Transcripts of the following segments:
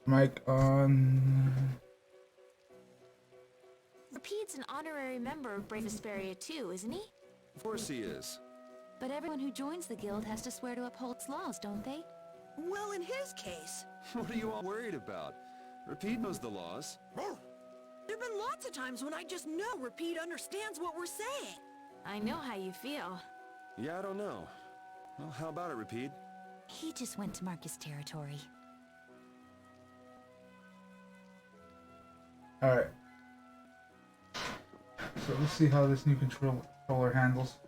Mic on. Repeat's an honorary member of Vesperia too, isn't he? Of course he is. But everyone who joins the guild has to swear to uphold its laws, don't they? Well, in his case... What are you all worried about? Repeat knows the laws. There've been lots of times when I just know Repeat understands what we're saying. I know how you feel. Yeah, I don't know. Well, how about it, Repeat? He just went to Marcus territory. Alright. So let's see how this new controller handles.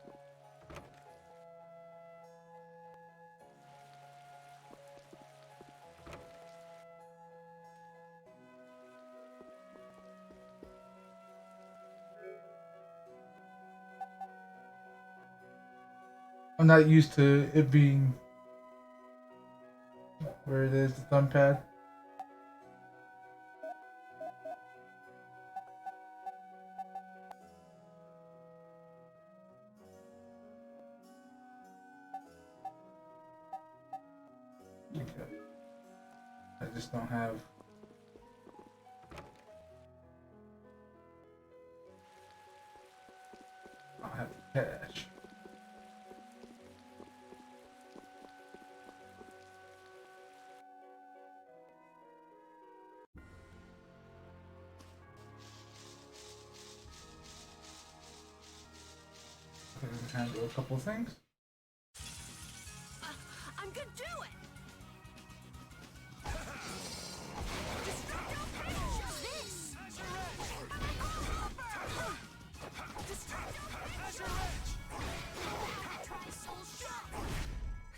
I'm not used to it being where it is, the thumb pad. Okay. I just don't have. I don't have cash. I can handle a couple of things. I'm gonna do it!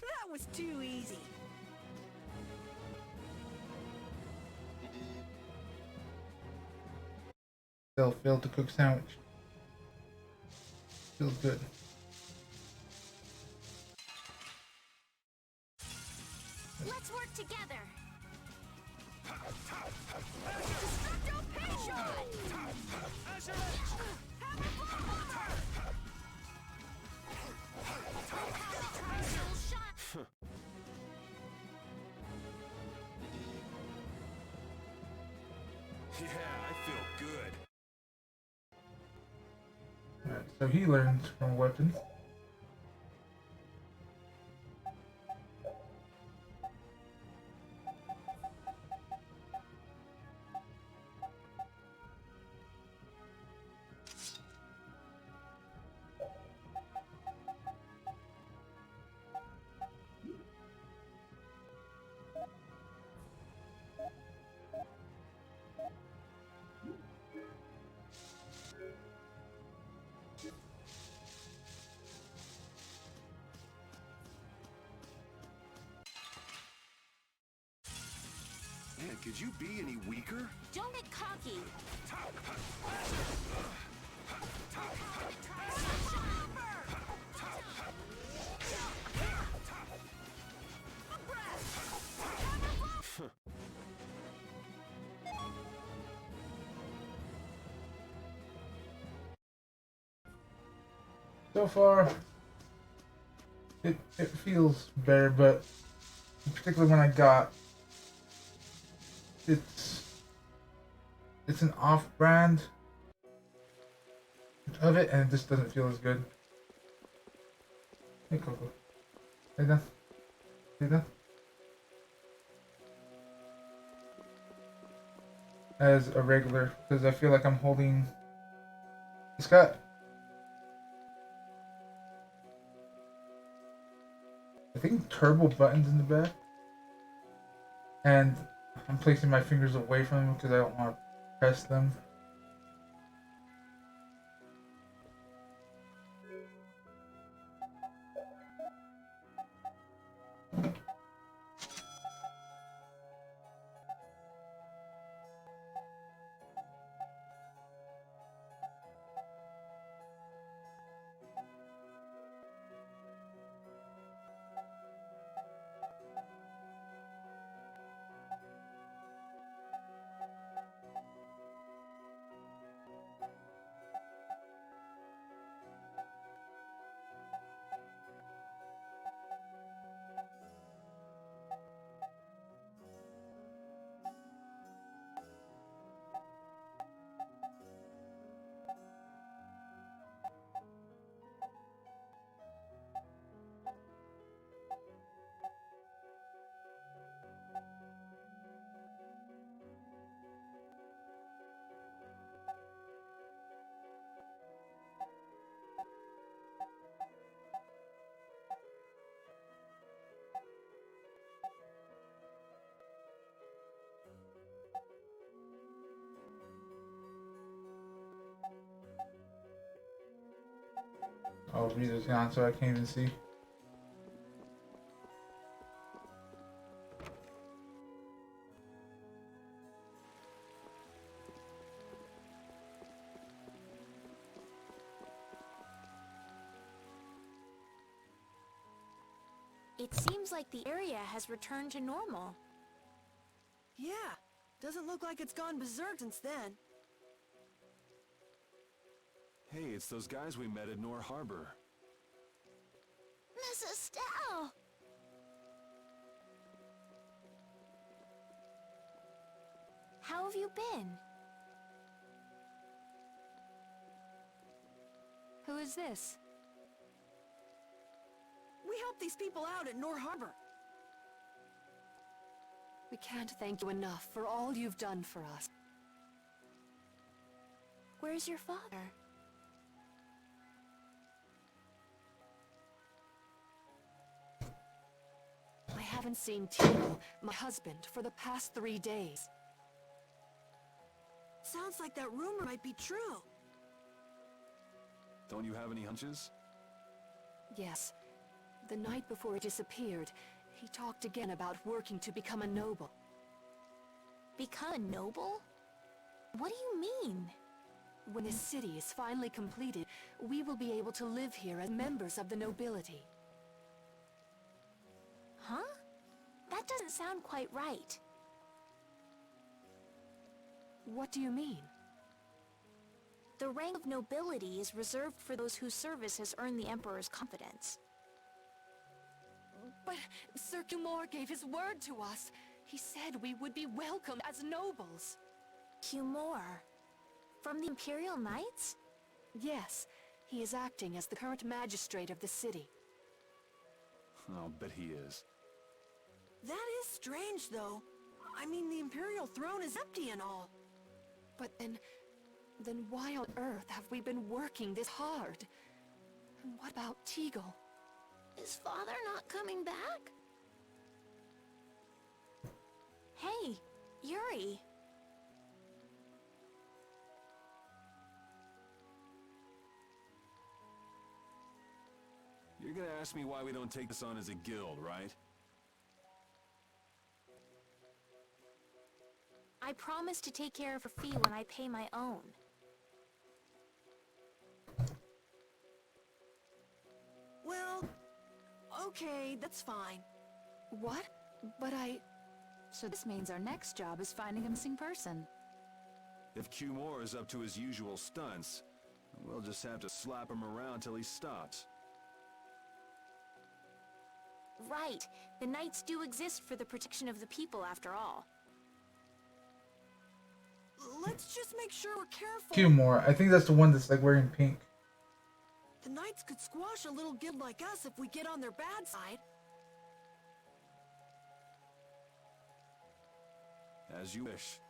That was too easy. Still failed to cook sandwich. Feels good. Let's work together. Yeah, I feel good. Alright, so he learns from weapons. Man, could you be any weaker? Don't get cocky. So far, it feels better, but particularly when I got it's an off-brand of it, and it just doesn't feel as good. Hey Coco, hey Dan, hey Dan. As a regular, because I feel like I'm holding. It's got. I think turbo buttons in the back, and I'm placing my fingers away from them because I don't want to press them. Oh, Rita's gone, so I can't even see. It seems like the area has returned to normal. Yeah, doesn't look like it's gone berserk since then. Hey, it's those guys we met at Nor Harbor. Miss Estelle! How have you been? Who is this? We helped these people out at Nor Harbor. We can't thank you enough for all you've done for us. Where's your father? I haven't seen Tino, my husband, for the past 3 days. Sounds like that rumor might be true. Don't you have any hunches? Yes. The night before he disappeared, he talked again about working to become a noble. Become a noble? What do you mean? When this city is finally completed, we will be able to live here as members of the nobility. Huh? That doesn't sound quite right. What do you mean? The rank of nobility is reserved for those whose service has earned the Emperor's confidence. But Sir Gilmore gave his word to us. He said we would be welcomed as nobles. Humor? From the Imperial Knights? Yes, he is acting as the current magistrate of the city. I'll bet he is. That is strange, though. I mean, the Imperial throne is empty and all. But then why on earth have we been working this hard? And what about Teagle? Is father not coming back? Hey, Yuri. You're gonna ask me why we don't take this on as a guild, right? I promise to take care of a fee when I pay my own. Well, okay, that's fine. What? But So this means our next job is finding a missing person. If Q Moore is up to his usual stunts, we'll just have to slap him around till he stops. Right. The Knights do exist for the protection of the people, after all. Let's just make sure we're careful. Few more. I think that's the one that's like wearing pink. The Knights could squash a little guild like us if we get on their bad side. As you wish.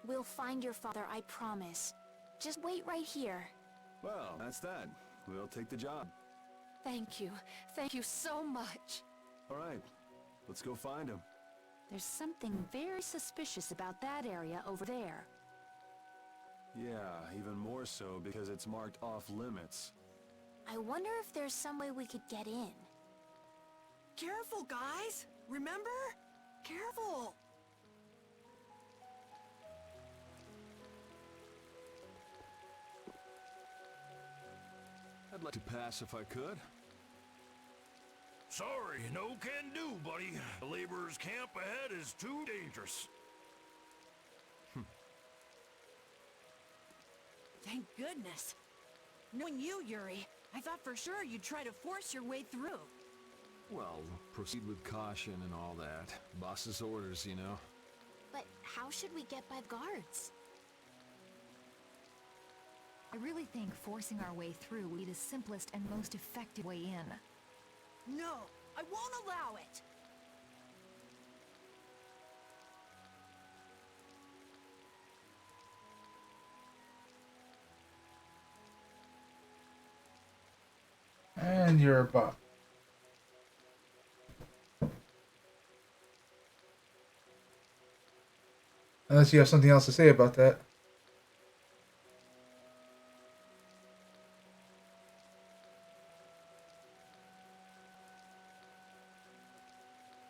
We'll find your father, I promise. Just wait right here. Well, that's that. We'll take the job. thank you. Thank you so much. All right, let's go find him. There's something very suspicious about that area over there. Yeah, even more so because it's marked off limits. I wonder if there's some way we could get in. Careful, guys! Remember? Careful! I'd like to pass if I could. Sorry, no can do, buddy. The laborers' camp ahead is too dangerous. Thank goodness. Knowing you, Yuri, I thought for sure you'd try to force your way through. Well, proceed with caution and all that. Boss's orders, you know. But how should we get by the guards? I really think forcing our way through would be the simplest and most effective way in. No, I won't allow it! And you're a bot. Unless you have something else to say about that.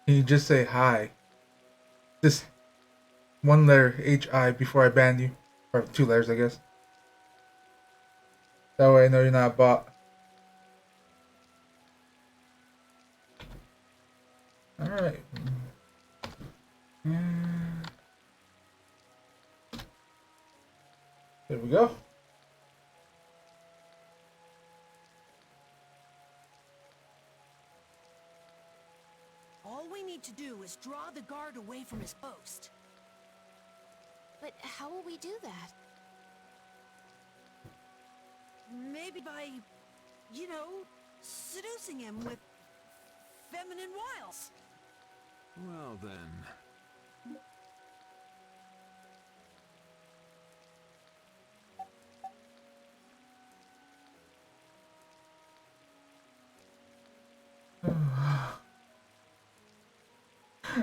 Can you just say hi? Just one letter, H-I, before I ban you. Or 2 letters, I guess. That way I know you're not a bot. Alright. There we go. All we need to do is draw the guard away from his post. But how will we do that? Maybe by, you know, seducing him with feminine wiles. Well then.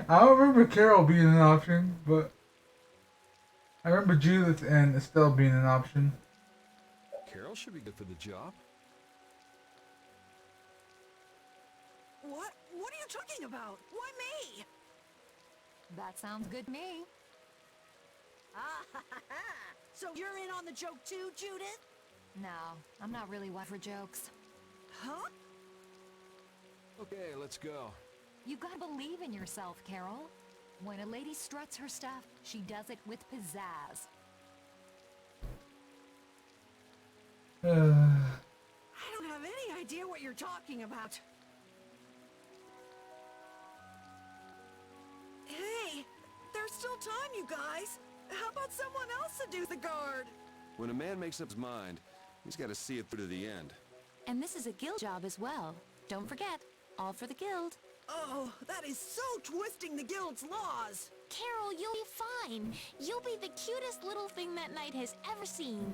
I don't remember Carol being an option, but I remember Judith and Estelle being an option. Carol should be good for the job. What? What are you talking about? Why me? That sounds good to me. Ah, ha, ha, ha. So you're in on the joke too, Judith? No, I'm not really one for jokes. Huh? Okay, let's go. You gotta believe in yourself, Carol. When a lady struts her stuff, she does it with pizzazz. I don't have any idea what you're talking about. Hey, there's still time, you guys. How about someone else seduce the guard? When a man makes up his mind, he's got to see it through to the end. And this is a guild job as well. Don't forget, all for the guild. Oh, that is so twisting the guild's laws. Carol, you'll be fine. You'll be the cutest little thing that knight has ever seen.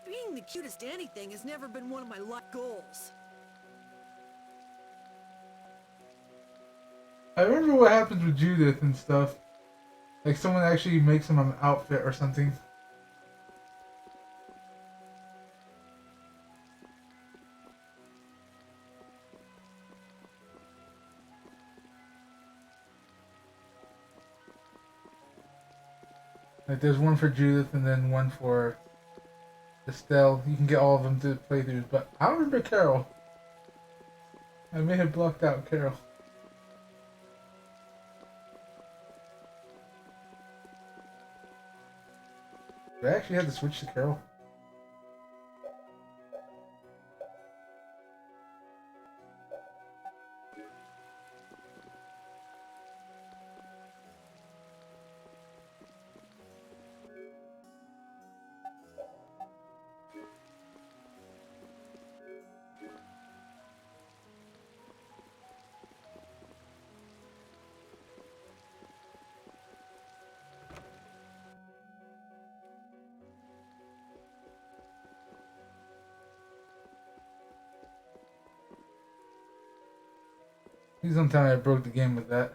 Being the cutest anything has never been one of my life goals. I remember what happens with Judith and stuff. Like someone actually makes him an outfit or something. Like there's one for Judith and then one for Estelle. You can get all of them to playthroughs, but I don't remember Carol. I may have blocked out Carol. Do I actually have to switch to Carol? Please don't tell me I broke the game with that.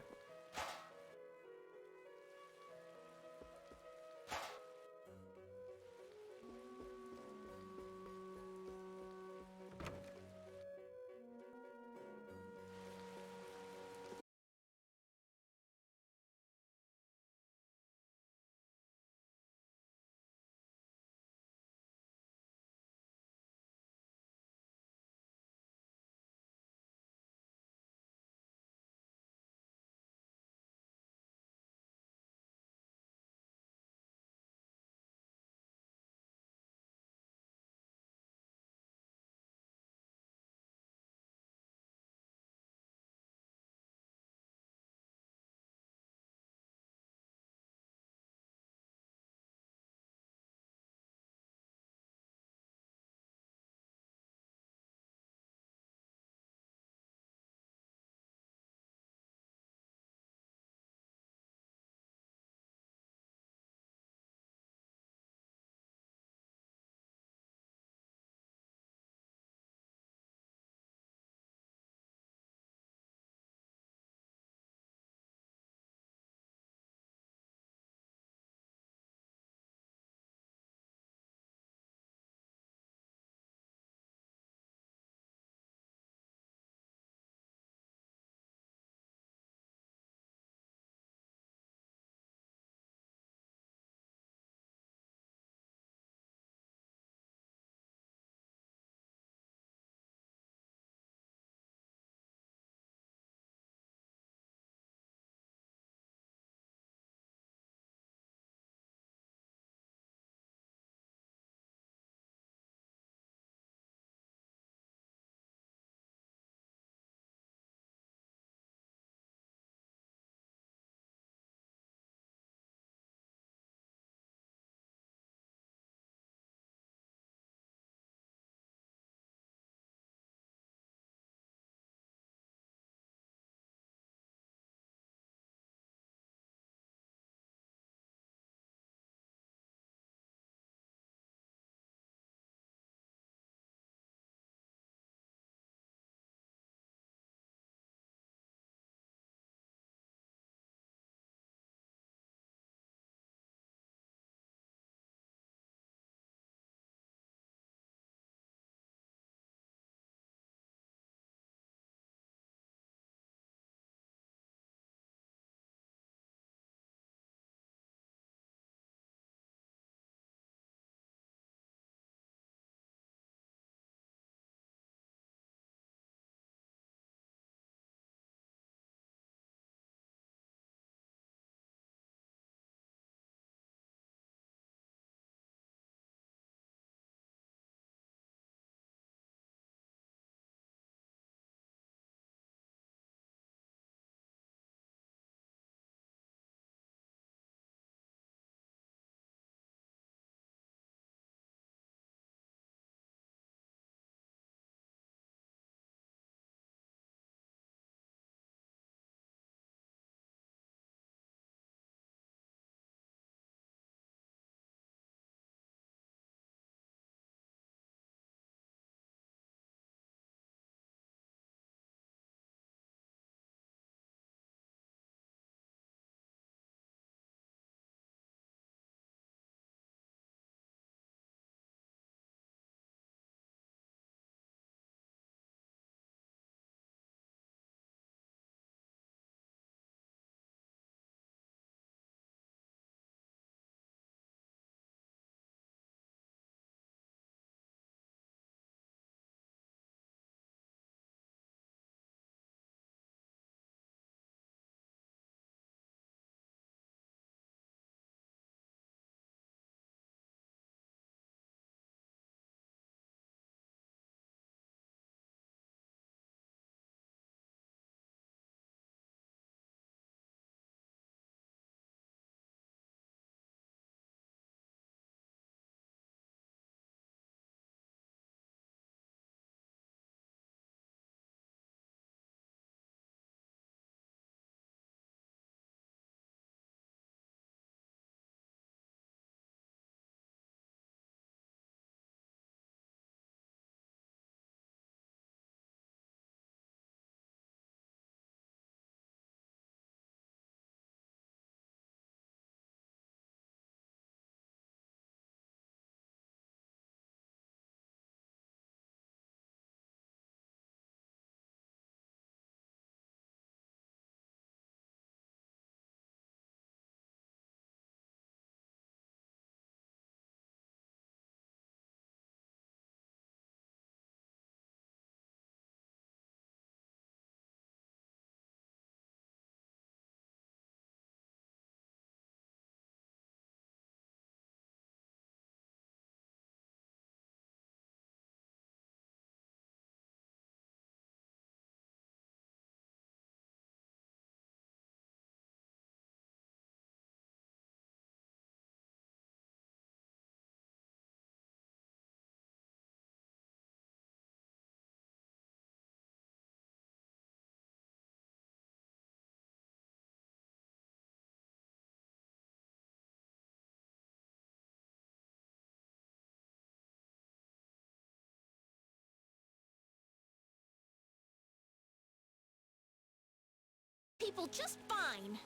people just fine.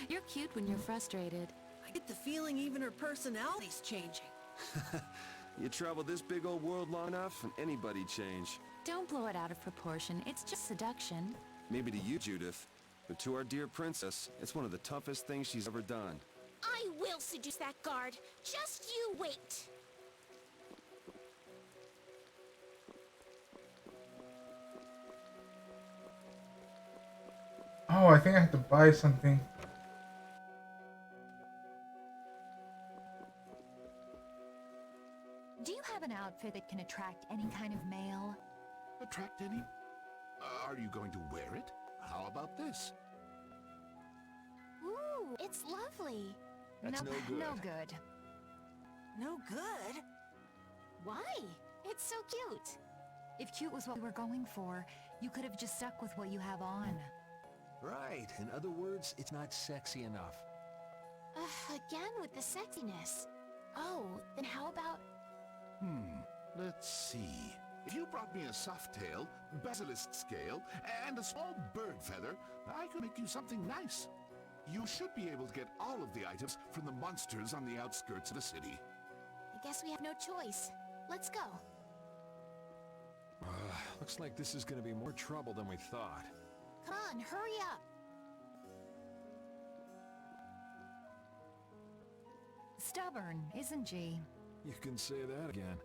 You're cute when you're frustrated. I get the feeling even her personality's changing. You travel this big old world long enough, and anybody change. Don't blow it out of proportion. It's just seduction. Maybe to you, Judith, but to our dear princess, it's one of the toughest things she's ever done. I will seduce that guard. Just you wait. Oh, I think I have to buy something. Do you have an outfit that can attract any kind of male? Attract any? Are you going to wear it? How about this? Ooh, it's lovely. That's Nope, no good. No good. No good? Why? It's so cute. If cute was what we were going for, you could have just stuck with what you have on. Right. In other words, it's not sexy enough. Again with the sexiness. Oh, then how about... Let's see. If you brought me a soft tail, basilisk scale, and a small bird feather, I could make you something nice. You should be able to get all of the items from the monsters on the outskirts of the city. I guess we have no choice. Let's go. Looks like this is gonna be more trouble than we thought. Come on, hurry up. Stubborn, isn't she? You can say that again.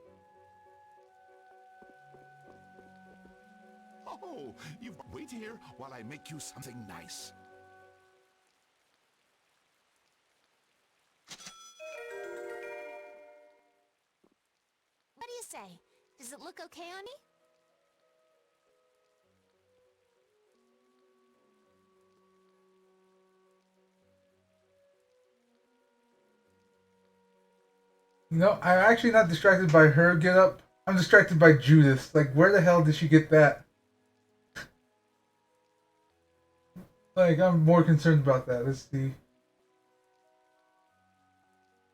Oh, you wait here while I make you something nice. What do you say? Does it look okay on me? You know, I'm actually not distracted by her get up. I'm distracted by Judith. Like, where the hell did she get that? Like, I'm more concerned about that. Let's see.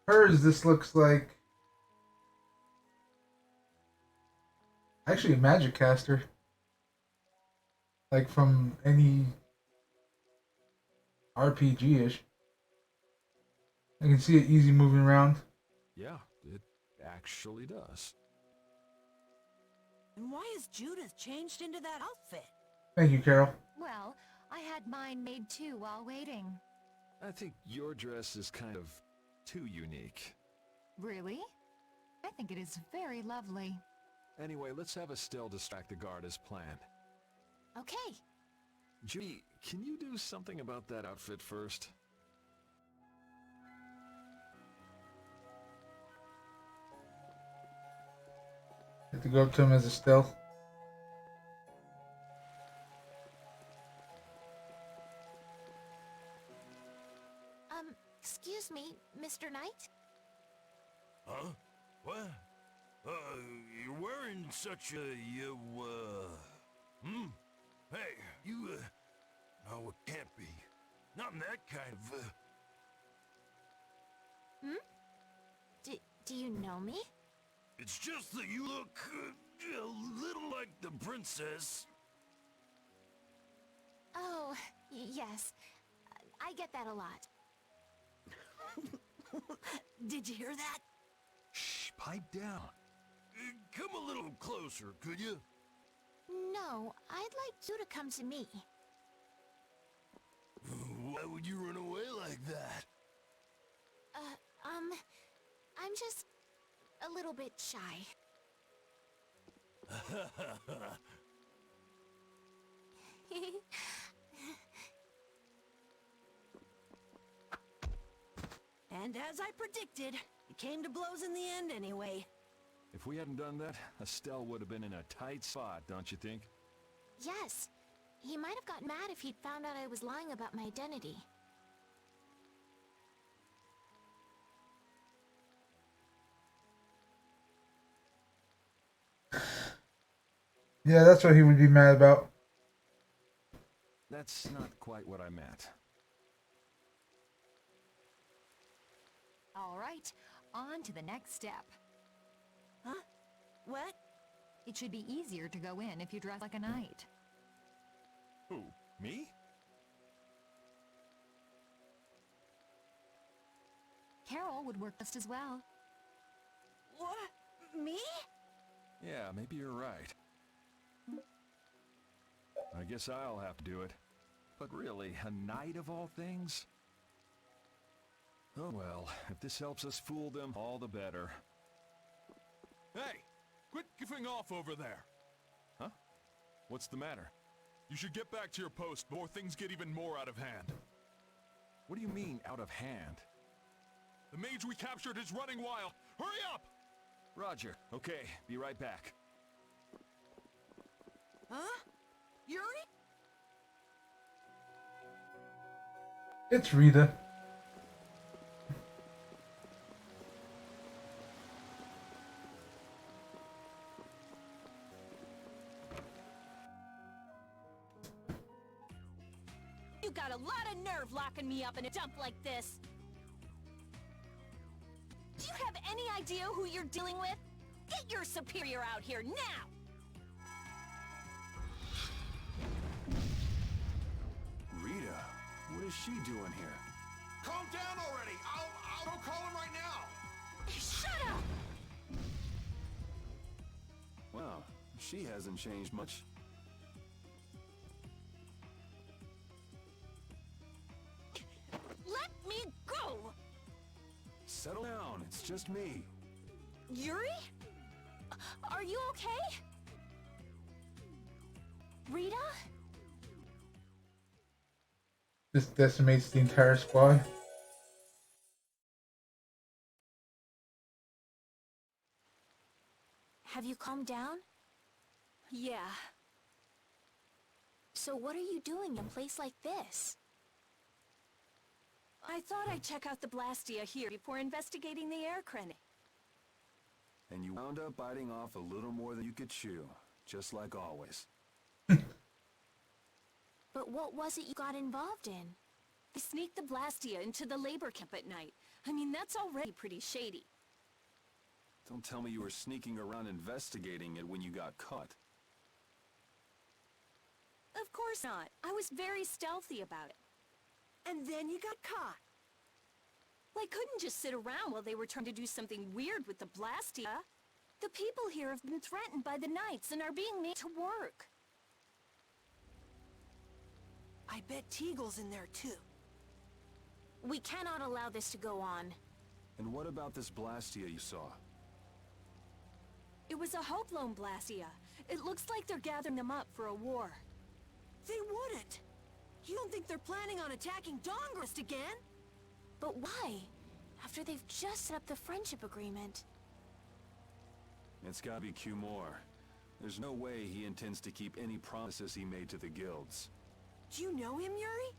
Hers, this looks like... actually a magic caster. Like, from any... RPG-ish. I can see it easy moving around. Yeah, it actually does. And why has Judith changed into that outfit? Thank you, Carol. Well, I had mine made too while waiting. I think your dress is kind of too unique. Really? I think it is very lovely. Anyway, let's have Estelle distract the guard as planned. Okay. Judy, can you do something about that outfit first? Have to go up to him as a stealth. Excuse me, Mr. Knight? Huh? What? You're wearing such a, Hey, you, no, it can't be. Not in that kind of, Do you know me? It's just that you look, a little like the princess. Oh, yes. I get that a lot. Did you hear that? Shh, pipe down. Come a little closer, could you? No, I'd like you to come to me. Why would you run away like that? I'm just a little bit shy. And as I predicted, it came to blows in the end anyway. If we hadn't done that, Estelle would have been in a tight spot, don't you think? Yes. He might have gotten mad if he'd found out I was lying about my identity. Yeah, that's what he would be mad about. That's not quite what I meant. All right, on to the next step. Huh? What? It should be easier to go in if you dress like a knight. Who, me? Carol would work just as well. What? Me? Yeah, maybe you're right. I guess I'll have to do it. But really, a knight of all things? Oh well, if this helps us fool them, all the better. Hey! Quit goofing off over there! Huh? What's the matter? You should get back to your post before things get even more out of hand. What do you mean, out of hand? The mage we captured is running wild! Hurry up! Roger. Okay, be right back. Huh? Yuri? It's Rita. You got a lot of nerve locking me up in a dump like this. Do you have any idea who you're dealing with? Get your superior out here now! Rita, what is she doing here? Calm down already! I'll go call him right now! Shut up! Wow, she hasn't changed much. Let me go! Settle down, it's just me. Yuri? Are you okay? Rita? This decimates the entire squad. Have you calmed down? Yeah. So what are you doing in a place like this? I thought I'd check out the Blastia here before investigating the air crenny. And you wound up biting off a little more than you could chew, just like always. But what was it you got involved in? They sneaked the Blastia into the labor camp at night. I mean, that's already pretty shady. Don't tell me you were sneaking around investigating it when you got caught. Of course not. I was very stealthy about it. And then you got caught. Well, I couldn't just sit around while they were trying to do something weird with the Blastia. The people here have been threatened by the Knights and are being made to work. I bet Teagle's in there too. We cannot allow this to go on. And what about this Blastia you saw? It was a Hope Loan Blastia. It looks like they're gathering them up for a war. They wouldn't! You don't think they're planning on attacking Dawngrist again? But why? After they've just set up the friendship agreement. It's gotta be Cumore. There's no way he intends to keep any promises he made to the guilds. Do you know him, Yuri?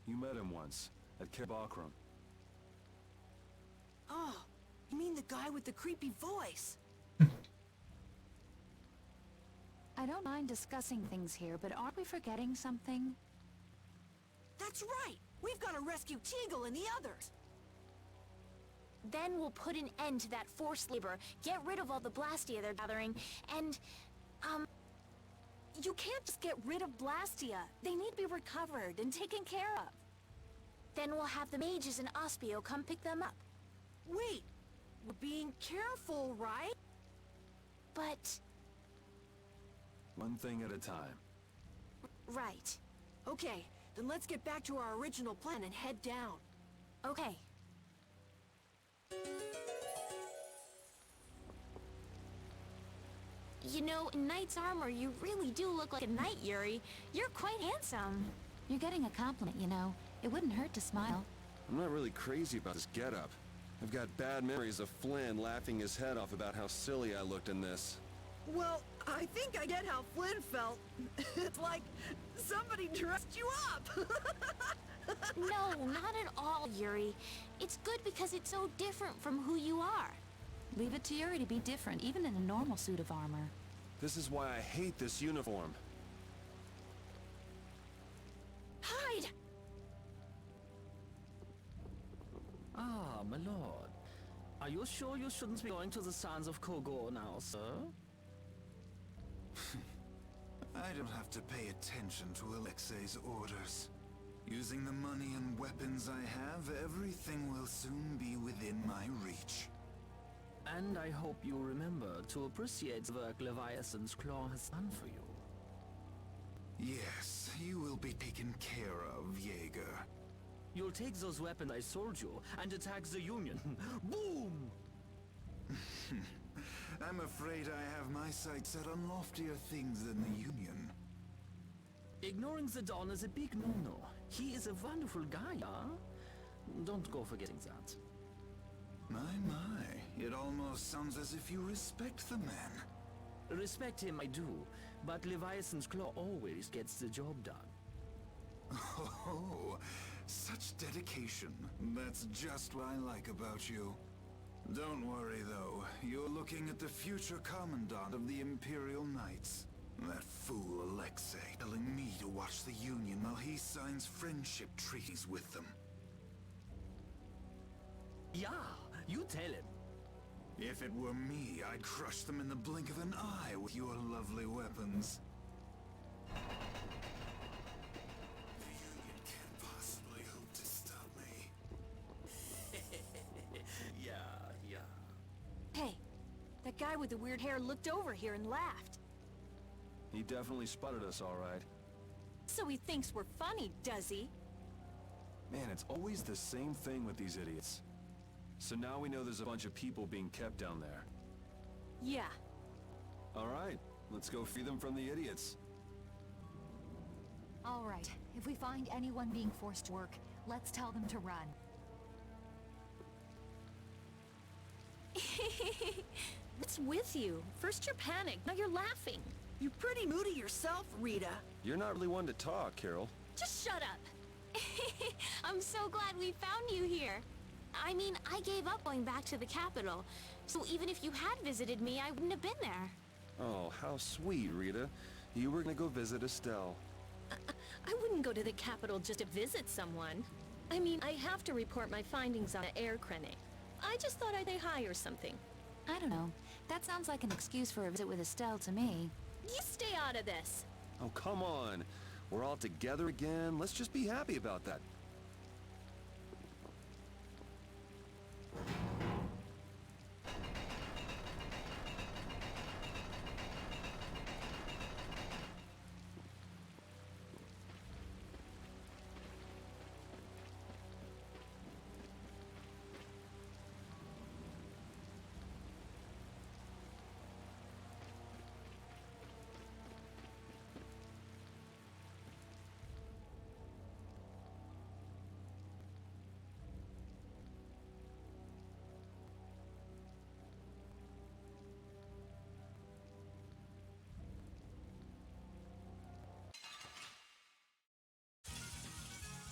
You met him once, at Kerbakram. Oh, you mean the guy with the creepy voice? I don't mind discussing things here, but aren't we forgetting something? That's right! We've got to rescue Teagle and the others! Then we'll put an end to that forced labor, get rid of all the Blastia they're gathering, and, You can't just get rid of Blastia. They need to be recovered and taken care of. then we'll have the mages and Ospio come pick them up. Wait! We're being careful, right? But, One thing at a time. right. Okay, then let's get back to our original plan and head down. Okay. You know, in knight's armor, you really do look like a knight, Yuri. You're quite handsome. You're getting a compliment, you know. It wouldn't hurt to smile. I'm not really crazy about this getup. I've got bad memories of Flynn laughing his head off about how silly I looked in this. Well, I think I get how Flynn felt. It's like somebody dressed you up. No, not at all, Yuri. It's good because it's so different from who you are. Leave it to Yuri to be different, even in a normal suit of armor. This is why I hate this uniform. Hide! Ah, my lord. Are you sure you shouldn't be going to the Sands of Kogor now, sir? I don't have to pay attention to Alexei's orders. You Using the money and weapons I have, everything will soon be within my reach. And I hope you remember to appreciate the work Leviathan's Claw has done for you. Yes, you will be taken care of, Jaeger. You'll take those weapons I sold you and attack the Union. Boom! I'm afraid I have my sights set on loftier things than the Union. Ignoring the Don is a big no-no. He is a wonderful guy, huh? Don't go forgetting that. My, it almost sounds as if you respect the man. Respect him I do, but Leviathan's Claw always gets the job done. Oh, such dedication. That's just what I like about you. Don't worry though, you're looking at the future Commandant of the Imperial Knights. That fool Alexei telling me to watch the Union while he signs friendship treaties with them. Yeah, you tell him. If it were me, I'd crush them in the blink of an eye with your lovely weapons. The Union can't possibly hope to stop me. Yeah. Hey, that guy with the weird hair looked over here and laughed. He definitely spotted us all right. So he thinks we're funny, does he? Man, it's always the same thing with these idiots. So now we know there's a bunch of people being kept down there. Yeah. All right, let's go free them from the idiots. All right, if we find anyone being forced to work, let's tell them to run. What's with you? First you're panicked, now you're laughing. You're pretty moody yourself, Rita. You're not really one to talk, Carol. Just shut up. I'm so glad we found you here. I mean, I gave up going back to the capital, so even if you had visited me, I wouldn't have been there. Oh, how sweet, Rita. You were gonna go visit Estelle. I wouldn't go to the capital just to visit someone. I mean, I have to report my findings on the air clinic. I just thought I'd say hi or something. I don't know. That sounds like an excuse for a visit with Estelle to me. You stay out of this. Oh, come on. We're all together again. Let's just be happy about that.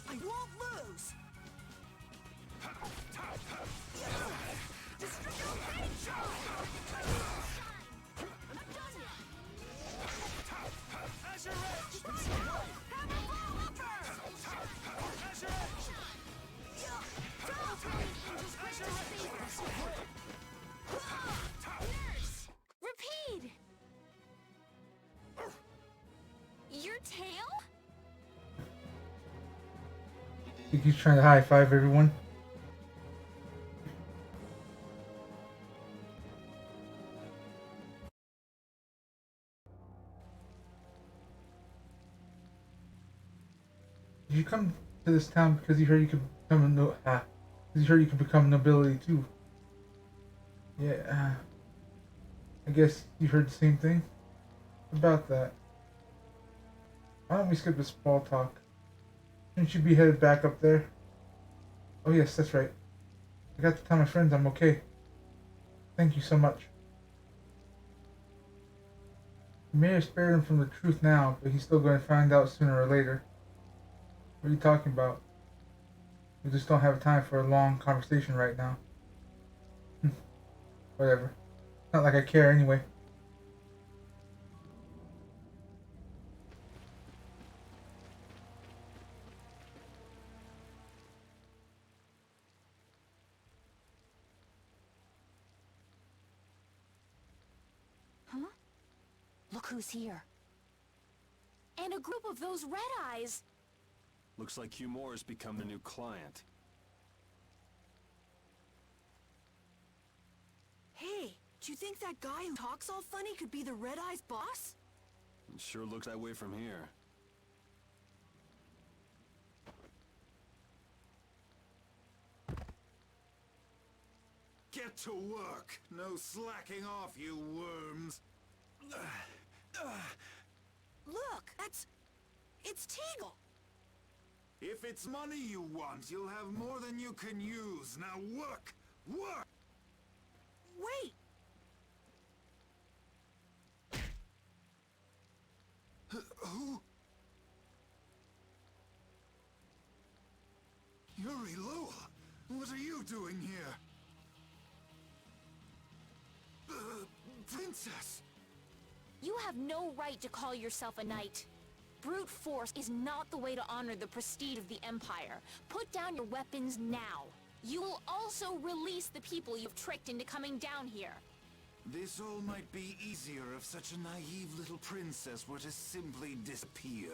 I won't lose! Repeat! Your tail? Think he's trying to high five everyone? Did you come to this town because you heard you could become because you heard you could become nobility too? Yeah, I guess you heard the same thing about that. Why don't we skip this ball talk? Shouldn't you be headed back up there? Oh yes, that's right. I got to tell my friends I'm okay. Thank you so much. You may have spared him from the truth now, but he's still going to find out sooner or later. What are you talking about? We just don't have time for a long conversation right now. Whatever. Not like I care anyway. Huh? Look who's here. And a group of those red eyes. Looks like Humor has become the new client. Hey, do you think that guy who talks all funny could be the Red Eye's boss? It sure looks that way from here. Get to work! No slacking off, you worms! Look, it's Teagle! If it's money you want, you'll have more than you can use. Now work! Work! Wait! Who? Yuri Lowell! What are you doing here? Princess! You have no right to call yourself a knight. Brute force is not the way to honor the prestige of the Empire. Put down your weapons now. You will also release the people you've tricked into coming down here. This all might be easier if such a naive little princess were to simply disappear.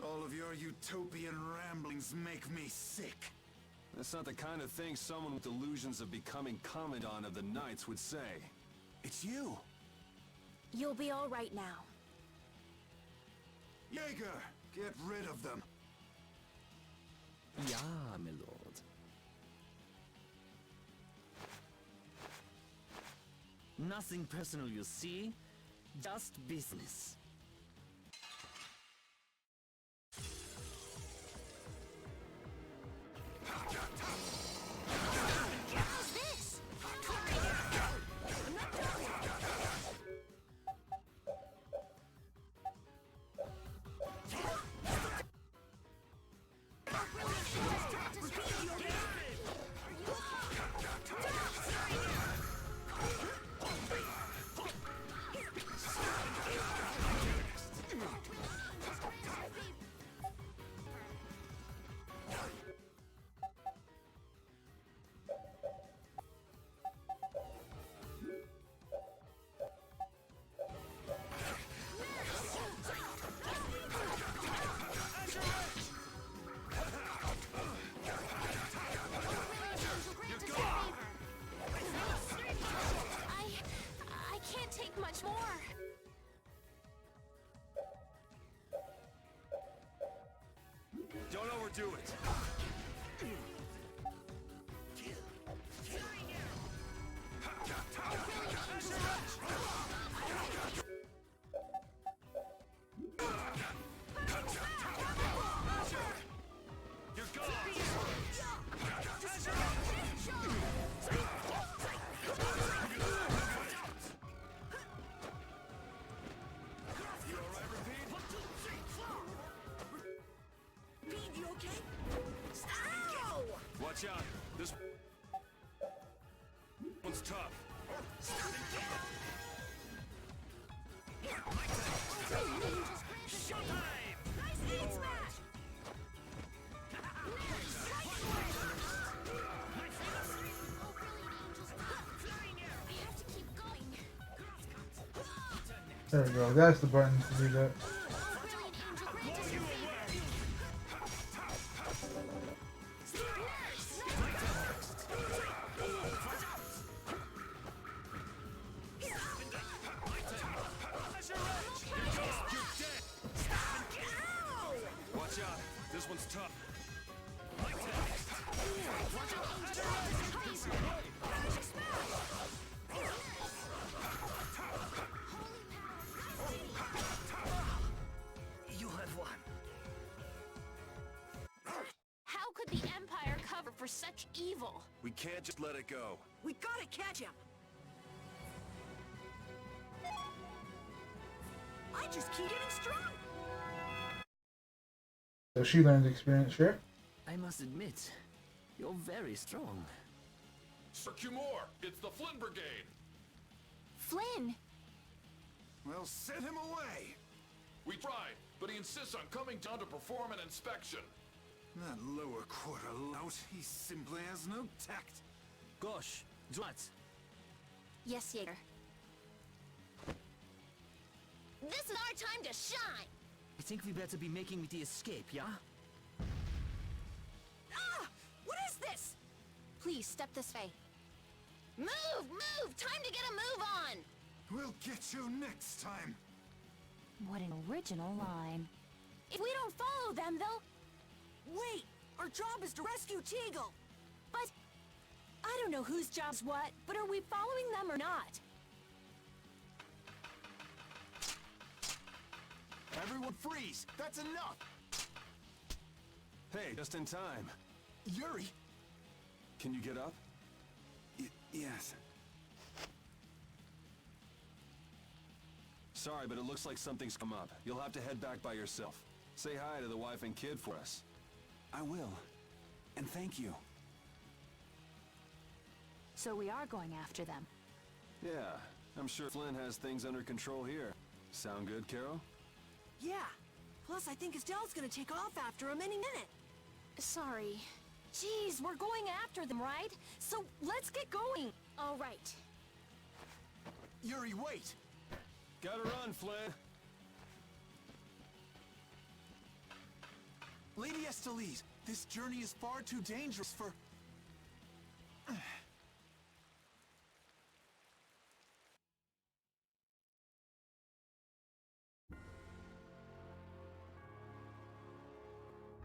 All of your utopian ramblings make me sick. That's not the kind of thing someone with delusions of becoming Commandant of the Knights would say. It's you! You'll be all right now. Jaeger, get rid of them. Ja, my lord. Nothing personal, you see? Just business. How's this? I can't take much more. Don't overdo it! You're gone! You alright, Rapide? Pete, you okay? Ow! Watch out! This one's tough. Showtime! Nice aid smash! I have to keep going. There we go. That's the button to do that. Watch out! This one's tough. You have won. How could the Empire cover for such evil? We can't just let it go. We gotta catch him! I just keep getting strong! So she learned experience, sure. I must admit, you're very strong. Sir Cumore, it's the Flynn Brigade. Flynn! Well, send him away! We tried, but he insists on coming down to perform an inspection. That lower quarter lout, he simply has no tact. Gosh, Drat. Yes, Jaeger. This is our time to shine! I think we better be making the escape, yeah? step this way. Move! Move! Time to get a move on! We'll get you next time. What an original line. If we don't follow them, they'll... Wait! Our job is to rescue Teagle! But... I don't know whose job's what, but are we following them or not? Everyone freeze! That's enough! Hey, just in time. Yuri! Can you get up? Yes. Sorry, but it looks like something's come up. You'll have to head back by yourself. Say hi to the wife and kid for us. I will. And thank you. So we are going after them. Yeah, I'm sure Flynn has things under control here. Sound good, Carol? Yeah. Plus, I think Estelle's gonna take off after him any minute. Sorry. Jeez, we're going after them, right? So let's get going. All right. Yuri, wait! Gotta run, Flynn! Lady Estellise, this journey is far too dangerous for...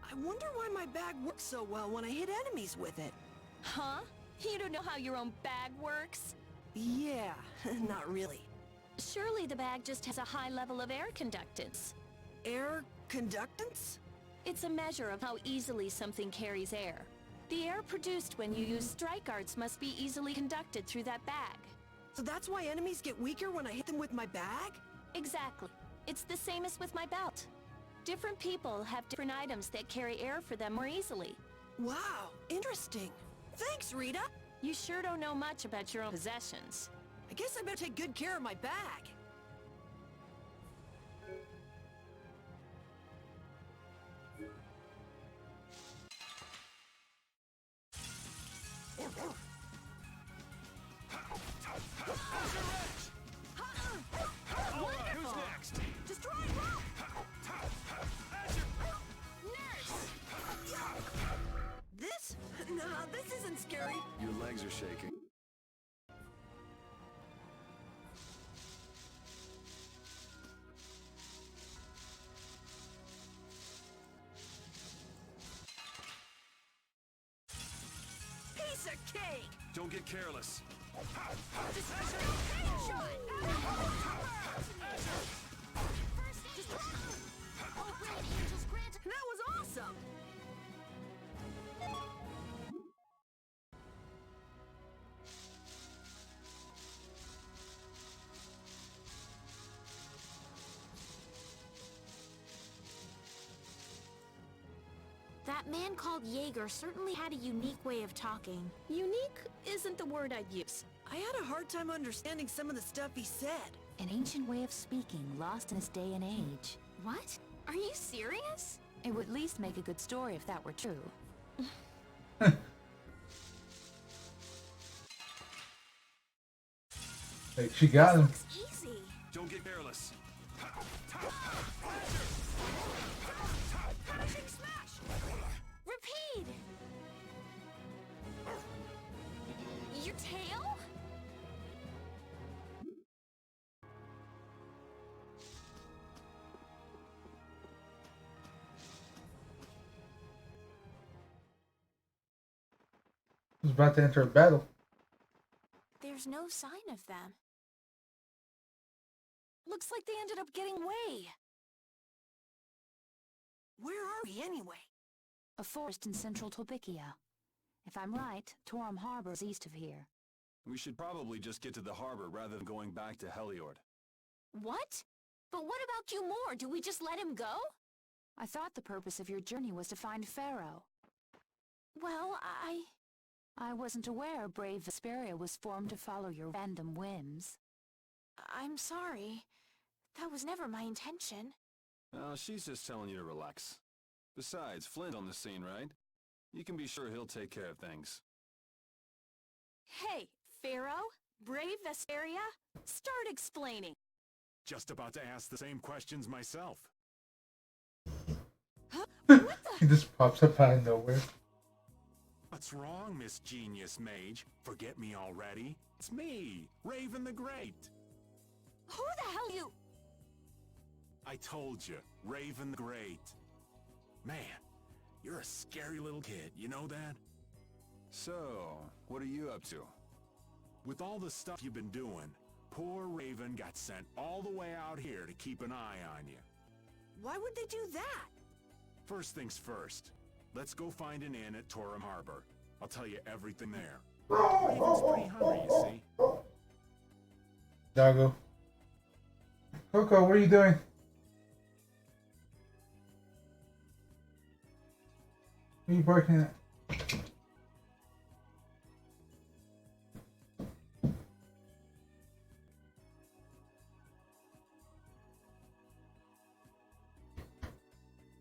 I wonder why my bag works so well when I hit enemies with it. Huh? You don't know how your own bag works? Yeah, not really. Surely the bag just has a high level of air conductance. Air conductance? It's a measure of how easily something carries air. The air produced when you use strike arts must be easily conducted through that bag. So that's why enemies get weaker when I hit them with my bag? Exactly. It's the same as with my belt. Different people have different items that carry air for them more easily. Wow, interesting. Thanks, Rita. You sure don't know much about your own possessions. I guess I better take good care of my bag. Alright, who's next? Destroy rock! This? Nah, this isn't scary. Your legs are shaking. Piece of cake! Don't get careless. That was awesome! That man called Jaeger certainly had a unique way of talking. Unique isn't the word I'd use. I had a hard time understanding some of the stuff he said. An ancient way of speaking, lost in this day and age. What? Are you serious? It would at least make a good story if that were true. Hey, she got him. It's easy. Don't get careless. Repeat! Your tail? He's about to enter a battle. There's no sign of them. Looks like they ended up getting away. Where are we anyway? A forest in central Tolbikia. If I'm right, Torum Harbor is east of here. We should probably just get to the harbor rather than going back to Heliord. What? But what about Cumore? Do we just let him go? I thought the purpose of your journey was to find Pharaoh. Well, I wasn't aware brave Vesperia was formed to follow your random whims. I'm sorry. That was never my intention. She's just telling you to relax. Besides, Flynn's on the scene, right? You can be sure he'll take care of things. Hey, Pharaoh? Brave Vesperia? Start explaining. Just about to ask the same questions myself. He just pops up out of nowhere. What's wrong, Miss Genius Mage? Forget me already? It's me, Raven the Great. Who the hell you... I told you, Raven the Great. Man, you're a scary little kid, you know that? So, what are you up to? With all the stuff you've been doing, poor Raven got sent all the way out here to keep an eye on you. Why would they do that? First things first, let's go find an inn at Torum Harbor. I'll tell you everything there. Raven's pretty hungry, you see. Doggo. Coco, what are you doing? What are you barking at?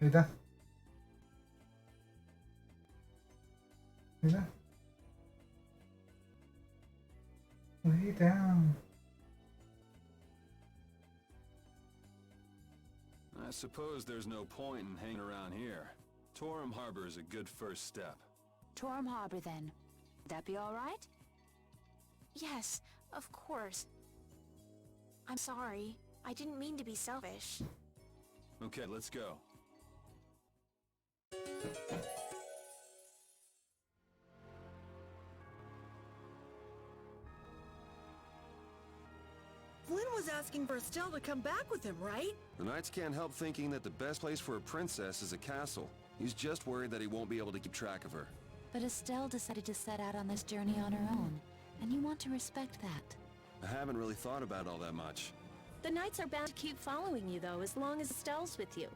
Lay down. Lay down. Lay down. I suppose there's no point in hanging around here. Torum Harbor is a good first step. Torum Harbor, then. Would that be all right? Yes, of course. I'm sorry. I didn't mean to be selfish. Okay, let's go. Flynn was asking for Estelle to come back with him, right? The Knights can't help thinking that the best place for a princess is a castle. He's just worried that he won't be able to keep track of her. But Estelle decided to set out on this journey on her own, and you want to respect that. I haven't really thought about it all that much. The Knights are bound to keep following you, though, as long as Estelle's with you.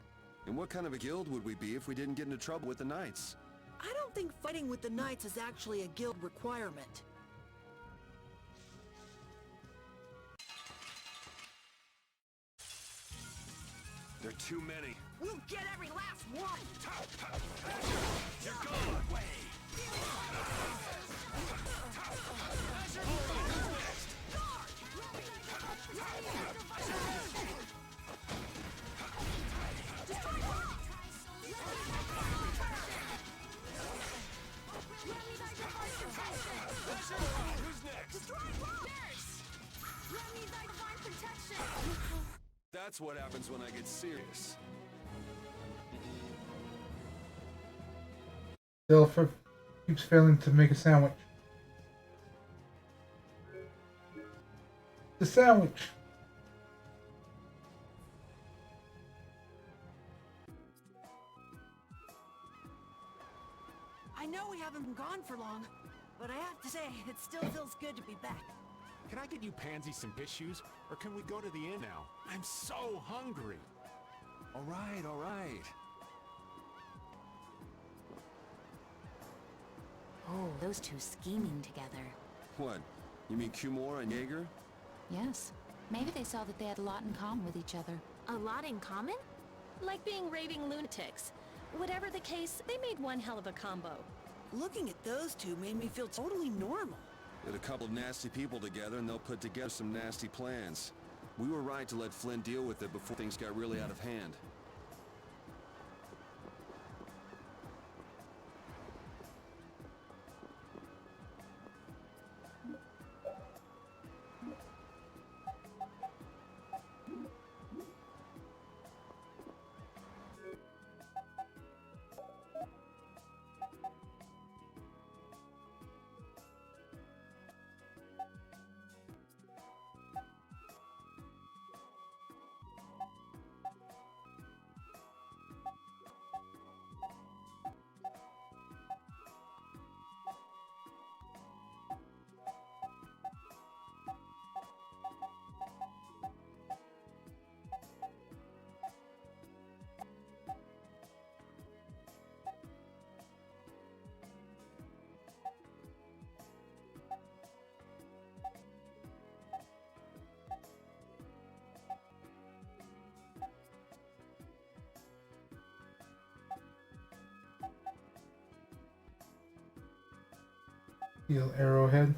And what kind of a guild would we be if we didn't get into trouble with the Knights? I don't think fighting with the Knights is actually a guild requirement. There are too many. We'll get every last one! You're gone! Way! Who's next? That's what happens when I get serious. Delphi keeps failing to make a sandwich. The sandwich! I know we haven't been gone for long, but I have to say, it still feels good to be back. Can I get you Pansy some tissues? Or can we go to the inn now? I'm so hungry. All right, all right. Oh, those two scheming together. What? You mean Cumore and Jaeger? Yes. Maybe they saw that they had a lot in common with each other. A lot in common? Like being raving lunatics. Whatever the case, they made one hell of a combo. Looking at those two made me feel totally normal. Get a couple of nasty people together and they'll put together some nasty plans. We were right to let Flynn deal with it before things got really out of hand. Steel arrowhead.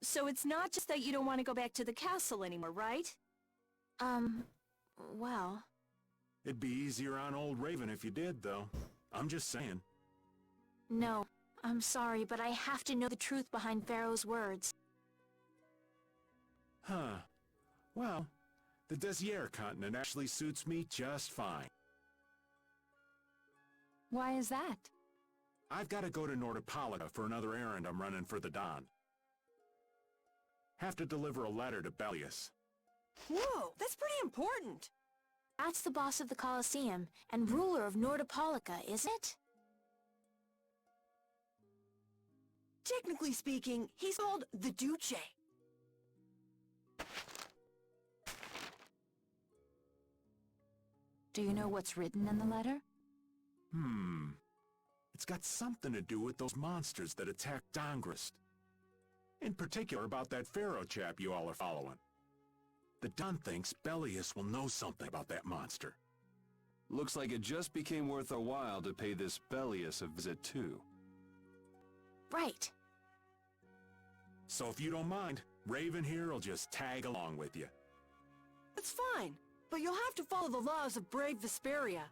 So it's not just that you don't want to go back to the castle anymore, right? Well... It'd be easier on old Raven if you did, though. I'm just saying. No, I'm sorry, but I have to know the truth behind Pharaoh's words. Huh. Well, the Desier continent actually suits me just fine. Why is that? I've got to go to Nordopolica for another errand I'm running for the Don. Have to deliver a letter to Bellius. Whoa, that's pretty important. That's the boss of the Colosseum and ruler of Nordopolica, isn't it? Technically speaking, he's called the Duce. Do you know what's written in the letter? It's got something to do with those monsters that attacked Dongrist. In particular about that Pharaoh chap you all are following. The Don thinks Bellius will know something about that monster. Looks like it just became worth our while to pay this Bellius a visit too. Right. So if you don't mind, Raven here will just tag along with you. That's fine, but you'll have to follow the laws of brave Vesperia.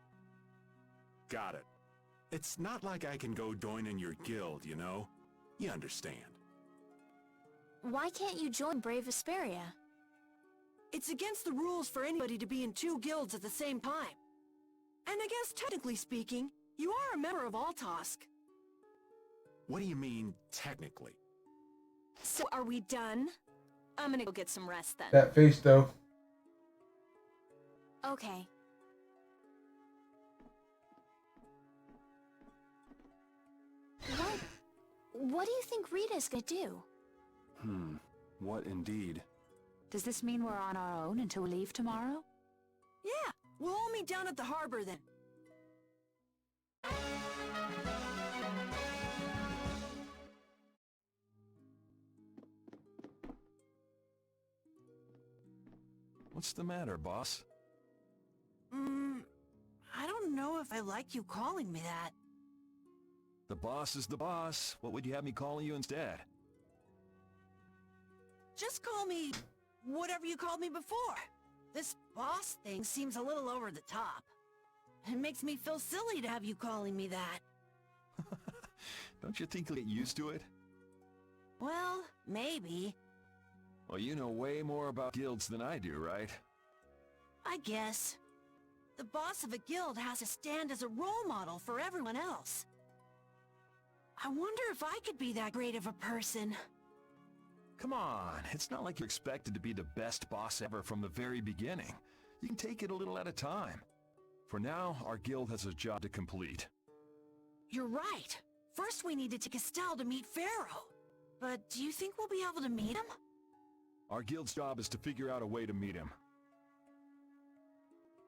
Got it. It's not like I can go join in your guild, you know? You understand. Why can't you join Brave Vesperia? It's against the rules for anybody to be in two guilds at the same time. And I guess technically speaking, you are a member of Altosk. What do you mean, technically? So are we done? I'm gonna go get some rest then. That face, though. Okay. What do you think Rita's gonna do? What indeed? Does this mean we're on our own until we leave tomorrow? Yeah, we'll all meet down at the harbor then. What's the matter, boss? I don't know if I like you calling me that. The boss is the boss. What would you have me calling you instead? Just call me whatever you called me before. This boss thing seems a little over the top. It makes me feel silly to have you calling me that. Don't you think you'll get used to it? Well, maybe. Well, you know way more about guilds than I do, right? I guess. The boss of a guild has to stand as a role model for everyone else. I wonder if I could be that great of a person. Come on, it's not like you're expected to be the best boss ever from the very beginning. You can take it a little at a time. For now, our guild has a job to complete. You're right. First we need to take Estelle to meet Pharaoh. But do you think we'll be able to meet him? Our guild's job is to figure out a way to meet him.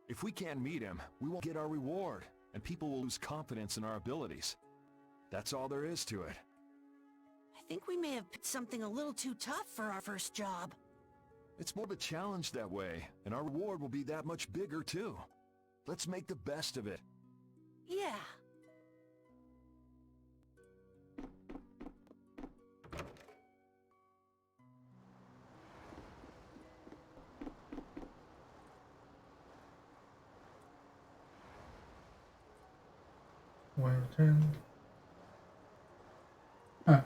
If we can't meet him, we won't get our reward, and people will lose confidence in our abilities. That's all there is to it. I think we may have picked something a little too tough for our first job. It's more of a challenge that way, and our reward will be that much bigger too. Let's make the best of it. Yeah. When returned. Huh.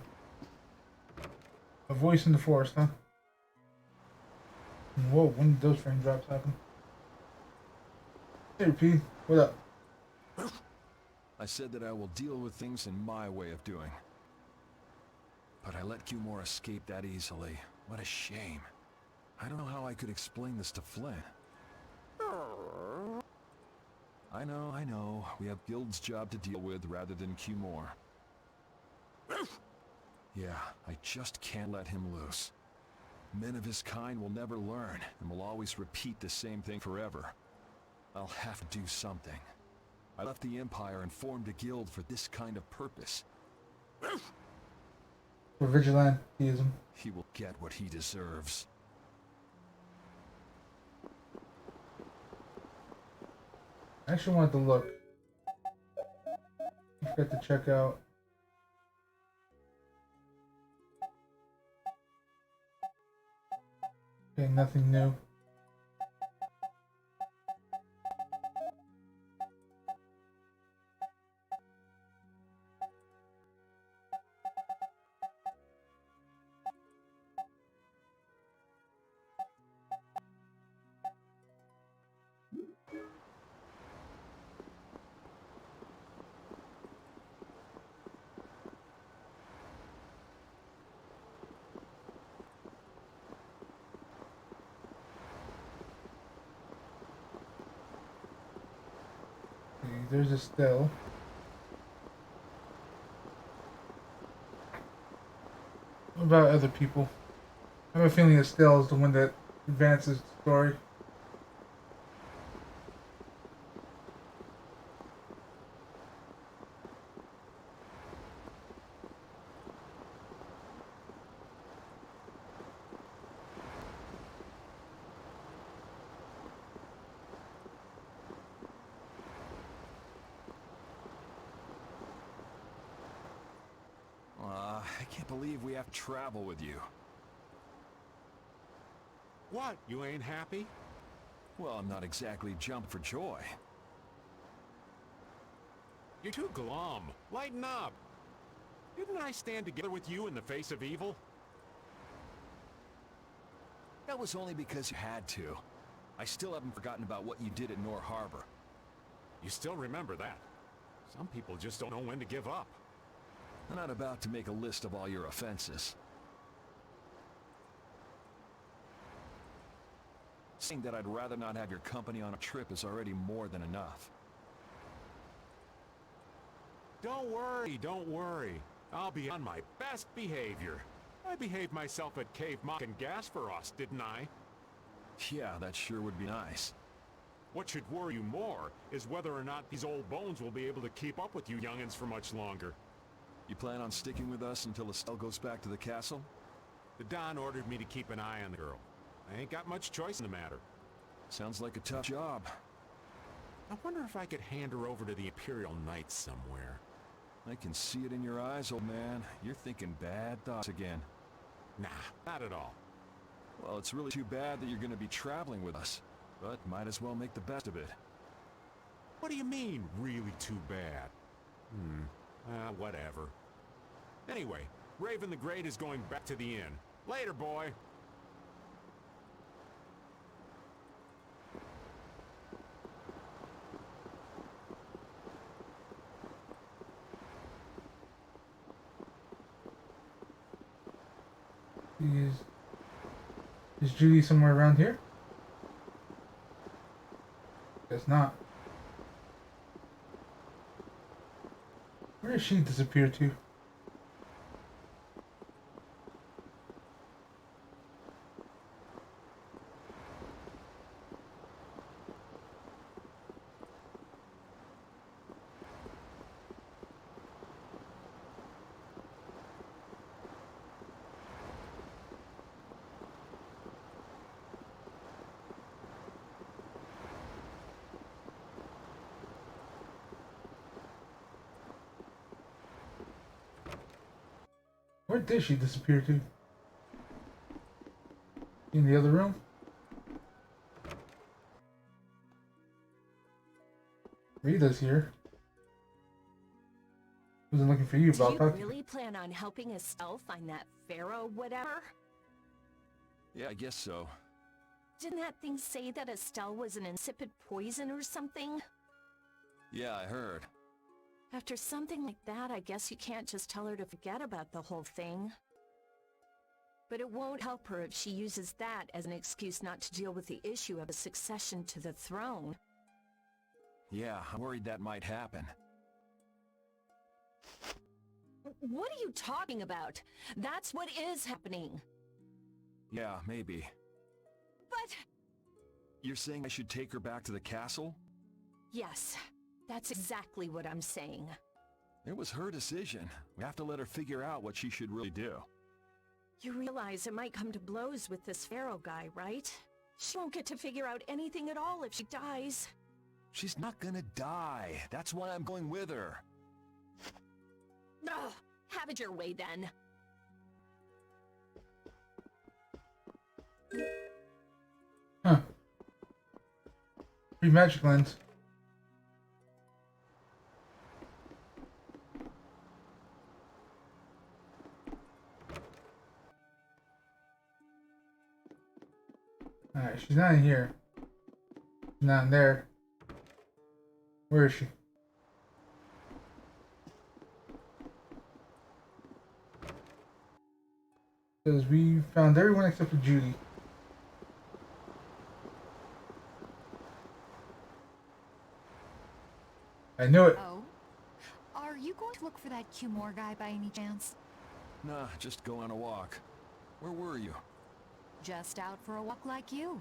A voice in the forest, huh? Whoa, when did those raindrops happen? Hey, P, what up? I said that I will deal with things in my way of doing. But I let Cumore escape that easily. What a shame. I don't know how I could explain this to Flynn. I know. We have Guild's job to deal with rather than Cumore. Yeah, I just can't let him loose. Men of his kind will never learn, and will always repeat the same thing forever. I'll have to do something. I left the Empire and formed a guild for this kind of purpose. For vigilantism. He will get what he deserves. I actually wanted to look. I forgot to check out. Okay, nothing new. Okay, there's a still. What about other people? I have a feeling Estelle is the one that advances the story. I can't believe we have to travel with you. What, you ain't happy? Well, I'm not exactly jumping for joy. You're too glum. Lighten up. Didn't I stand together with you in the face of evil? That was only because you had to. I still haven't forgotten about what you did at Nor Harbor. You still remember that. Some people just don't know when to give up. I'm not about to make a list of all your offenses. Saying that I'd rather not have your company on a trip is already more than enough. Don't worry, don't worry. I'll be on my best behavior. I behaved myself at Cave Mock and Gasperos, didn't I? Yeah, that sure would be nice. What should worry you more is whether or not these old bones will be able to keep up with you youngins for much longer. You plan on sticking with us until Estelle goes back to the castle? The Don ordered me to keep an eye on the girl. I ain't got much choice in the matter. Sounds like a tough job. I wonder if I could hand her over to the Imperial Knights somewhere. I can see it in your eyes, old man. You're thinking bad thoughts again. Nah, not at all. Well, it's really too bad that you're going to be traveling with us, but might as well make the best of it. What do you mean, really too bad? Whatever. Anyway, Raven the Great is going back to the inn. Later, boy. Is Judy somewhere around here? Guess not. Where did she disappear to? Where did she disappear to? In the other room? Rita's here. Wasn't looking for you, Do Bob. you really plan on helping Estelle find that pharaoh whatever? Yeah, I guess so. Didn't that thing say that Estelle was an insipid poison or something? Yeah, I heard. After something like that, I guess you can't just tell her to forget about the whole thing. But it won't help her if she uses that as an excuse not to deal with the issue of a succession to the throne. Yeah, I'm worried that might happen. What are you talking about? That's what is happening. Yeah, maybe. But... You're saying I should take her back to the castle? Yes, that's exactly what I'm saying. It was her decision. We have to let her figure out what she should really do. You realize it might come to blows with this pharaoh guy, right? She won't get to figure out anything at all if she dies. She's not gonna die. That's why I'm going with her. Ugh, have it your way then. Free magic lens. Alright, she's not in here. Not in there. Where is she? Says we found everyone except for Judy. I knew it. Oh? Are you going to look for that Cumore guy by any chance? Nah, just go on a walk. Where were you? Just out for a walk like you.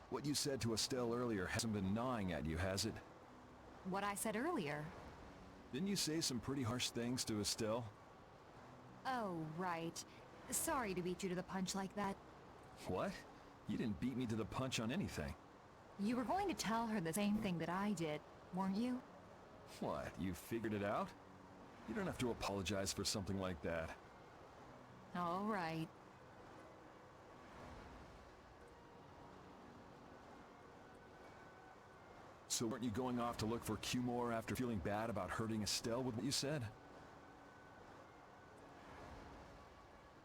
What you said to Estelle earlier hasn't been gnawing at you, has it? What I said earlier. Didn't you say some pretty harsh things to Estelle? Oh, right. Sorry to beat you to the punch like that. What? You didn't beat me to the punch on anything. You were going to tell her the same thing that I did, weren't you? What, you figured it out? You don't have to apologize for something like that. All right. So weren't you going off to look for Cumore after feeling bad about hurting Estelle with what you said?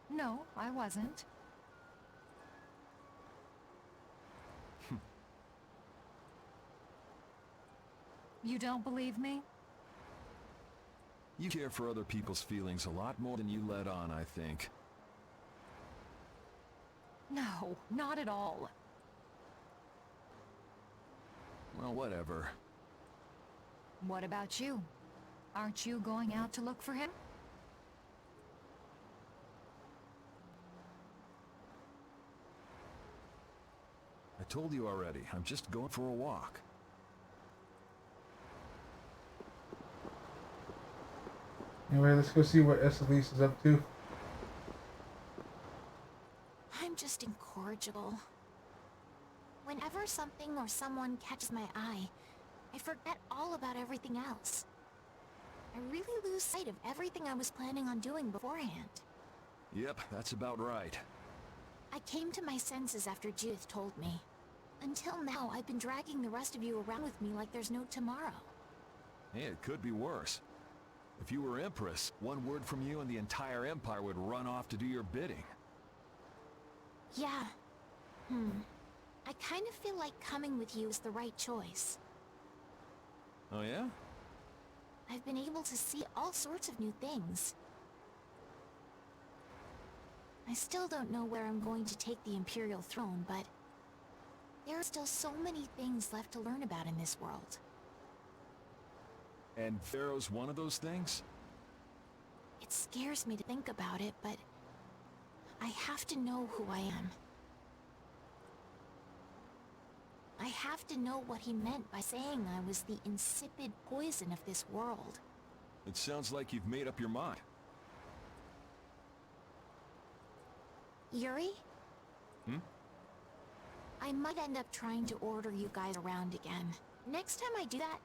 No, I wasn't. You don't believe me? You care for other people's feelings a lot more than you let on, I think. No, not at all. Well, whatever. What about you? Aren't you going out to look for him? I told you already, I'm just going for a walk. Anyway, let's go see what Elise is up to. I'm just incorrigible. Whenever something or someone catches my eye, I forget all about everything else. I really lose sight of everything I was planning on doing beforehand. Yep, that's about right. I came to my senses after Judith told me. Until now, I've been dragging the rest of you around with me like there's no tomorrow. Hey, it could be worse. If you were Empress, one word from you and the entire Empire would run off to do your bidding. Yeah. I kind of feel like coming with you is the right choice. Oh yeah? I've been able to see all sorts of new things. I still don't know where I'm going to take the Imperial throne, but there are still so many things left to learn about in this world. And Pharaoh's one of those things? It scares me to think about it, but I have to know who I am. I have to know what he meant by saying I was the insipid poison of this world. It sounds like you've made up your mind. Yuri? I might end up trying to order you guys around again. Next time I do that,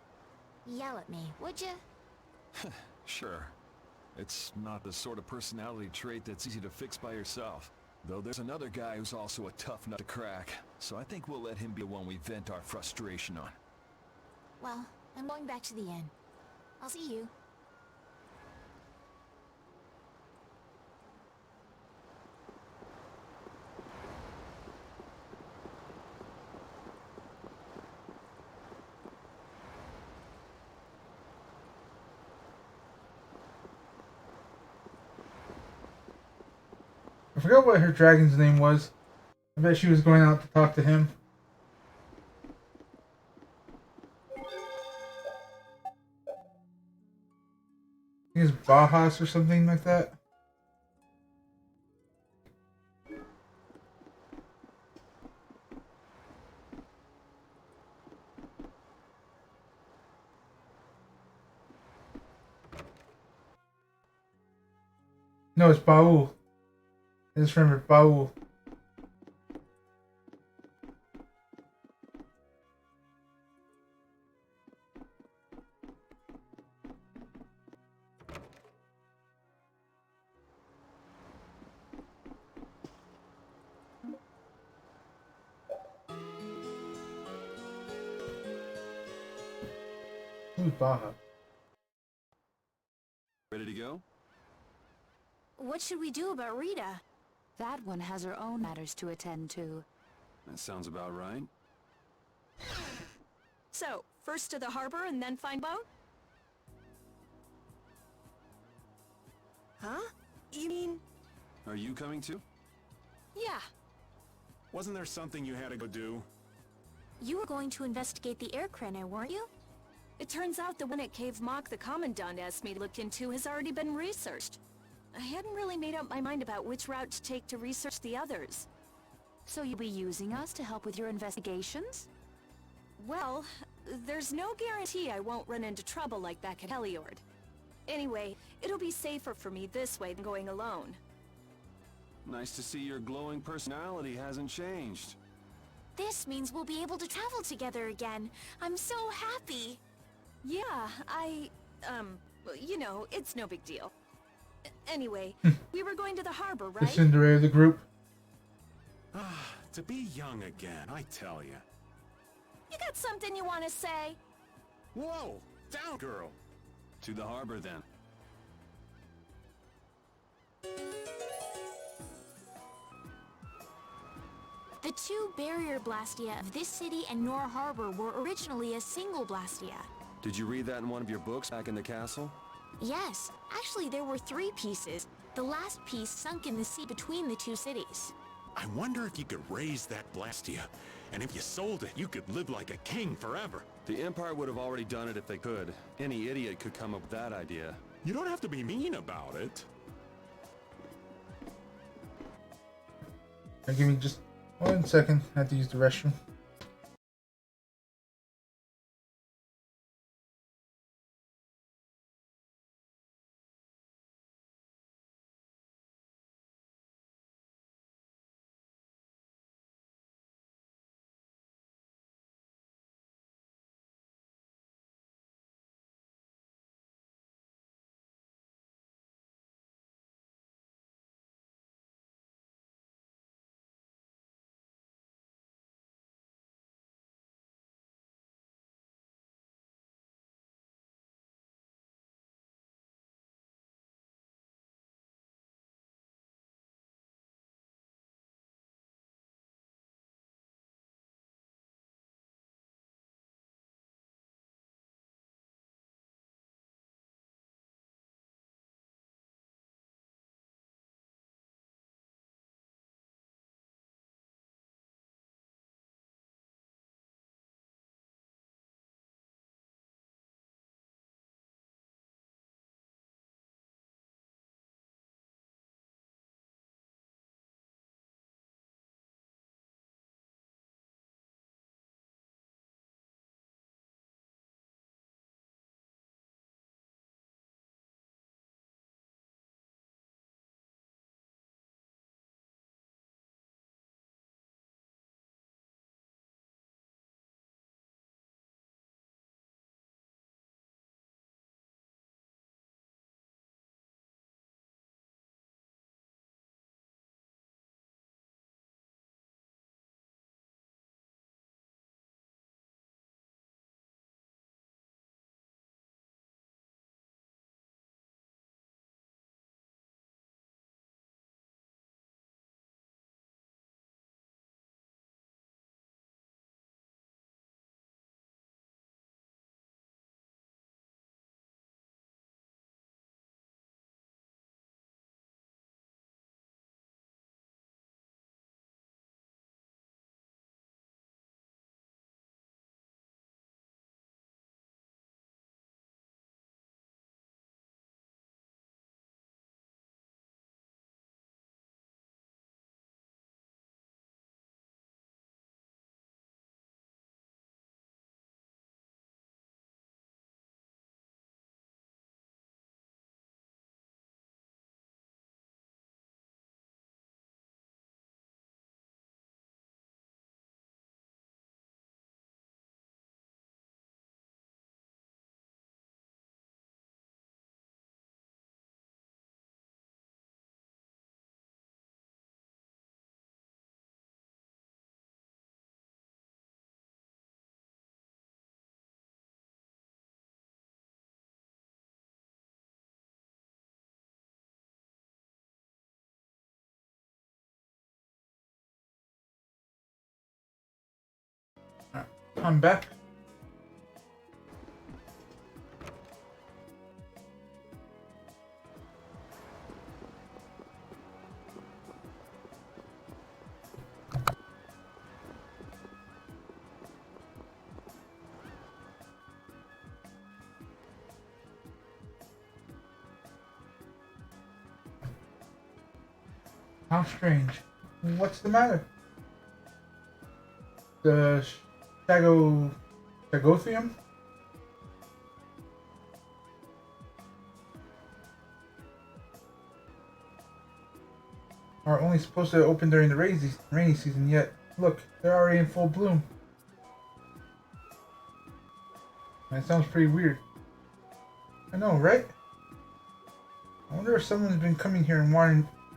yell at me, would you? Sure. It's not the sort of personality trait that's easy to fix by yourself. Though there's another guy who's also a tough nut to crack, so I think we'll let him be the one we vent our frustration on. Well, I'm going back to the inn. I'll see you. I forgot what her dragon's name was. I bet she was going out to talk to him. I think it's Bajas or something like that. No, it's Baul. I just remembered Baul. Who's Baja? Ready to go? What should we do about Rita? That one has her own matters to attend to. That sounds about right. So, first to the harbor and then find boat? Huh? You mean... Are you coming too? Yeah. Wasn't there something you had to go do? You were going to investigate the air craner, weren't you? It turns out the one at Cave Mock the Commandant asked me to look into has already been researched. I hadn't really made up my mind about which route to take to research the others. So you'll be using us to help with your investigations? Well, there's no guarantee I won't run into trouble like back at Heliord. Anyway, it'll be safer for me this way than going alone. Nice to see your glowing personality hasn't changed. This means we'll be able to travel together again. I'm so happy. Yeah, you know, it's no big deal. Anyway, we were going to the harbor, The right? Cinderella of the group. To be young again, I tell you. You got something you want to say? Whoa! Down, girl! To the harbor then. The two barrier blastia of this city and Nor Harbor were originally a single blastia. Did you read that in one of your books back in the castle? Yes, actually there were 3 pieces. The last piece sunk in the sea between the 2 cities. I wonder if you could raise that Blastia, and if you sold it, you could live like a king forever. The Empire would have already done it if they could. Any idiot could come up with that idea. You don't have to be mean about it. Now give me just 1 second. I have to use the restroom. I'm back. How strange. What's the matter? The Shagothium? Are only supposed to open during the rainy season, yet look, they're already in full bloom. That sounds pretty weird. I know, right? I wonder if someone's been coming here and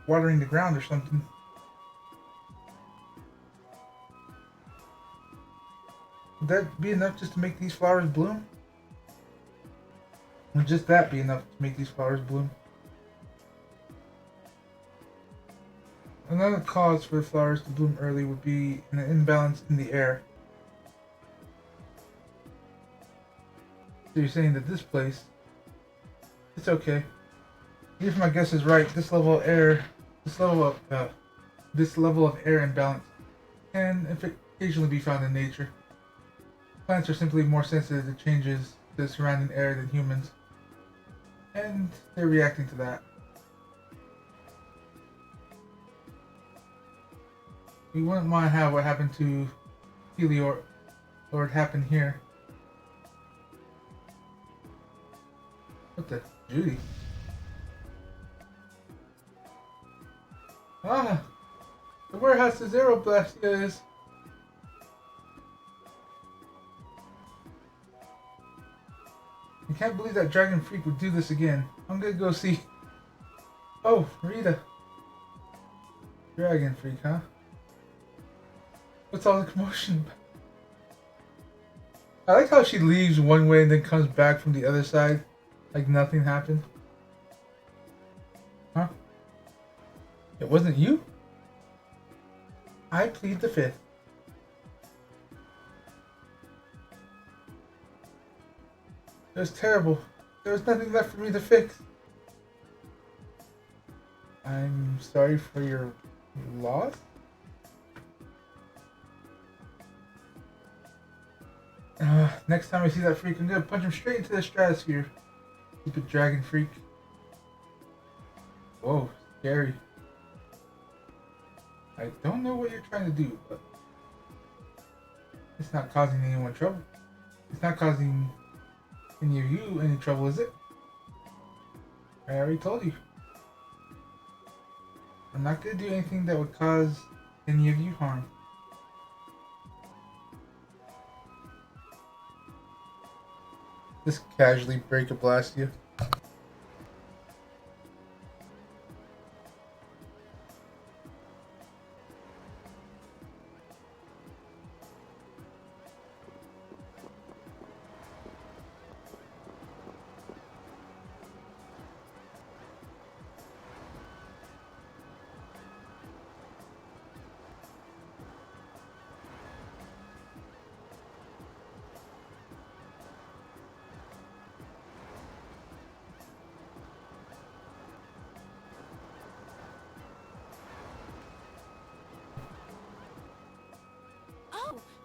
watering the ground or something. Would that be enough just to make these flowers bloom? Would just that be enough to make these flowers bloom? Another cause for the flowers to bloom early would be an imbalance in the air. So you're saying that this place, it's okay. If my guess is right, this level of air imbalance can occasionally be found in nature. Plants are simply more sensitive to changes to the surrounding air than humans, and they're reacting to that. We wouldn't want to have what happened to Helior, or it happened here. What the? Judy. Ah! The warehouse the Zero Blastia is. I can't believe that Dragon Freak would do this again. I'm gonna go see. Oh, Rita. Dragon Freak, huh? What's all the commotion about? I like how she leaves one way and then comes back from the other side, like nothing happened. Huh? It wasn't you? I plead the fifth. It was terrible. There was nothing left for me to fix. I'm sorry for your loss? Next time I see that freak, I'm gonna punch him straight into the stratosphere. Stupid dragon freak. Whoa, scary. I don't know what you're trying to do, but it's not causing anyone trouble. It's not causing any of you any trouble, is it? I already told you. I'm not gonna do anything that would cause any of you harm. Just casually break a blast you.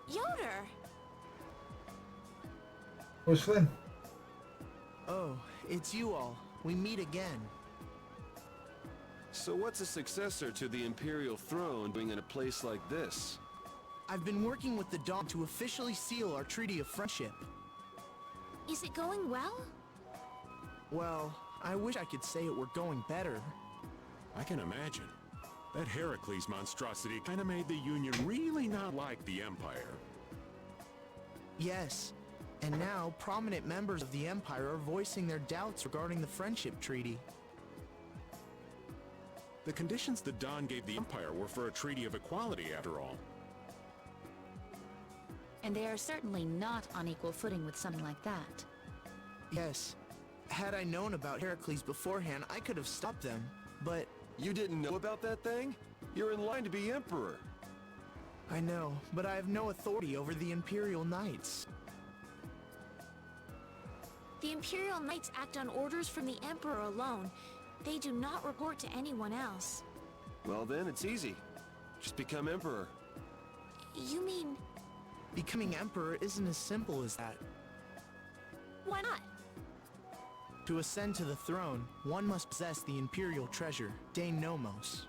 Yoder! Where's Flynn? Oh, it's you all. We meet again. So what's a successor to the Imperial throne doing in a place like this? I've been working with the Dawn to officially seal our Treaty of Friendship. Is it going well? Well, I wish I could say it were going better. I can imagine. That Heracles monstrosity kinda made the Union really not like the Empire. Yes, and now prominent members of the Empire are voicing their doubts regarding the Friendship Treaty. The conditions the Dawn gave the Empire were for a treaty of equality, after all. And they are certainly not on equal footing with something like that. Yes. Had I known about Heracles beforehand, I could have stopped them, but... You didn't know about that thing? You're in line to be Emperor. I know, but I have no authority over the Imperial Knights. The Imperial Knights act on orders from the Emperor alone. They do not report to anyone else. Well then, it's easy. Just become Emperor. You mean... Becoming Emperor isn't as simple as that. Why not? To ascend to the throne, one must possess the Imperial treasure, Dane Nomos.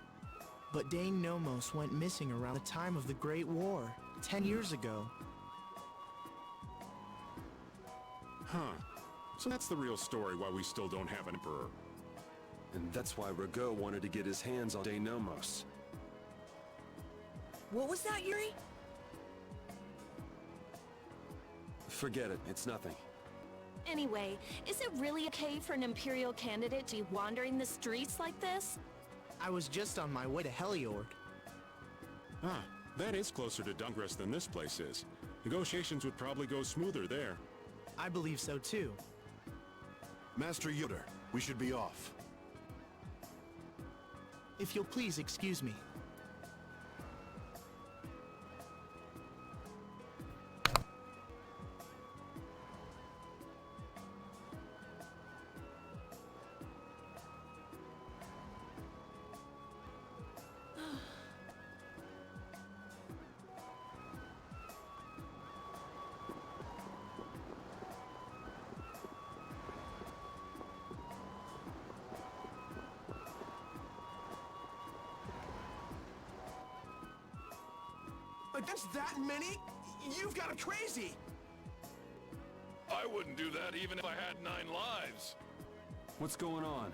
But Dane Nomos went missing around the time of the Great War, 10 years ago. Huh. So that's the real story why we still don't have an Emperor. And that's why Rago wanted to get his hands on Dane Nomos. What was that, Yuri? Forget it, it's nothing. Anyway, is it really okay for an Imperial candidate to be wandering the streets like this? I was just on my way to Heliord. Ah, that is closer to Dungress than this place is. Negotiations would probably go smoother there. I believe so too. Master Yoder, we should be off. If you'll please excuse me. Against that many? You've got it crazy! I wouldn't do that even if I had 9 lives. What's going on?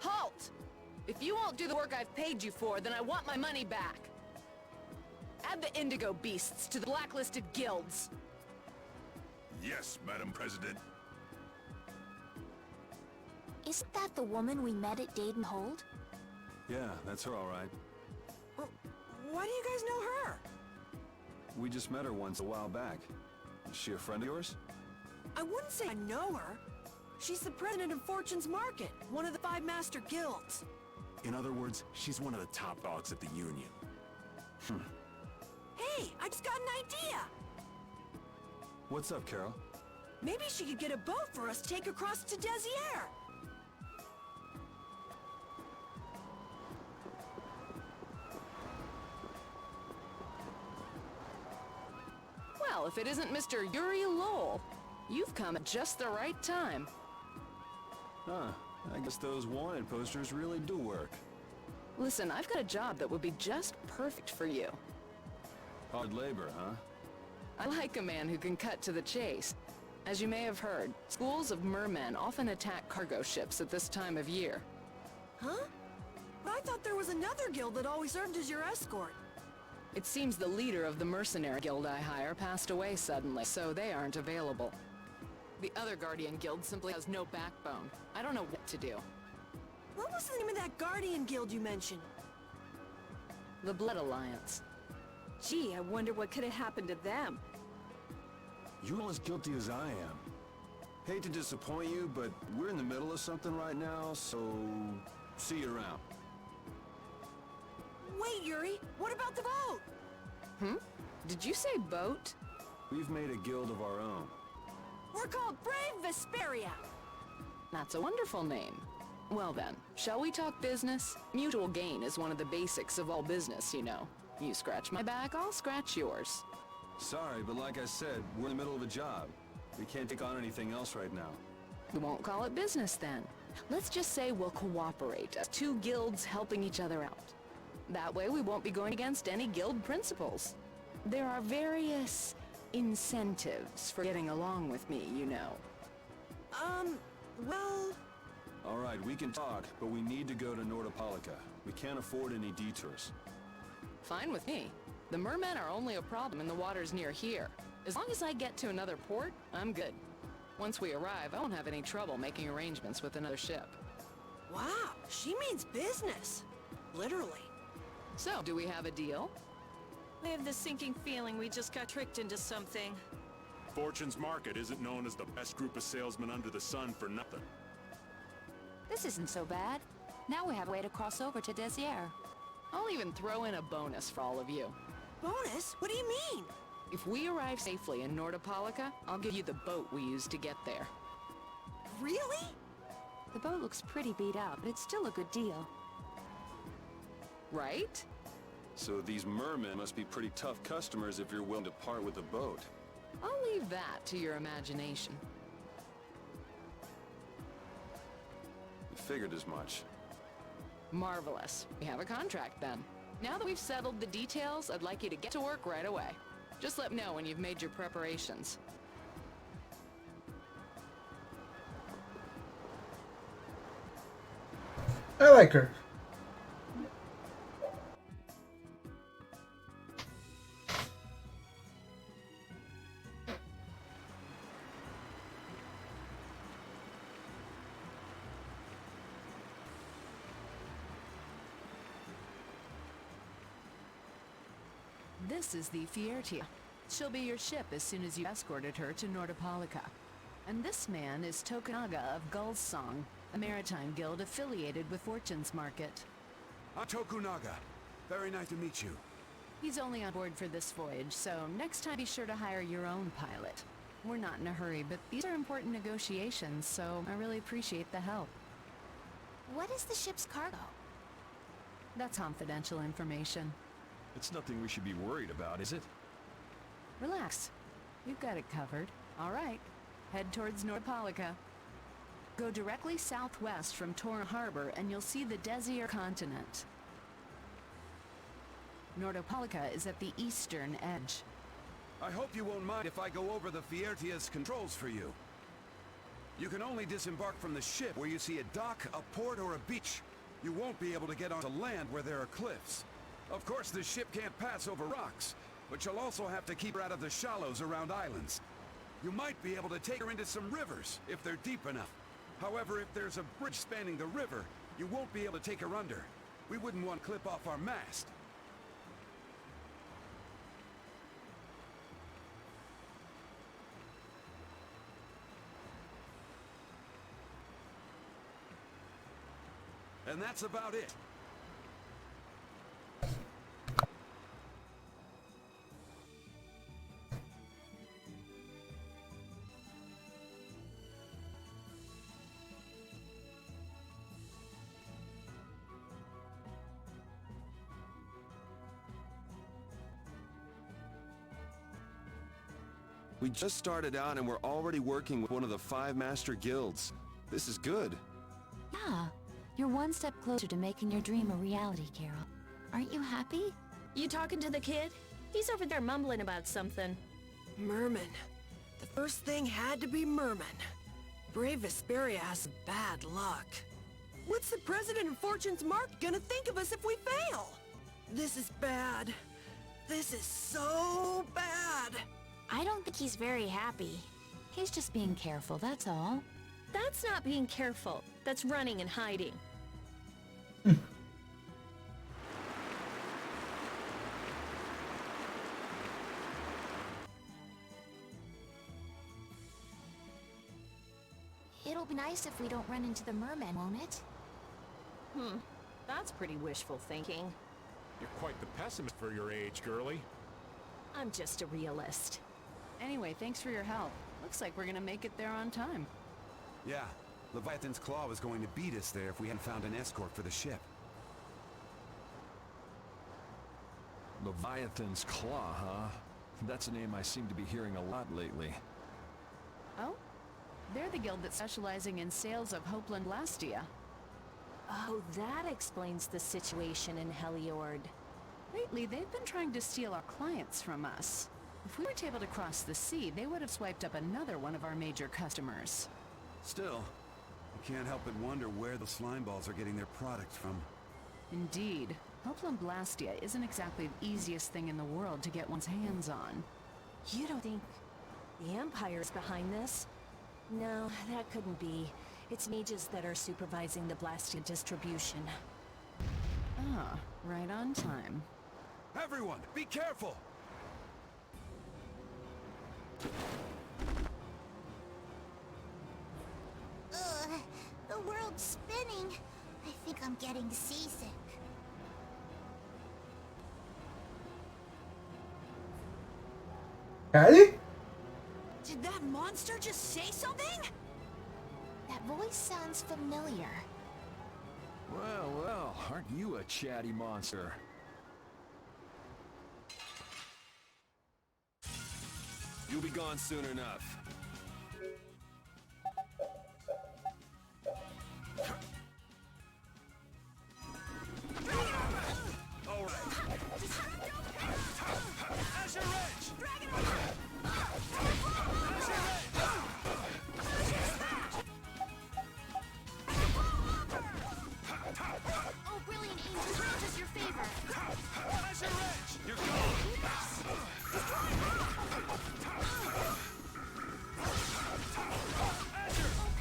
Halt! If you won't do the work I've paid you for, then I want my money back. Add the Indigo Beasts to the blacklisted guilds. Yes, Madam President. Isn't that the woman we met at Dayton Hold? Yeah, that's her all right. Why do you guys know her? We just met her once a while back. Is she a friend of yours? I wouldn't say I know her. She's the president of Fortune's Market, one of the 5 master guilds. In other words, she's one of the top dogs at the Union. Hey, I just got an idea! What's up, Carol? Maybe she could get a boat for us to take across to Desier. Well, if it isn't Mr. Yuri Lowell, you've come at just the right time. Huh. I guess those wanted posters really do work. Listen, I've got a job that would be just perfect for you. Hard labor, huh? I like a man who can cut to the chase. As you may have heard, schools of mermen often attack cargo ships at this time of year. Huh? But I thought there was another guild that always served as your escort. It seems the leader of the mercenary guild I hire passed away suddenly, so they aren't available. The other Guardian guild simply has no backbone. I don't know what to do. What was the name of that Guardian guild you mentioned? The Blood Alliance. Gee, I wonder what could have happened to them. You're all as guilty as I am. Hate to disappoint you, but we're in the middle of something right now, so see you around. Wait, Yuri, what about the boat? Did you say boat? We've made a guild of our own. We're called Brave Vesperia. That's a wonderful name. Well then, shall we talk business? Mutual gain is one of the basics of all business, you know. You scratch my back, I'll scratch yours. Sorry, but like I said, we're in the middle of a job. We can't take on anything else right now. We won't call it business then. Let's just say we'll cooperate as 2 guilds helping each other out. That way we won't be going against any guild principles. There are various incentives for getting along with me, you know. Well... Alright, we can talk, but we need to go to Nordopolica. We can't afford any detours. Fine with me. The mermen are only a problem in the waters near here. As long as I get to another port, I'm good. Once we arrive, I won't have any trouble making arrangements with another ship. Wow, she means business. Literally. So, do we have a deal? I have the sinking feeling we just got tricked into something. Fortune's Market isn't known as the best group of salesmen under the sun for nothing. This isn't so bad. Now we have a way to cross over to Desier. I'll even throw in a bonus for all of you. Bonus? What do you mean? If we arrive safely in Nordopolica, I'll give you the boat we used to get there. Really? The boat looks pretty beat up, but it's still a good deal. Right? So these mermen must be pretty tough customers if you're willing to part with the boat. I'll leave that to your imagination. Figured as much. Marvelous. We have a contract then. Now that we've settled the details, I'd like you to get to work right away. Just let me know when you've made your preparations. I like her. This is the Vesperia. She'll be your ship as soon as you escorted her to Nordopolica. And this man is Tokunaga of Gull's Song, a maritime guild affiliated with Fortune's Market. I'm Tokunaga. Very nice to meet you. He's only on board for this voyage, so next time be sure to hire your own pilot. We're not in a hurry, but these are important negotiations, so I really appreciate the help. What is the ship's cargo? That's confidential information. It's nothing we should be worried about, is it? Relax. We've got it covered. All right. Head towards Nordopolica. Go directly southwest from Torre Harbor and you'll see the Desert continent. Nordopolica is at the eastern edge. I hope you won't mind if I go over the Fiertia's controls for you. You can only disembark from the ship where you see a dock, a port, or a beach. You won't be able to get onto land where there are cliffs. Of course, the ship can't pass over rocks, but you'll also have to keep her out of the shallows around islands. You might be able to take her into some rivers, if they're deep enough. However, if there's a bridge spanning the river, you won't be able to take her under. We wouldn't want to clip off our mast. And that's about it. We just started out and we're already working with one of the 5 master guilds. This is good. Yeah, you're one step closer to making your dream a reality, Carol. Aren't you happy? You talking to the kid? He's over there mumbling about something. Merman. The first thing had to be Merman. Brave Vesperia has bad luck. What's the president of Fortune's Market gonna think of us if we fail? This is bad. This is so bad. I don't think he's very happy. He's just being careful, that's all. That's not being careful. That's running and hiding. It'll be nice if we don't run into the merman, won't it? That's pretty wishful thinking. You're quite the pessimist for your age, girlie. I'm just a realist. Anyway, thanks for your help. Looks like we're gonna make it there on time. Yeah, Leviathan's Claw was going to beat us there if we hadn't found an escort for the ship. Leviathan's Claw, huh? That's a name I seem to be hearing a lot lately. Oh? They're the guild that's specializing in sales of Hopeland Lastia. Oh, that explains the situation in Heliord. Lately, they've been trying to steal our clients from us. If we weren't able to cross the sea, they would have swiped up another one of our major customers. Still, I can't help but wonder where the slime balls are getting their product from. Indeed. Hopeland Blastia isn't exactly the easiest thing in the world to get one's hands on. You don't think the Empire's behind this? No, that couldn't be. It's mages that are supervising the Blastia distribution. Ah, right on time. Everyone, be careful! Ugh, the world's spinning. I think I'm getting seasick. Patty? Did that monster just say something? That voice sounds familiar. Well, well, aren't you a chatty monster? You'll be gone soon enough. All right. Azure Edge! Oh, brilliant angel, grant us your favor. Azure Edge! You're gone!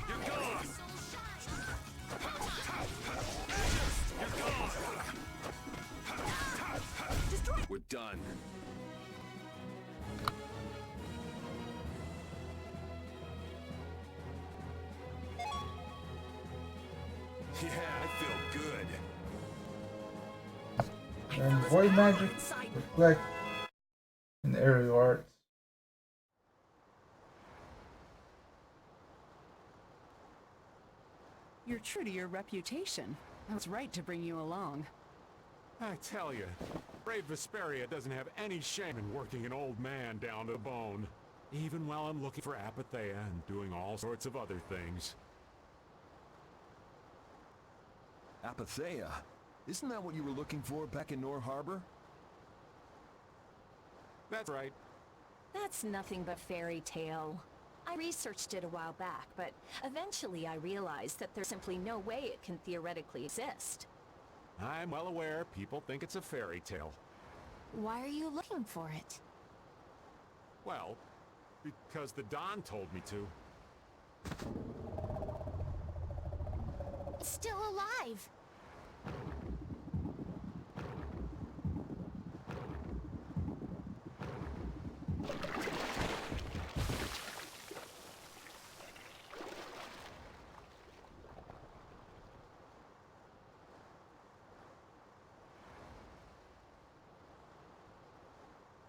You're gone! We're done. Yeah, I feel good. And void magic, reflect, and aerial arts. You're true to your reputation. I was right to bring you along. I tell you, brave Vesperia doesn't have any shame in working an old man down to the bone. Even while I'm looking for Apatheia and doing all sorts of other things. Apatheia? Isn't that what you were looking for back in Nor Harbor? That's right. That's nothing but fairy tale. I researched it a while back, but eventually I realized that there's simply no way it can theoretically exist. I'm well aware people think it's a fairy tale. Why are you looking for it? Well, because the Don told me to. It's still alive.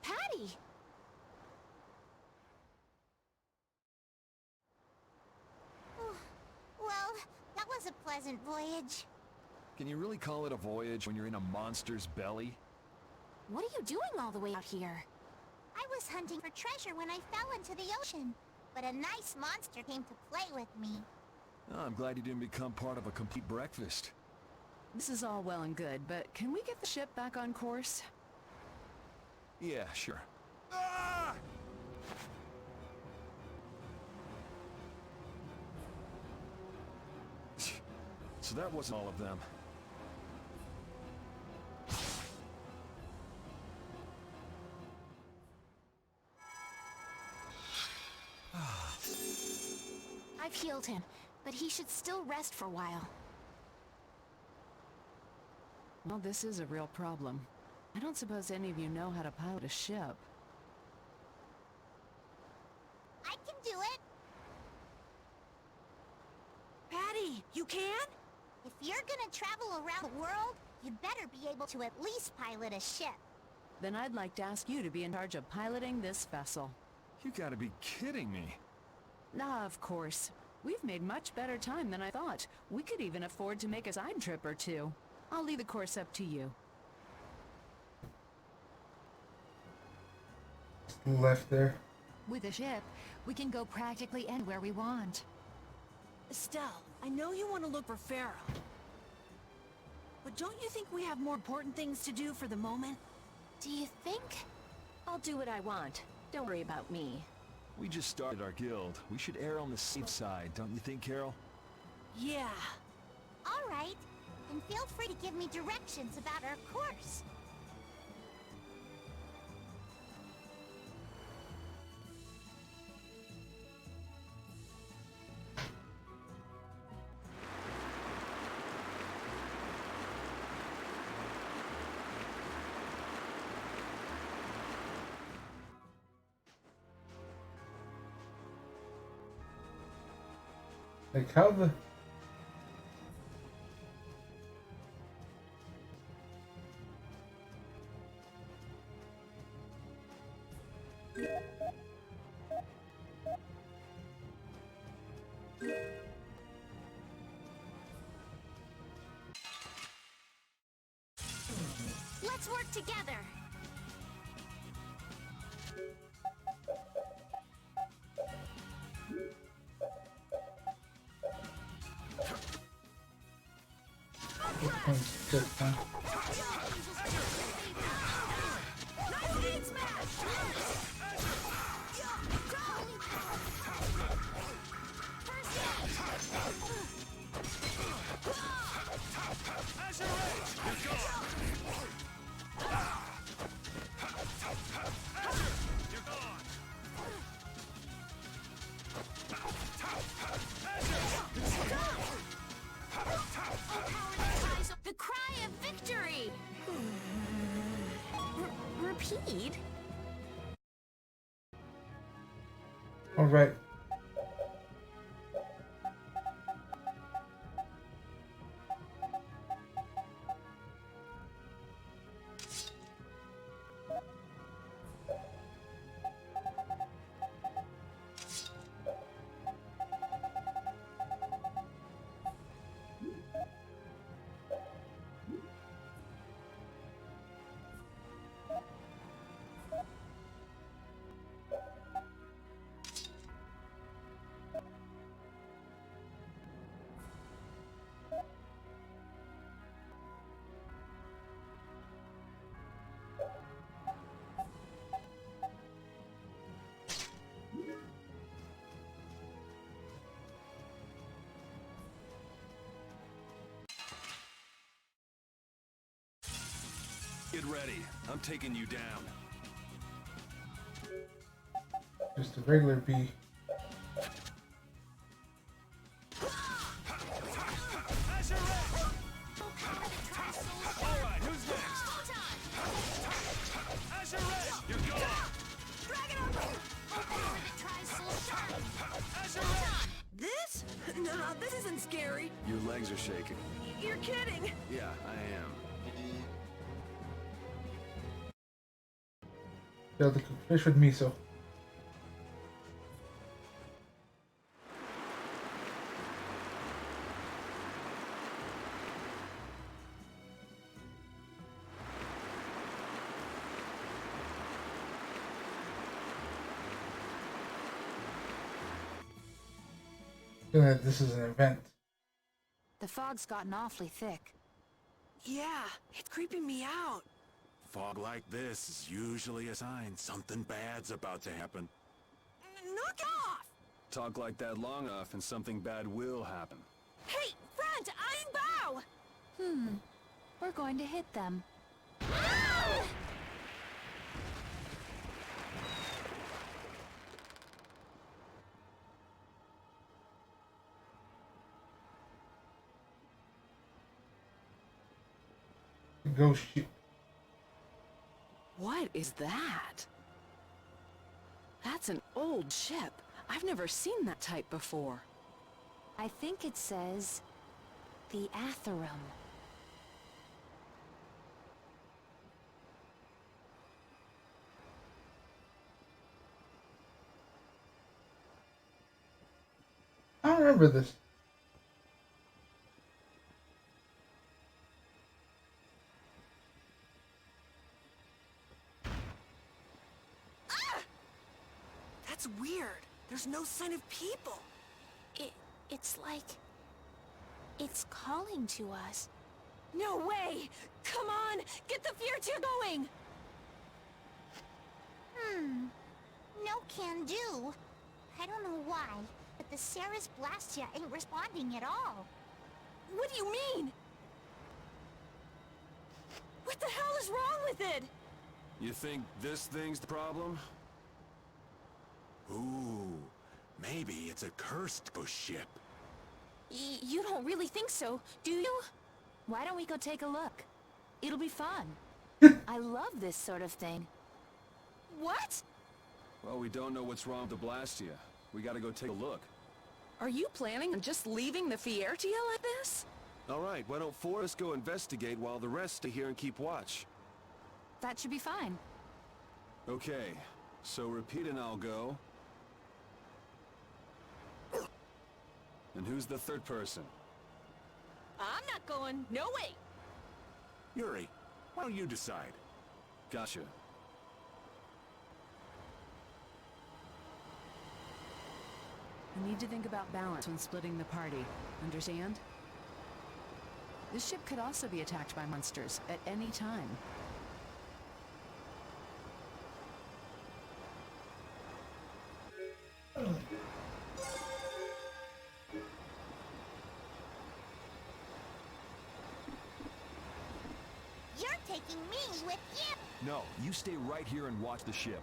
Patty! Well, that was a pleasant voyage. Can you really call it a voyage when you're in a monster's belly? What are you doing all the way out here? I was hunting for treasure when I fell into the ocean, but a nice monster came to play with me. Oh, I'm glad you didn't become part of a complete breakfast. This is all well and good, but can we get the ship back on course? Yeah, sure. Ah! So that wasn't all of them. I've healed him, but he should still rest for a while. Well, this is a real problem. I don't suppose any of you know how to pilot a ship. I can do it. Patty, you can? If you're gonna travel around the world, you'd better be able to at least pilot a ship. Then I'd like to ask you to be in charge of piloting this vessel. You gotta be kidding me. Ah, of course. We've made much better time than I thought. We could even afford to make a side trip or two. I'll leave the course up to you. Left there. With a ship, we can go practically anywhere we want. Estelle, I know you want to look for Pharaoh. But don't you think we have more important things to do for the moment? Do you think? I'll do what I want. Don't worry about me. We just started our guild. We should err on the safe side, don't you think, Carol? Yeah. All right. Then feel free to give me directions about our course. Like how the... Let's work together. This one's good fun. The cry of victory! Repeat? Alright. Get ready. I'm taking you down. Just a regular bee. Alright, who's next? Azure Red, you're gone! Azure Red! This? No, this isn't scary. Your legs are shaking. You're kidding. Yeah, I am. Failed to cook fish with miso. Feeling that this is an event. The fog's gotten awfully thick. Yeah, it's creeping me out. Fog like this is usually a sign something bad's about to happen. Knock it off! Talk like that long enough and something bad will happen. Hey, front, eyeing bow! We're going to hit them. Ghost ship. What is that? That's an old ship. I've never seen that type before. I think it says the Atherum. I don't remember this. That's weird. There's no sign of people. It's like... it's calling to us. No way! Come on! Get the Fiertier going! No can do. I don't know why, but the Ceres Blastia ain't responding at all. What do you mean? What the hell is wrong with it? You think this thing's the problem? Ooh, maybe it's a cursed ghost ship. You don't really think so, do you? Why don't we go take a look? It'll be fun. I love this sort of thing. What? Well, we don't know what's wrong with the Blastia. We gotta go take a look. Are you planning on just leaving the Fiertia like this? Alright, why don't four of us go investigate while the rest stay here and keep watch? That should be fine. Okay, so repeat and I'll go. And who's the third person? I'm not going. No way. Yuri, Why don't you decide? Gotcha. You need to think about balance when splitting the party. Understand? This ship could also be attacked by monsters at any time. You're taking me with you! No, you stay right here and watch the ship.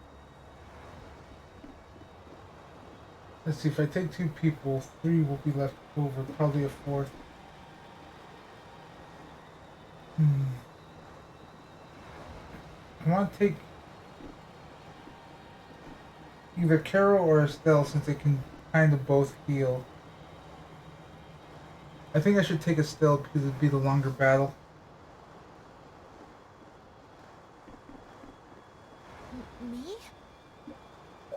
Let's see, if I take 2 people, 3 will be left over, probably a 4th. I want to take either Carol or Estelle since they can kind of both heal. I think I should take Estelle because it'd be the longer battle. Me?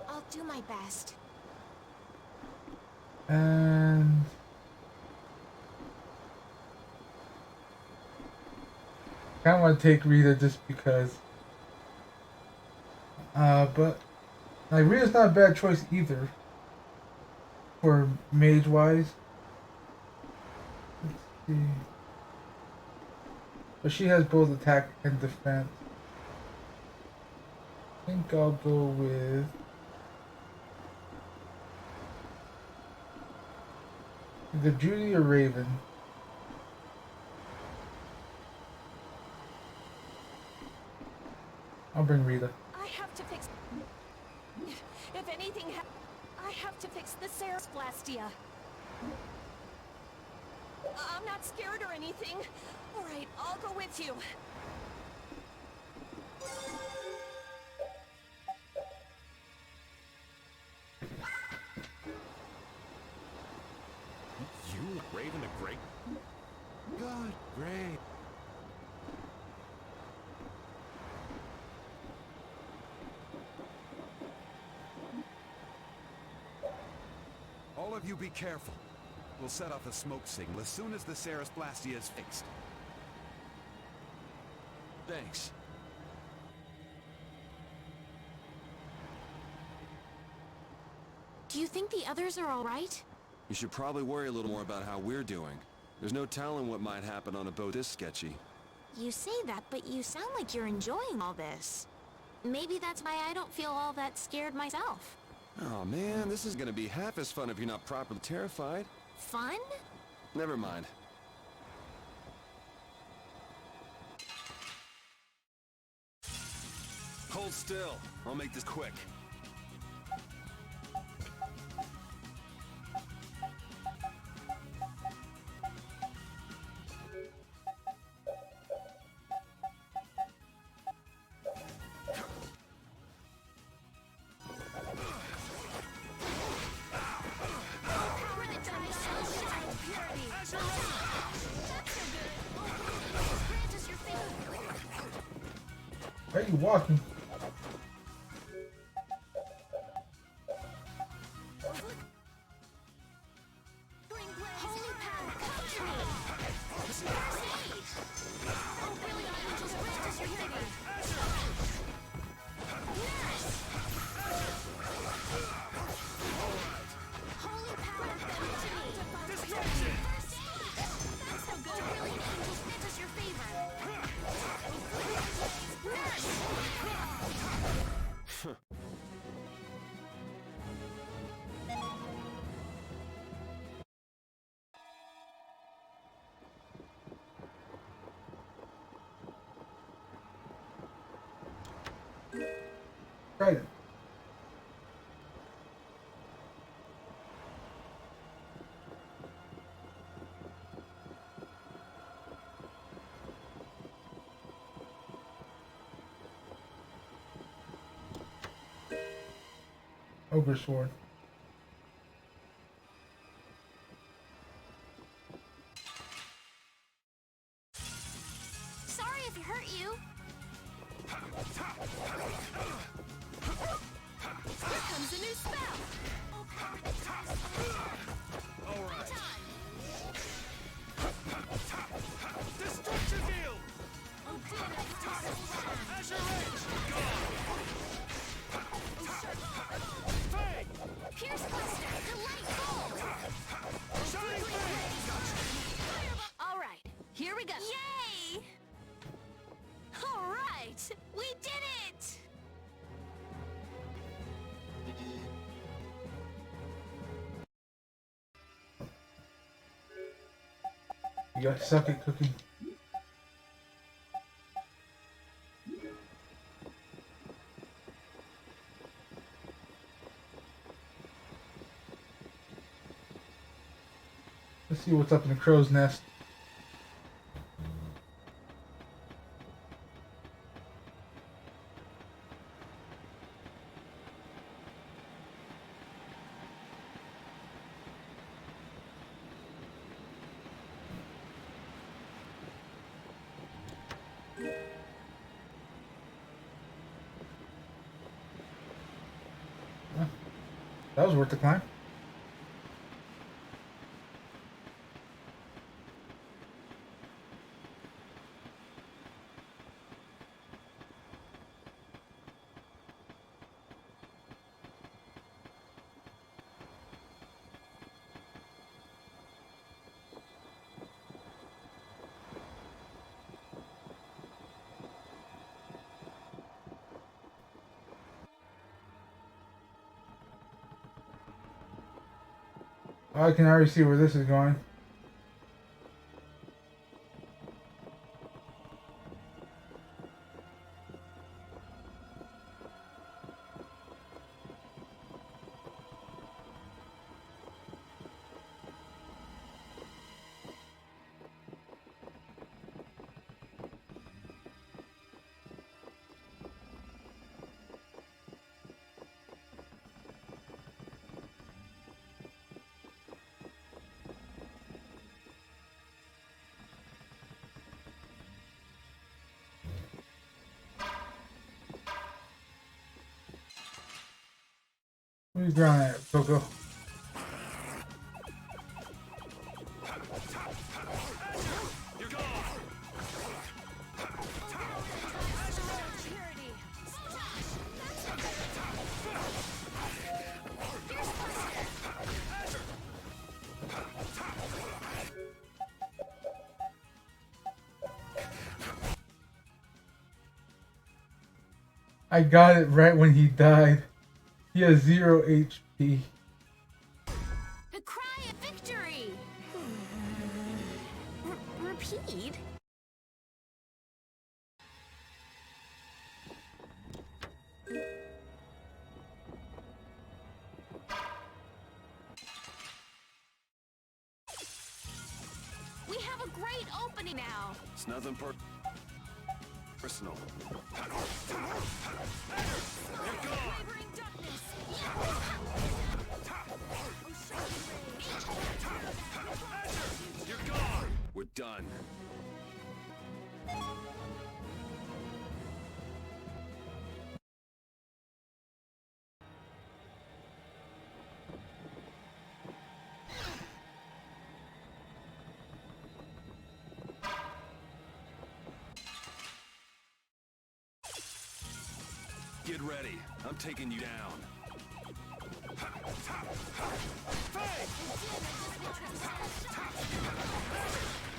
I'll do my best. And I kind of want to take Rita just because. But like Rita's not a bad choice either. For mage wise. Let's see. But she has both attack and defense. I think I'll go with either Judy or Raven. I'll bring Rita. I have to fix... If anything I have to fix the Ceres Blastia. I'm not scared or anything. All right, I'll go with you. You, Raven the Great? Good, great. All of you be careful. We'll set off a smoke signal as soon as the Ceres Blastia is fixed. Thanks. Do you think the others are all right? You should probably worry a little more about how we're doing. There's no telling what might happen on a boat this sketchy. You say that, but you sound like you're enjoying all this. Maybe that's why I don't feel all that scared myself. Oh man, this is gonna be half as fun if you're not properly terrified. Fun? Never mind. Hold still. I'll make this quick. Why are you walking? Try it. Ogre sword. Sorry if it hurt you. Here comes a new spell! All right. Destruction deal! You guys suck at cooking. Let's see what's up in the crow's nest. That was worth the climb. I can already see where this is going. What are you drawing at, Coco? I got it right when he died. He has 0 HP. The cry of victory! Repeat? We have a great opening now! It's nothing personal. We're done. Get ready. I'm taking you down.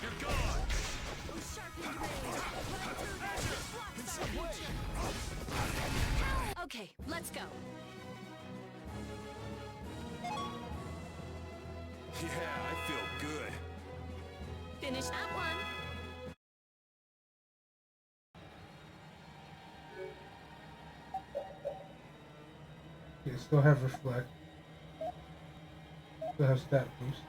You're gone. Okay, let's go. Yeah, I feel good. Finish that one. Okay, still have reflect. Still have stat boost.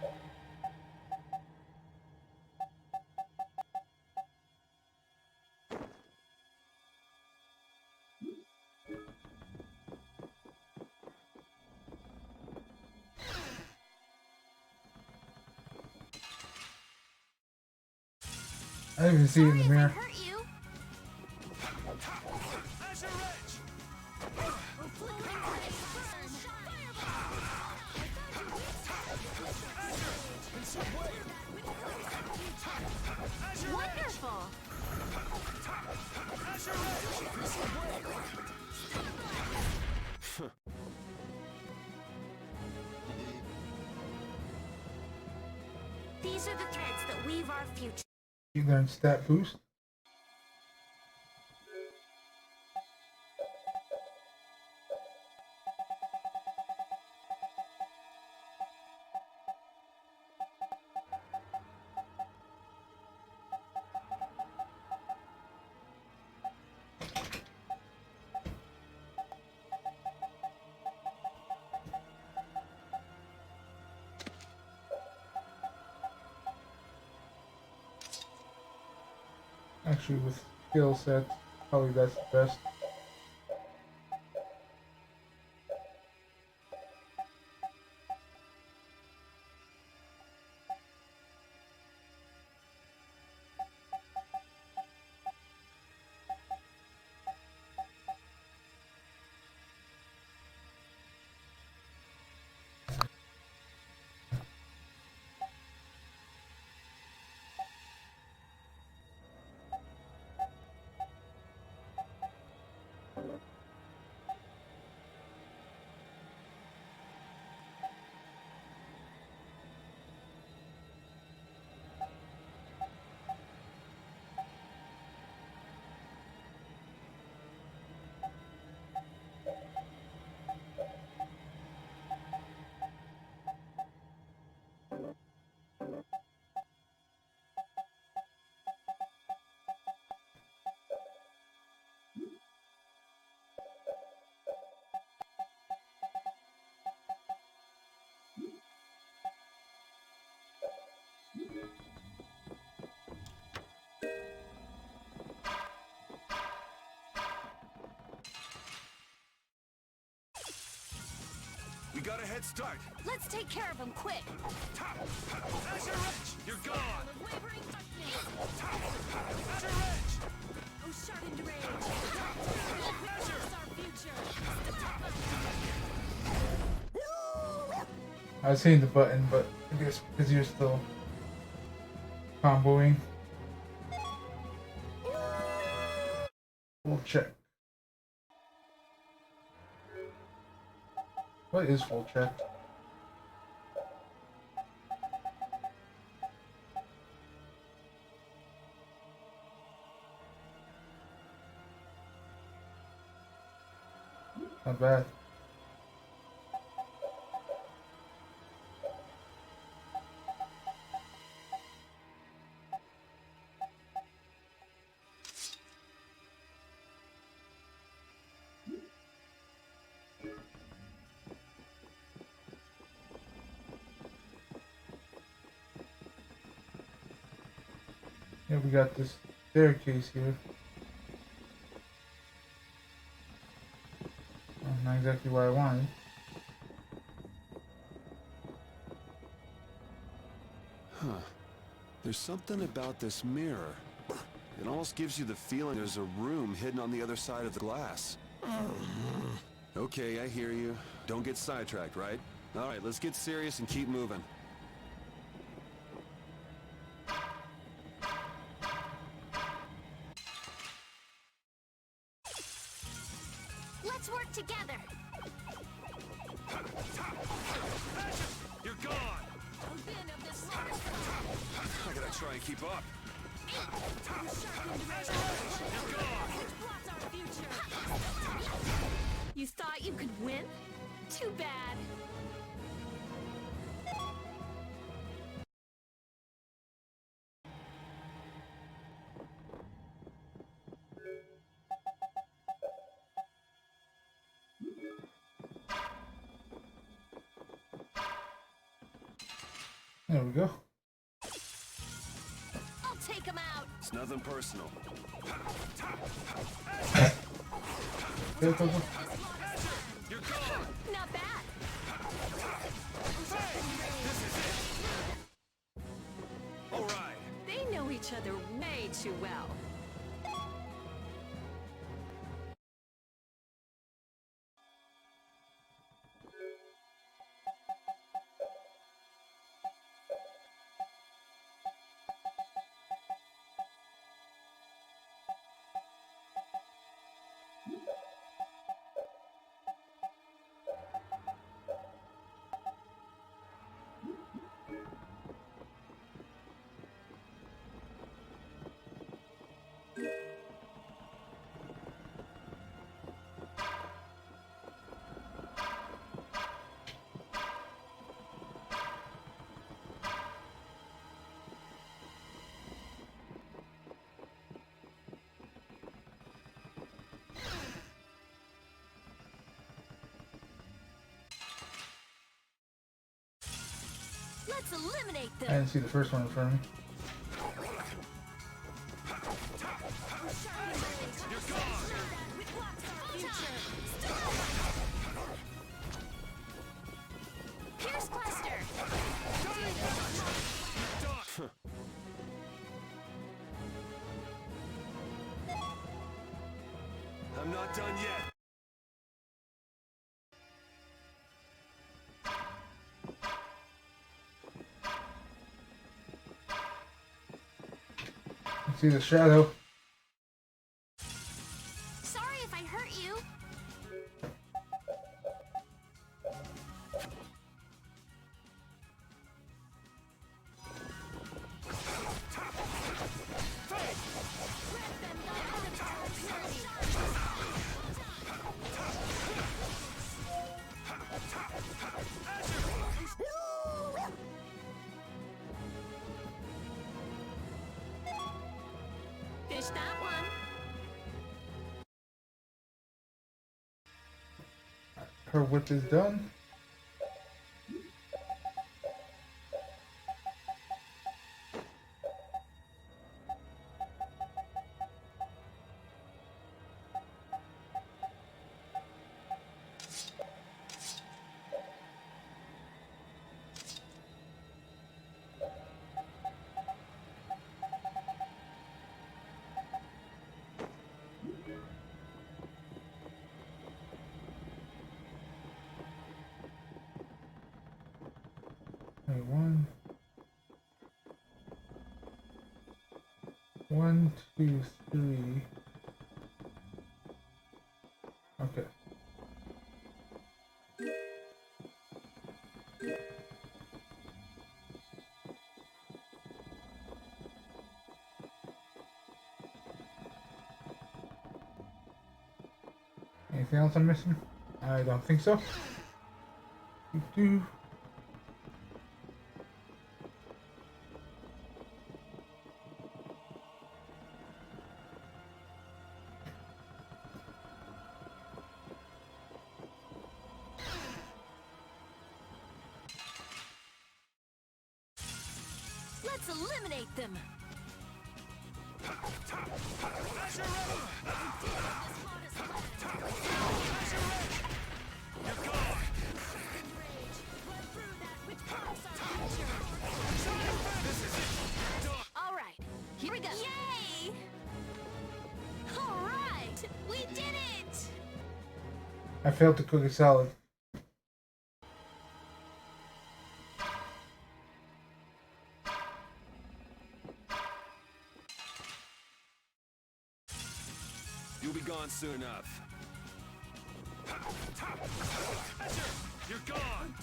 I didn't even see it in the mirror. Wonderful! These are the threads that weave our future. You learn stat boost. Actually, with skill sets, probably that's the best. We got a head start. Let's take care of him quick. Azure Edge, you're gone. Wavering darkness. Azure Edge. Oh, sharpened rage. That's our future. I was hitting the button, but I guess because you're still comboing. We'll check. What is full check? Not bad. Yeah, we got this staircase here. Well, not exactly what I wanted. Huh. There's something about this mirror. It almost gives you the feeling there's a room hidden on the other side of the glass. Okay, I hear you. Don't get sidetracked, right? Alright, let's get serious and keep moving. Let's work together. You're gone. I gotta try and keep up. You thought you could win? Too bad. There we go. I'll take him out. It's nothing personal. Go, go, go. Not bad. All right. They know each other way too well. Let's eliminate them. I didn't see the first one in front of me. I'm not done yet. You see the shadow. Sorry if I hurt you. Fish that one. Her whip is done. Okay, one, two, three. Okay. Anything else I'm missing? I don't think so. Do. Let's eliminate them. All right, here we go. Yay! All right, We did it! I failed to cook a salad. You'll be gone soon enough. You're gone!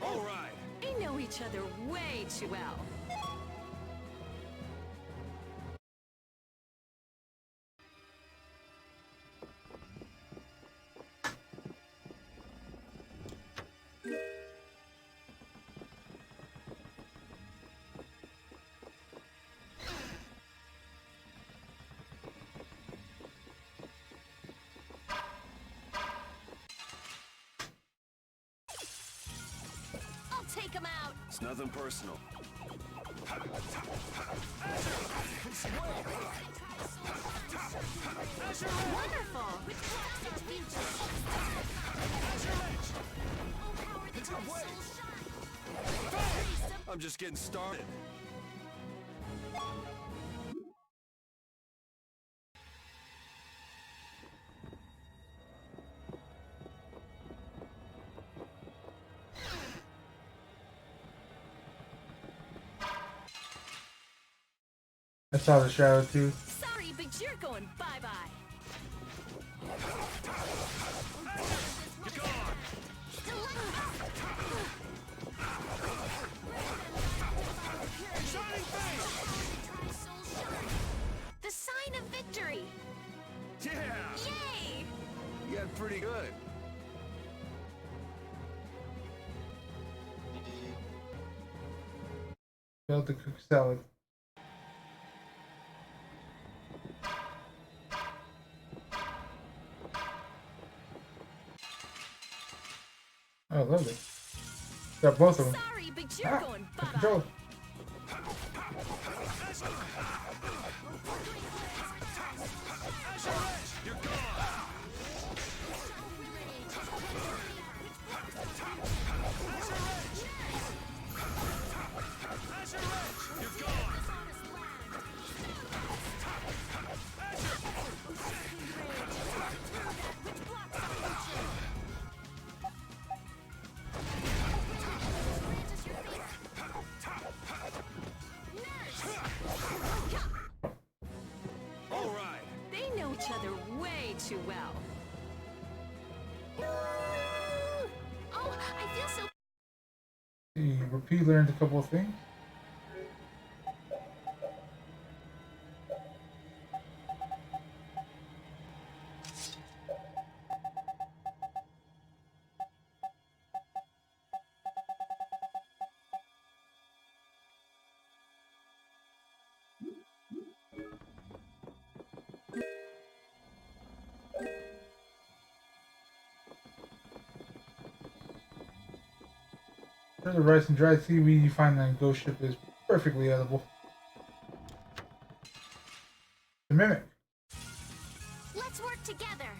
All right. We know each other way too well. I'll take him out. It's nothing personal. Wonderful. I'm just getting started. I saw the shadow too. Sorry, but you're going bye-bye. The sign of victory! Yeah! Yay! You got pretty good. Failed to cook salad. Oh, lovely. Got both of them. Sorry, but you're going bye-bye. Control. You're gone! way too well. Oh, I feel so... See, Repeat learned a couple of things. The rice and dried seaweed you find on a ghost ship is perfectly edible. The mimic. Let's work together.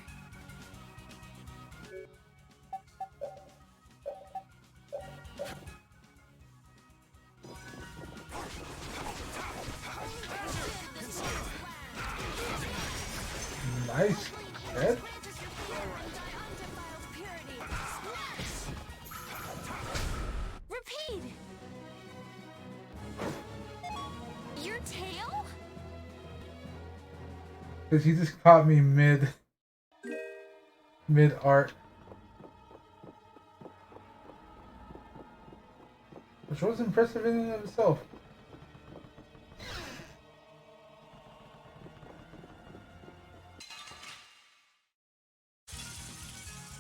Nice. Red? Repeat! Your tail? Because he just caught me mid-art. Which was impressive in and of itself.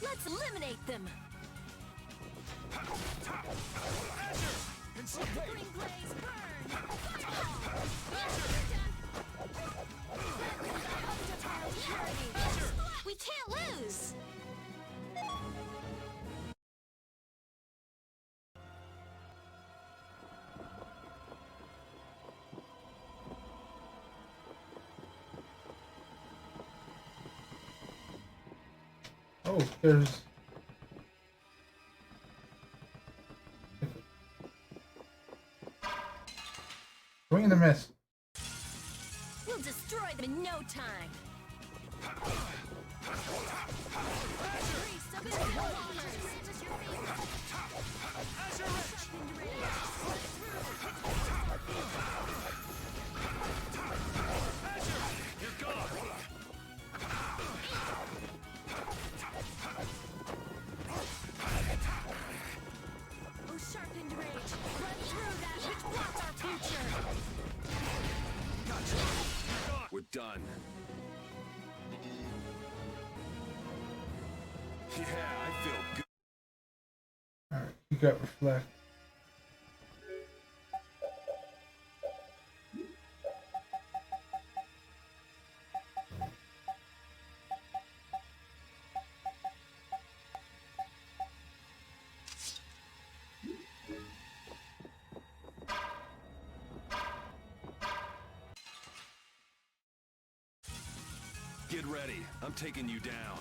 Let's eliminate them. Green blaze burn. We can't lose! Oh, there's... Swing and a miss. We'll destroy them in no time. Oh, sharpened rage. Run through that which blocks our future. We're done. Yeah, I feel good. Alright, you got reflect. Get ready. I'm taking you down.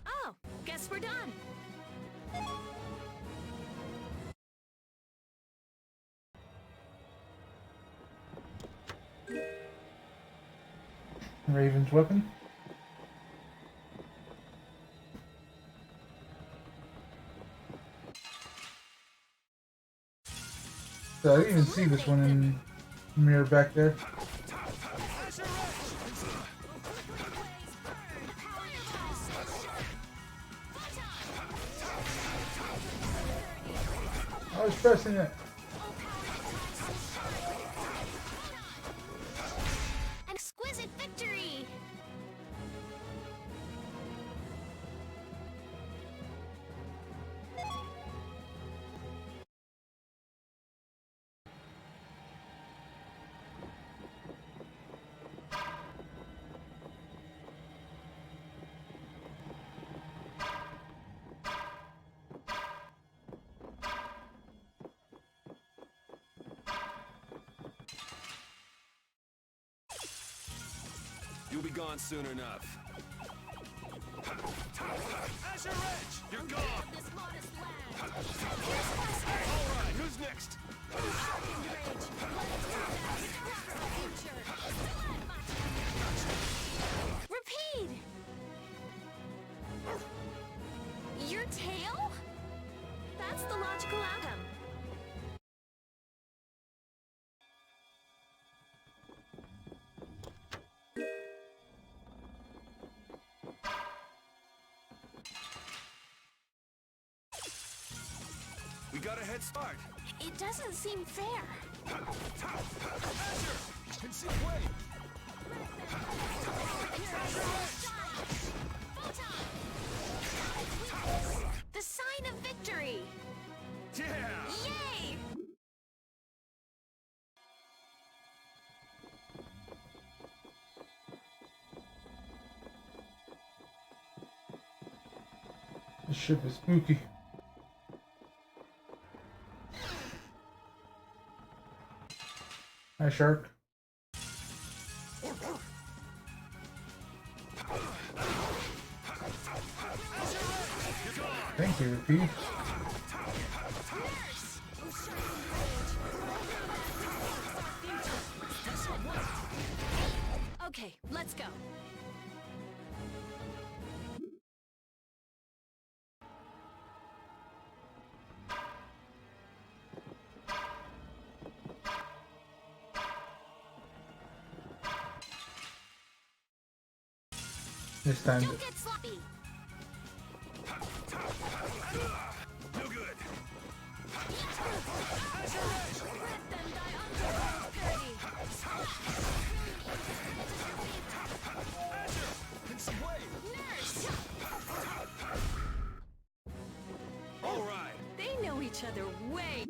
Oh, guess we're done. Raven's weapon. So I didn't even see this one in the mirror back there. I was pressing it. An exquisite victory! You'll be gone soon enough. Azure Edge, you're gone. This modest land. All right, who's next? Repeat! Your tail? That's That's the logical outcome. We got a head start. It doesn't seem fair. The sign of victory! Yeah! Yay! This ship is spooky. Hi, shark. Thank you, P. Okay, let's go. This time. Don't get sloppy. No good. Let them die under parody. Nurse! All right. They know each other way.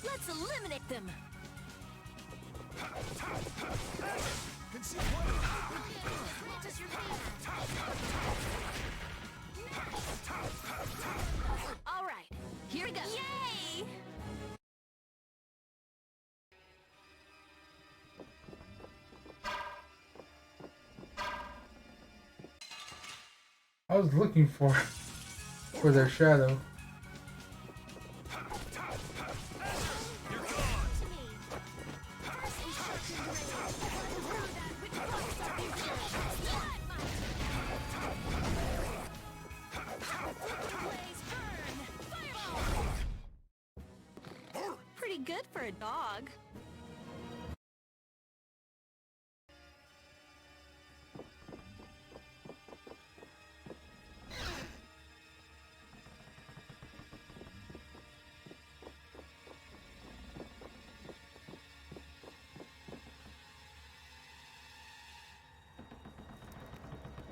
Let's eliminate them. All right, here we go. Yay! I was looking for their shadow. Pretty good for a dog.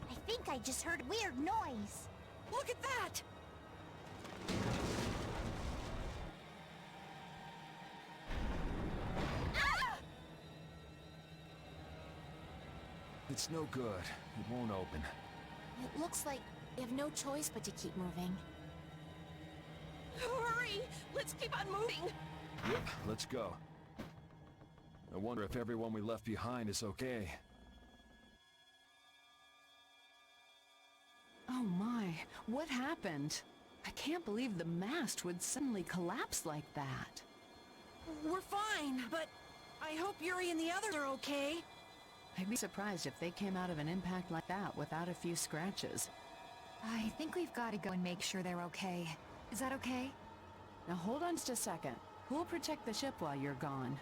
I think I just heard a weird noise. Look at that! It's no good. It won't open. It looks like we have no choice but to keep moving. Hurry! Let's keep on moving! Yep, let's go. I wonder if everyone we left behind is okay. Oh my, what happened? I can't believe the mast would suddenly collapse like that. We're fine, but I hope Yuri and the others are okay. I'd be surprised if they came out of an impact like that without a few scratches. I think we've got to go and make sure they're okay. Is that okay? Now hold on just a second. Who'll protect the ship while you're gone?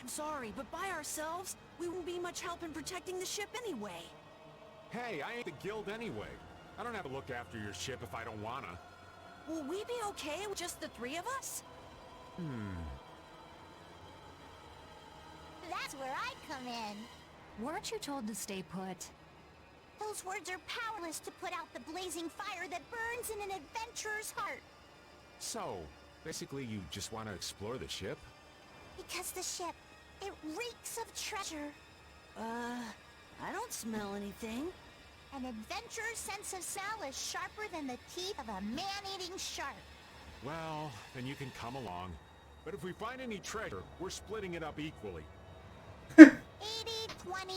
I'm sorry, but by ourselves, we won't be much help in protecting the ship anyway. Hey, I ain't the guild anyway. I don't have to look after your ship if I don't wanna. Will we be okay with just the three of us? That's where I come in. Weren't you told to stay put? Those words are powerless to put out the blazing fire that burns in an adventurer's heart. So, basically you just want to explore the ship? Because the ship, it reeks of treasure. I don't smell anything. An adventurer's sense of smell is sharper than the teeth of a man-eating shark. Well, then you can come along. But if we find any treasure, we're splitting it up equally. 80, 20,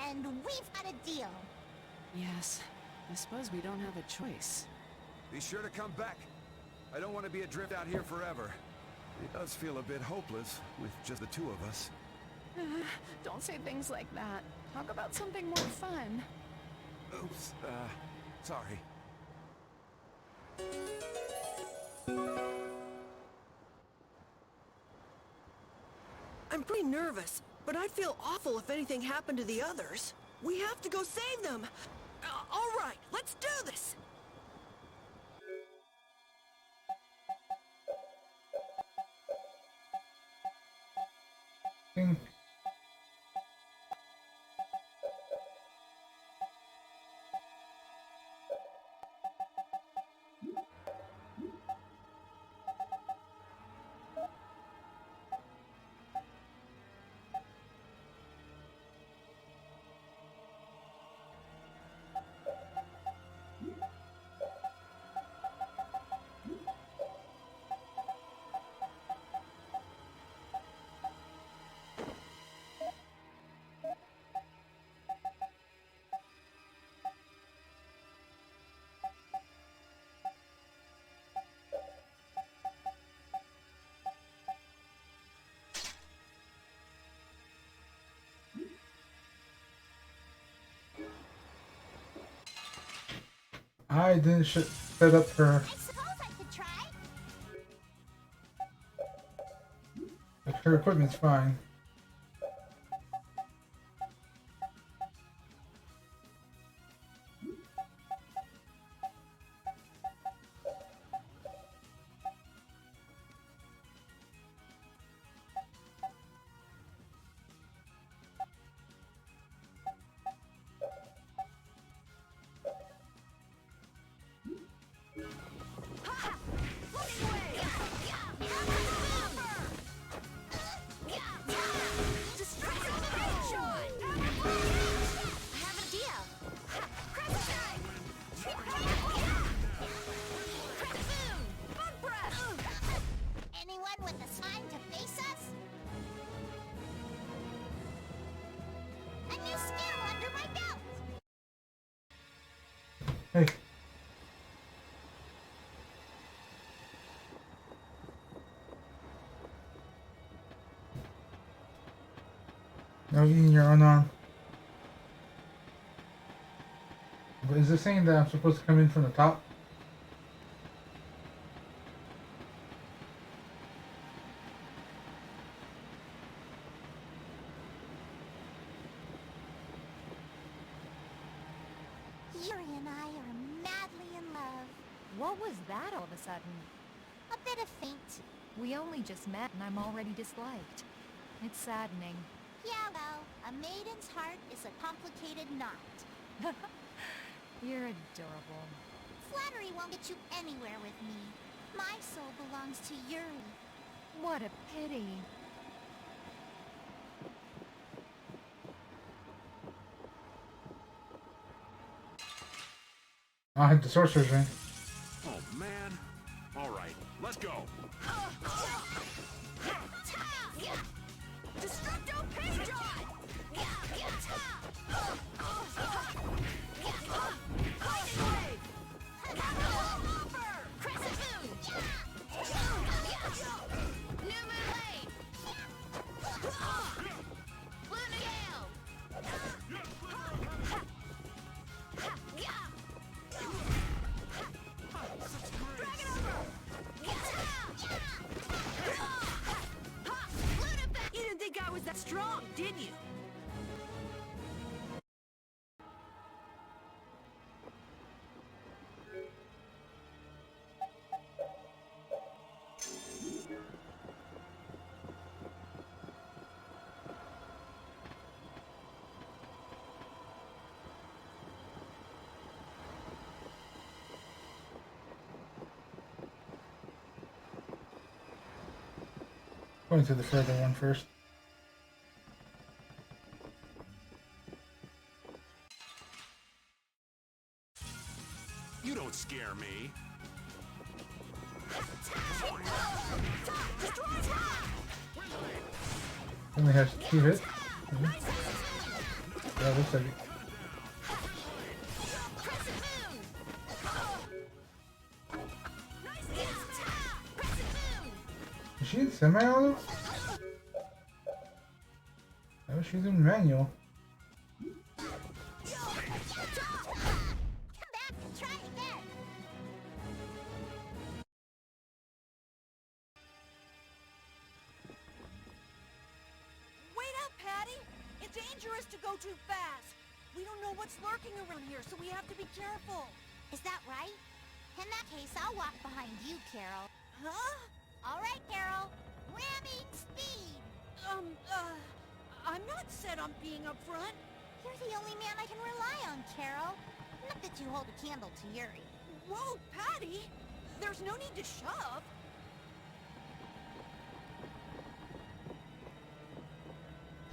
and we've got a deal. Yes, I suppose we don't have a choice. Be sure to come back. I don't want to be adrift out here forever. It does feel a bit hopeless with just the two of us. Don't say things like that. Talk about something more fun. Oops, sorry. I'm pretty nervous, but I'd feel awful if anything happened to the others. We have to go save them! All right, let's do this! Think. I didn't set up her. I suppose I could try. Like, her equipment's fine. Anyone with the spine to face us? A new skill under my belt! Hey. No eating your own arm. But is it saying that I'm supposed to come in from the top? Yuri and I are madly in love. What was that all of a sudden? A bit of faint. We only just met and I'm already disliked. It's saddening. Yeah, well, a maiden's heart is a complicated knot. You're adorable. Flattery won't get you anywhere with me. My soul belongs to Yuri. What a pity. I had the sorcerer's ring. Oh, man. All right, let's go. Destructo Patron! Lightning Wave! Crescent Moon! New Moon Lane! Luna Gale! Dragon Over! You didn't think I was that strong, did you? Going to the further one first. You don't scare me. Only has 2 hits. Yeah, looks like it. 1 Is she in semi-auto? Oh, she's in manual. Dangerous to go too fast. We don't know what's lurking around here, so we have to be careful. Is that right? In that case, I'll walk behind you, Carol. Huh? All right, Carol. Ramming speed! I'm not set on being up front. You're the only man I can rely on, Carol. Not that you hold a candle to Yuri. Whoa, Patty! There's no need to shove.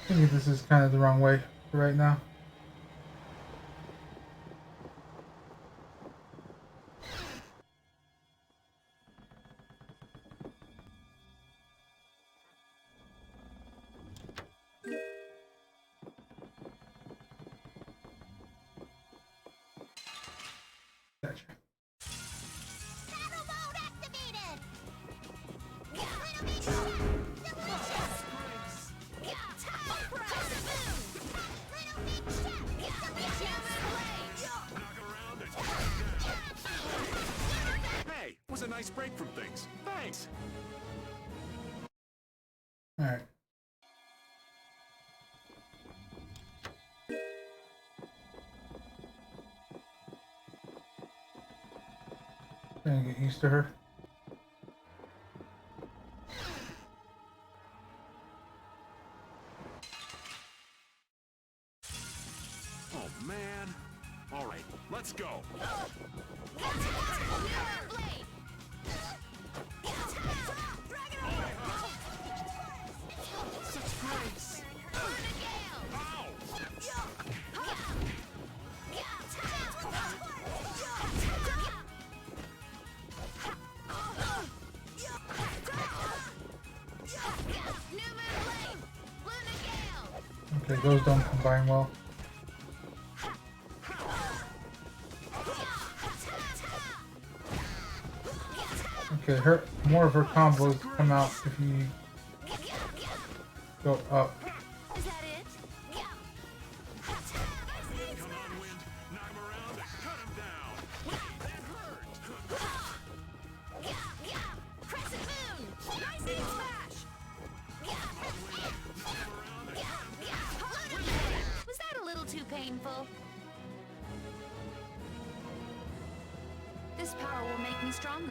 I think this is kind of the wrong way for right now. Gotcha. Battle mode activated! Hey, was a nice break from things. Thanks. All right. Trying to get used to her. Oh man. All right, let's go. Okay, those don't combine well. Okay, more of her combos come out if you go up. Is that it? Come on, Wind. Knock him around and cut him down. That hurt. Crescent Moon! Lightning Flash! Was that a little too painful? This power will make me stronger.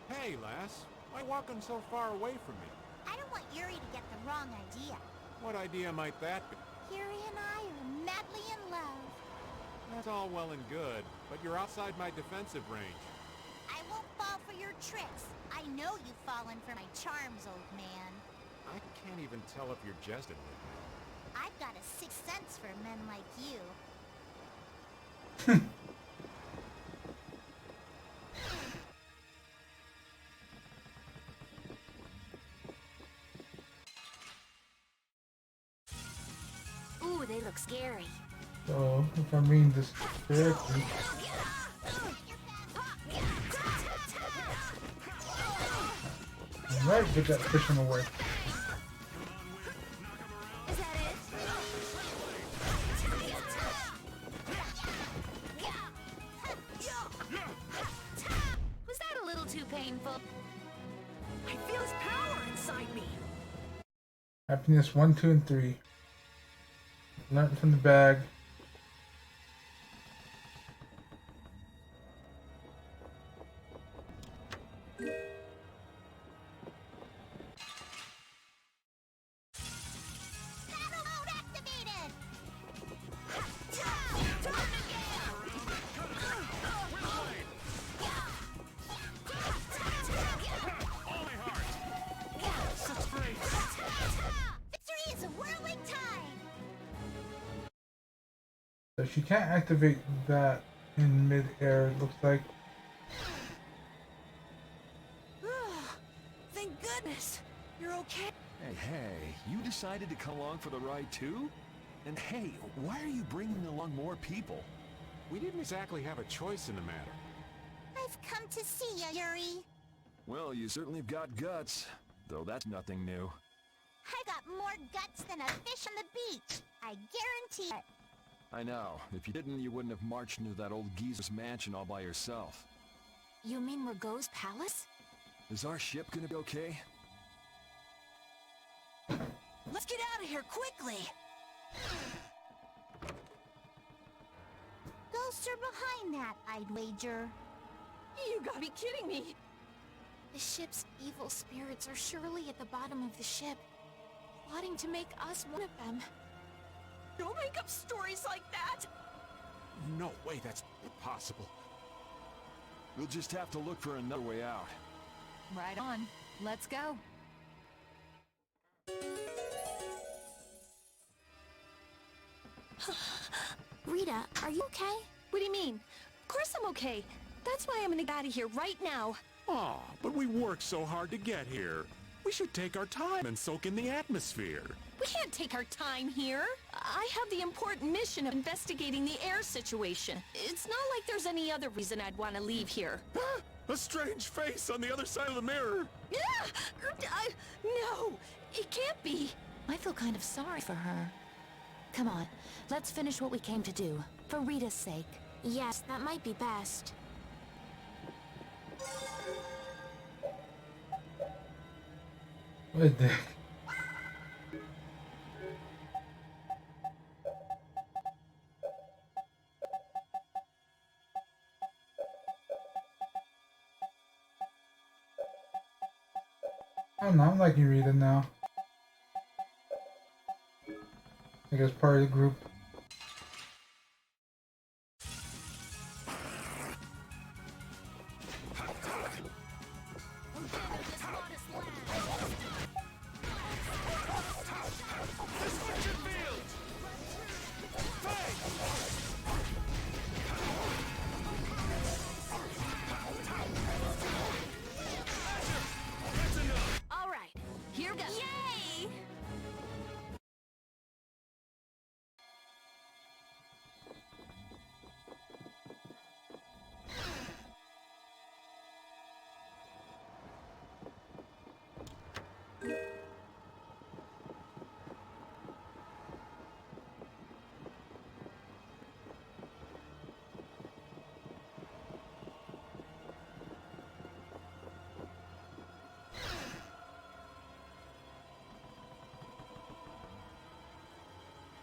Hey, lass. Why walking so far away from me? I don't want Yuri to get the wrong idea. What idea might that be? Yuri and I are madly in love. That's all well and good, but you're outside my defensive range. I won't fall for your tricks. I know you've fallen for my charms, old man. I can't even tell if you're jesting with me. I've got a sixth sense for men like you. Ooh, they look scary. So, if I'm reading this correctly, right, get that push him away. Is that it? Was that a little too painful? I feel his power inside me. Happiness 1, 2, and 3. Learn from the bag. Victory is a whirling tide! So she can't activate that in mid-air, it looks like. Thank goodness. You're okay. Hey, you decided to come along for the ride too? And hey, why are you bringing along more people? We didn't exactly have a choice in the matter. I've come to see ya, Yuri. Well, you certainly have got guts, though that's nothing new. I got more guts than a fish on the beach. I guarantee it. I know. If you didn't, you wouldn't have marched into that old geezer's mansion all by yourself. You mean Rago's palace? Is our ship gonna be okay? Let's get out of here quickly! Ghosts are behind that, I'd wager. You gotta be kidding me! The ship's evil spirits are surely at the bottom of the ship, plotting to make us one of them. Don't make up stories like that! No way that's possible. We'll just have to look for another way out. Right on. Let's go. Rita, are you okay? What do you mean? Of course I'm okay. That's why I'm gonna get out of here right now. Aw, but we worked so hard to get here. We should take our time and soak in the atmosphere. We can't take our time here. I have the important mission of investigating the air situation. It's not like there's any other reason I'd want to leave here. A strange face on the other side of the mirror. No, it can't be. I feel kind of sorry for her. Come on, let's finish what we came to do, for Rita's sake. Yes, that might be best. What the? I don't know, I'm liking Rita now. I guess part of the group. All right, here we go. Yay!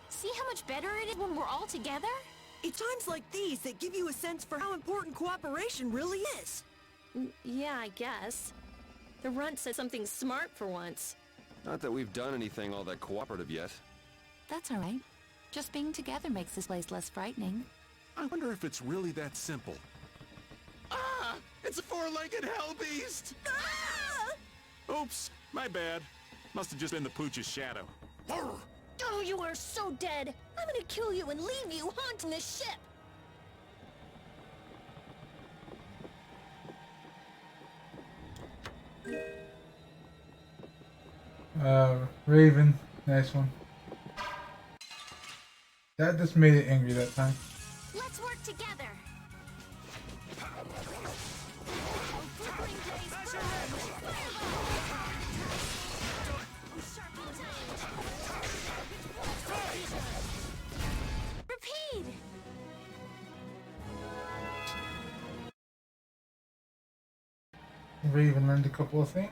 See how much better it is when we're all together? It's times like these that give you a sense for how important cooperation really is. Yeah, I guess. The runt said something smart for once. Not that we've done anything all that cooperative yet. That's all right. Just being together makes this place less frightening. I wonder if it's really that simple. Ah! It's a four-legged hell beast! Ah! Oops, my bad. Must have just been the pooch's shadow. Oh, you are so dead! I'm gonna kill you and leave you haunting this ship! Raven, nice one. That just made it angry that time. Let's work together. Repeat! Raven learned a couple of things.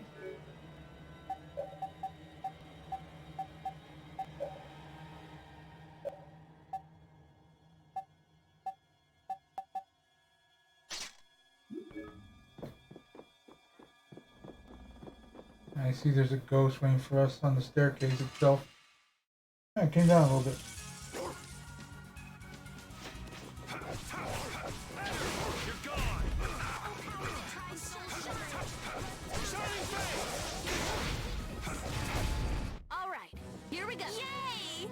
I see there's a ghost waiting for us on the staircase itself. Yeah, it came down a little bit. Alright, here we go. Yay!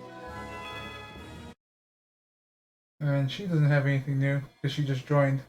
And she doesn't have anything new because she just joined.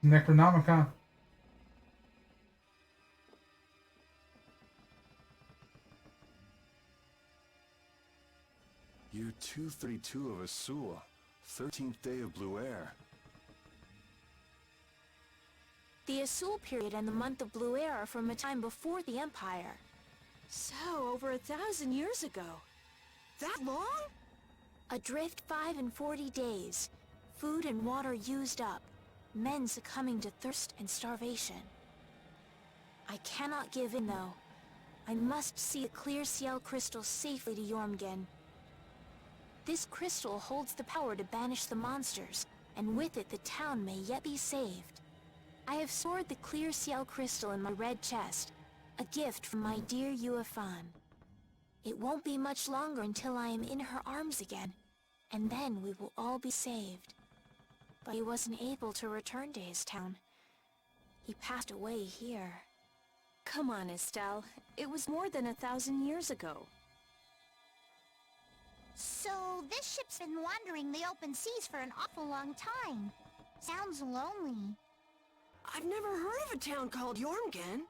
Necronomicon. Year 232 of Asua, 13th day of Blue Air. The Asul period and the month of Blue Air are from a time before the Empire. So, over 1,000 years ago. That long? Adrift 5 and 40 days. Food and water used up. Men succumbing to thirst and starvation. I cannot give in, though. I must see the clear Ciel crystal safely to Jormungand. This crystal holds the power to banish the monsters, and with it the town may yet be saved. I have stored the clear Ciel crystal in my red chest, a gift from my dear Yuefan. It won't be much longer until I am in her arms again, and then we will all be saved. But he wasn't able to return to his town. He passed away here. Come on, Estelle. It was more than 1,000 years ago. So, this ship's been wandering the open seas for an awful long time. Sounds lonely. I've never heard of a town called Jormungand.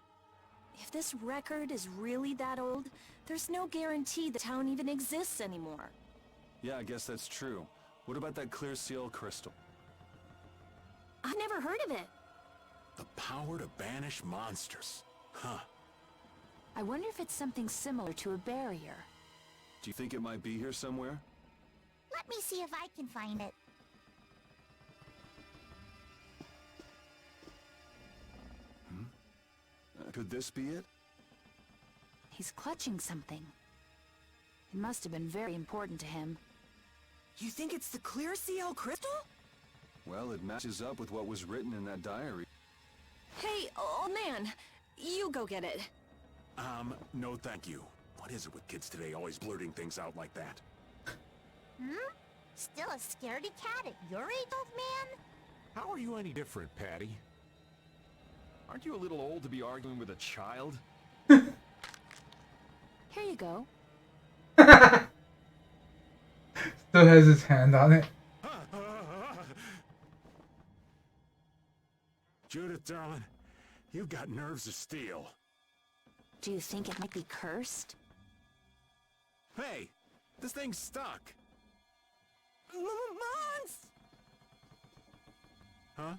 If this record is really that old, there's no guarantee the town even exists anymore. Yeah, I guess that's true. What about that clear seal crystal? I've never heard of it. The power to banish monsters. Huh. I wonder if it's something similar to a barrier. Do you think it might be here somewhere? Let me see if I can find it. Could this be it? He's clutching something. It must have been very important to him. You think it's the clear Ciel crystal? Well, it matches up with what was written in that diary. Hey, old man, you go get it. No thank you. What is it with kids today always blurting things out like that? Still a scaredy cat at your age, old man? How are you any different, Patty? Aren't you a little old to be arguing with a child? Here you go. Still has his hand on it. Judith, darling, you've got nerves of steel. Do you think it might be cursed? Hey, this thing's stuck. Mons! Huh?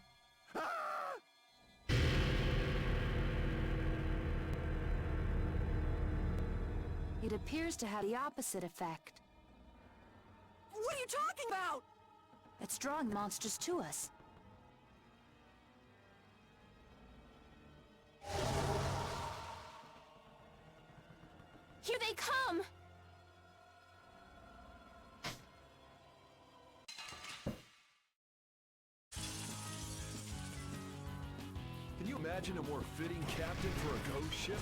It appears to have the opposite effect. What are you talking about? It's drawing monsters to us. Here they come! Can you imagine a more fitting captain for a ghost ship?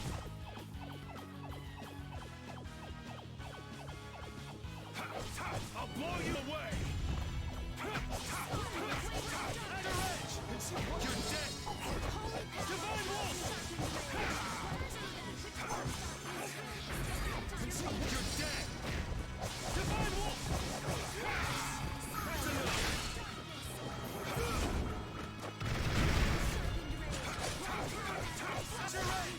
I'll blow you away! You're dead! Divine Wolf! You're dead! Divine Wolf! That's enough!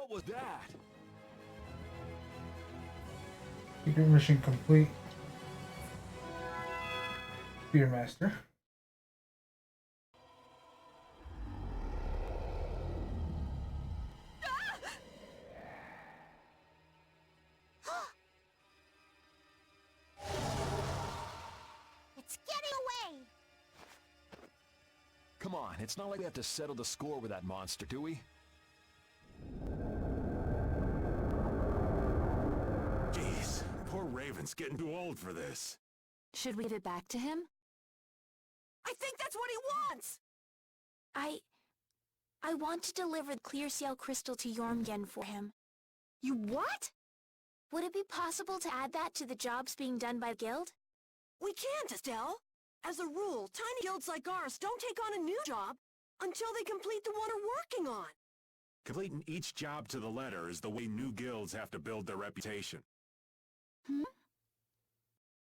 hell was that? Secret mission complete. Spearmaster. It's getting away! Come on, it's not like we have to settle the score with that monster, do we? Jeez, poor Raven's getting too old for this. Should we give it back to him? I think that's what he wants! I want to deliver the clear seal crystal to Jormgen for him. You what? Would it be possible to add that to the jobs being done by the guild? We can't, Estelle. As a rule, tiny guilds like ours don't take on a new job until they complete the one they're working on. Completing each job to the letter is the way new guilds have to build their reputation.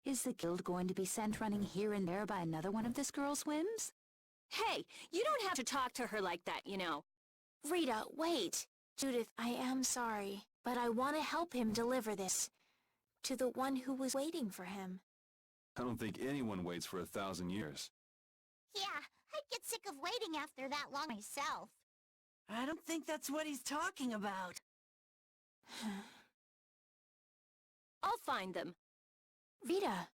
Is the guild going to be sent running here and there by another one of this girl's whims? Hey, you don't have to talk to her like that, you know. Rita, wait. Judith, I am sorry, but I want to help him deliver this to the one who was waiting for him. I don't think anyone waits for 1,000 years. Yeah, I'd get sick of waiting after that long myself. I don't think that's what he's talking about. I'll find them. Rita.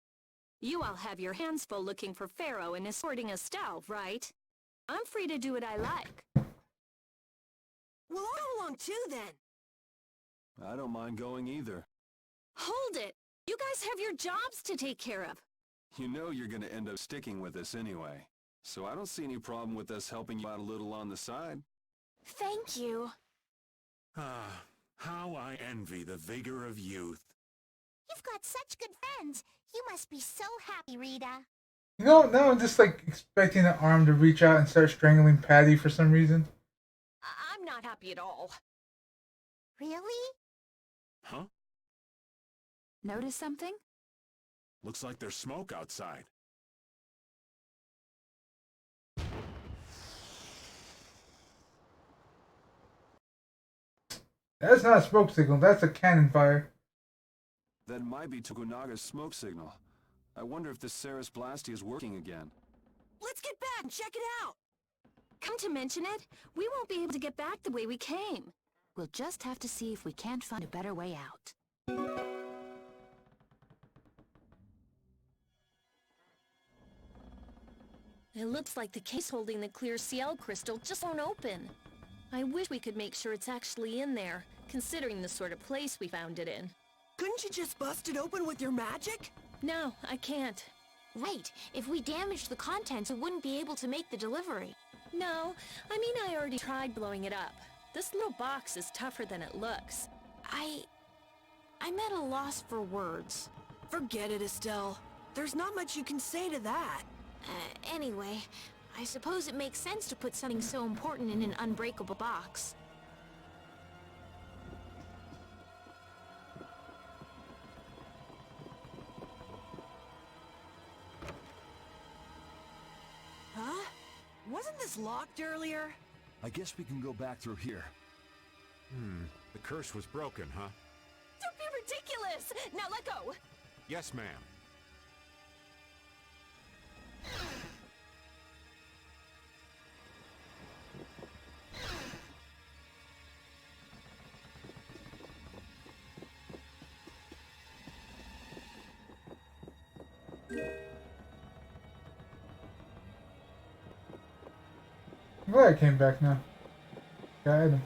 You all have your hands full looking for Pharaoh and escorting Estelle, right? I'm free to do what I like. Well, I'll go along too, then. I don't mind going either. Hold it! You guys have your jobs to take care of. You know you're gonna end up sticking with us anyway. So I don't see any problem with us helping you out a little on the side. Thank you. Ah, how I envy the vigor of youth. You've got such good friends. You must be so happy, Rita. You know, now I'm just like expecting the arm to reach out and start strangling Patty for some reason. I'm not happy at all. Really? Huh? Notice something? Looks like there's smoke outside. That's not a smoke signal, that's a cannon fire. That might be Tokunaga's smoke signal. I wonder if the Ceres Blastia is working again. Let's get back and check it out! Come to mention it, we won't be able to get back the way we came. We'll just have to see if we can't find a better way out. It looks like the case holding the clear CL crystal just won't open. I wish we could make sure it's actually in there, considering the sort of place we found it in. Couldn't you just bust it open with your magic? No, I can't. Right, if we damaged the contents, we wouldn't be able to make the delivery. No, I mean I already tried blowing it up. This little box is tougher than it looks. I'm at a loss for words. Forget it, Estelle. There's not much you can say to that. Anyway, I suppose it makes sense to put something so important in an unbreakable box. Huh? Wasn't this locked earlier? I guess we can go back through here. The curse was broken, huh? Don't be ridiculous! Now let go! Yes, ma'am. I'm glad I came back now. Got him.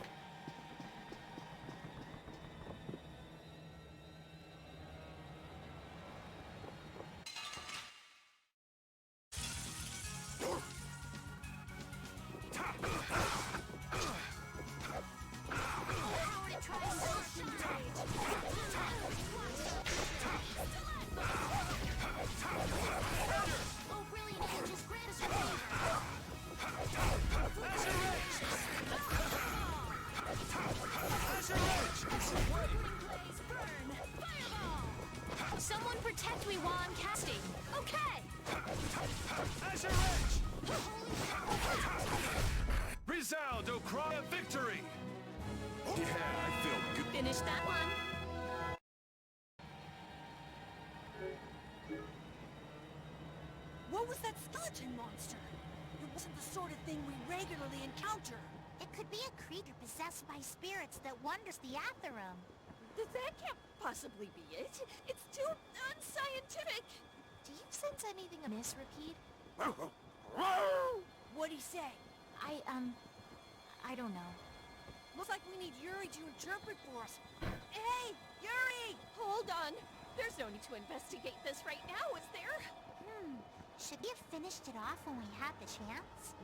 What was that skeleton monster? It wasn't the sort of thing we regularly encounter. It could be a creature possessed by spirits that wanders the Atherum. That can't possibly be it. It's too unscientific. Do you sense anything amiss, Repeat? What'd he say? I don't know. Looks like we need Yuri to interpret for us. Hey, Yuri! Hold on. There's no need to investigate this right now, is there? Should we have finished it off when we had the chance?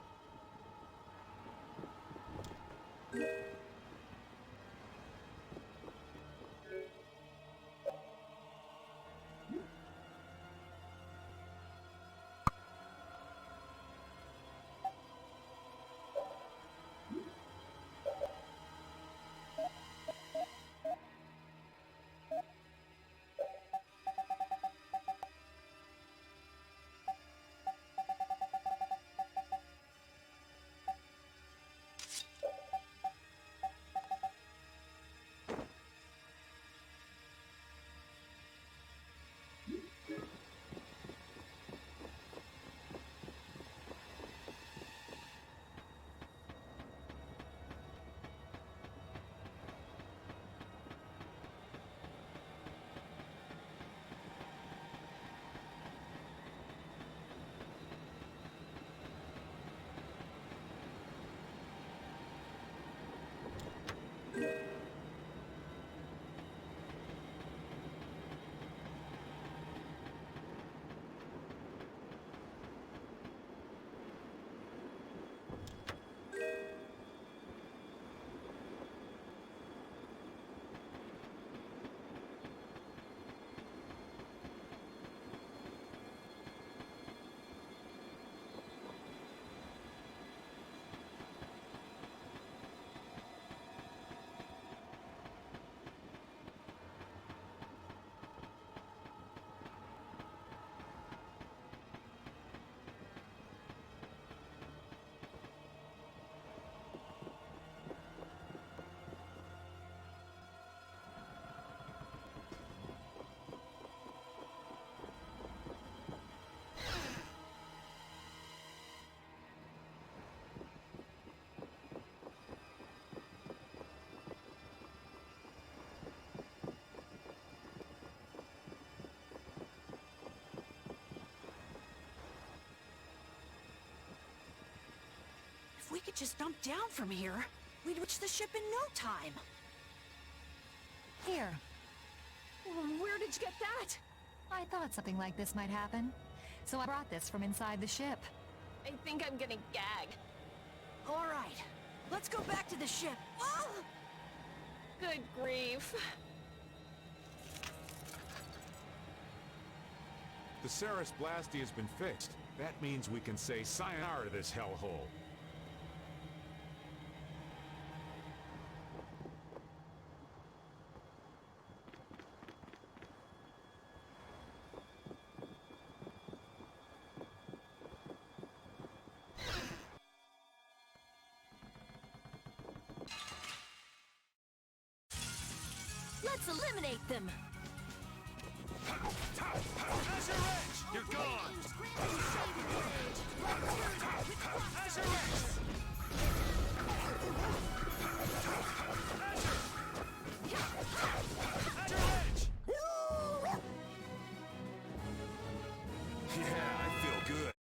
If we could just jump down from here, we'd reach the ship in no time. Here. Where did you get that? I thought something like this might happen. So I brought this from inside the ship. I think I'm gonna gag. All right, let's go back to the ship. Oh! Good grief. The Ceres Blastia has been fixed. That means we can say sayonara to this hellhole. Let's eliminate them. You're gone! Yeah, I feel good.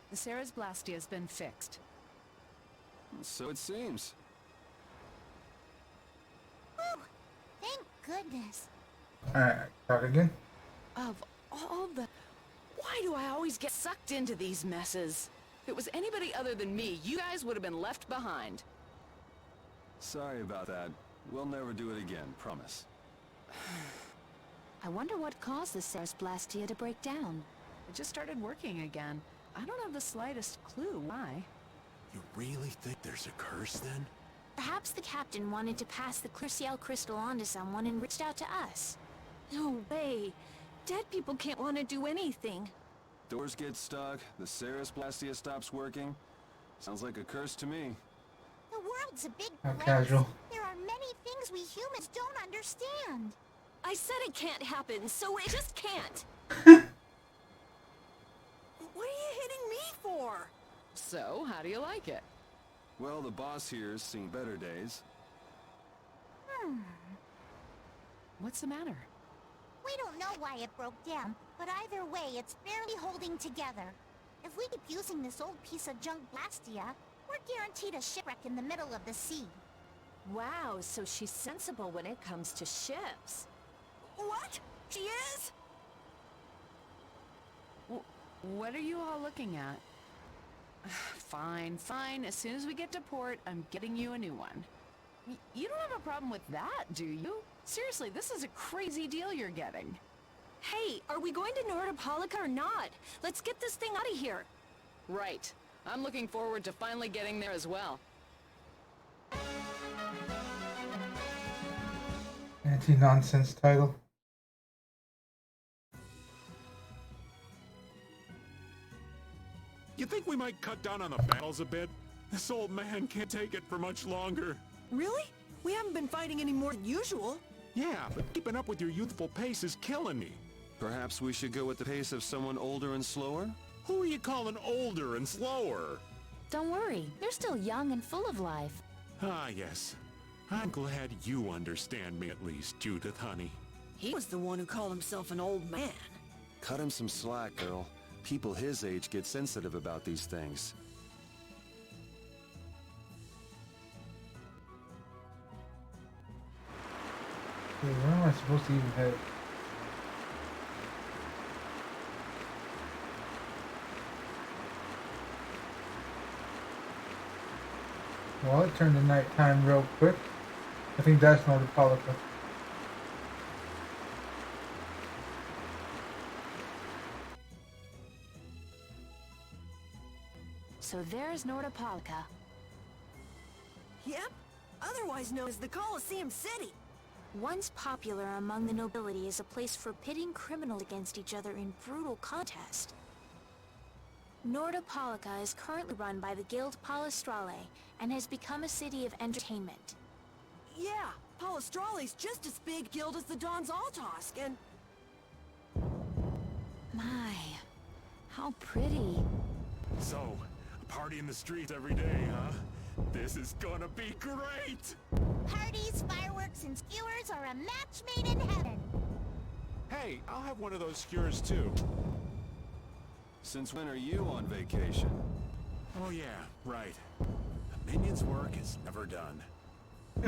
The Ceres Blastia has been fixed. So it seems. Whew, thank goodness. Alright, talk again. Of all the... Why Why do I always get sucked into these messes? If it was anybody other than me, you guys would have been left behind. Sorry about that. We'll never do it again, promise. I wonder what caused the Ceres Blastia to break down. It just started working again. I don't have the slightest clue why. You really think there's a curse then? Perhaps the captain wanted to pass the Crucial crystal on to someone and reached out to us. No way. Dead people can't want to do anything. Doors get stuck, the Ceres Blastia stops working. Sounds like a curse to me. The world's a big How place. casual. There are many things we humans don't understand. I said it can't happen, so it just can't. What are you hitting me for? So, how do you like it? Well, the boss here's seen better days. What's the matter? We don't know why it broke down, but either way, it's barely holding together. If we keep using this old piece of junk Blastia, we're guaranteed a shipwreck in the middle of the sea. Wow, so she's sensible when it comes to ships. What? She is? What are you all looking at? Fine, fine. As soon as we get to port, I'm getting you a new one. You don't have a problem with that, do you? Seriously, this is a crazy deal you're getting. Hey, are we going to Nordopolica or not? Let's get this thing out of here. Right. I'm looking forward to finally getting there as well. Anti-nonsense title. You think we might cut down on the battles a bit? This old man can't take it for much longer. Really? We haven't been fighting any more than usual. Yeah, but keeping up with your youthful pace is killing me. Perhaps we should go with the pace of someone older and slower? Who are you calling older and slower? Don't worry, you're still young and full of life. Ah, yes. I'm glad you understand me at least, Judith, honey. He was the one who called himself an old man. Cut him some slack, girl. People his age get sensitive about these things. Wait, where am I supposed to even head? Well, it turned to nighttime real quick. I think that's Nordopolica. So there's Nordopolica. Yep, otherwise known as the Colosseum City. Once popular among the nobility as a place for pitting criminals against each other in brutal contest. Nordopolica is currently run by the guild Palestrale and has become a city of entertainment. Yeah, Palestrale's just as big guild as the Don's Altosk, and... My, how pretty. So, a party in the streets every day, huh? This is gonna be great! Parties, fireworks, and skewers are a match made in heaven. Hey, I'll have one of those skewers too. Since when are you on vacation? Oh yeah, right. The minion's work is never done.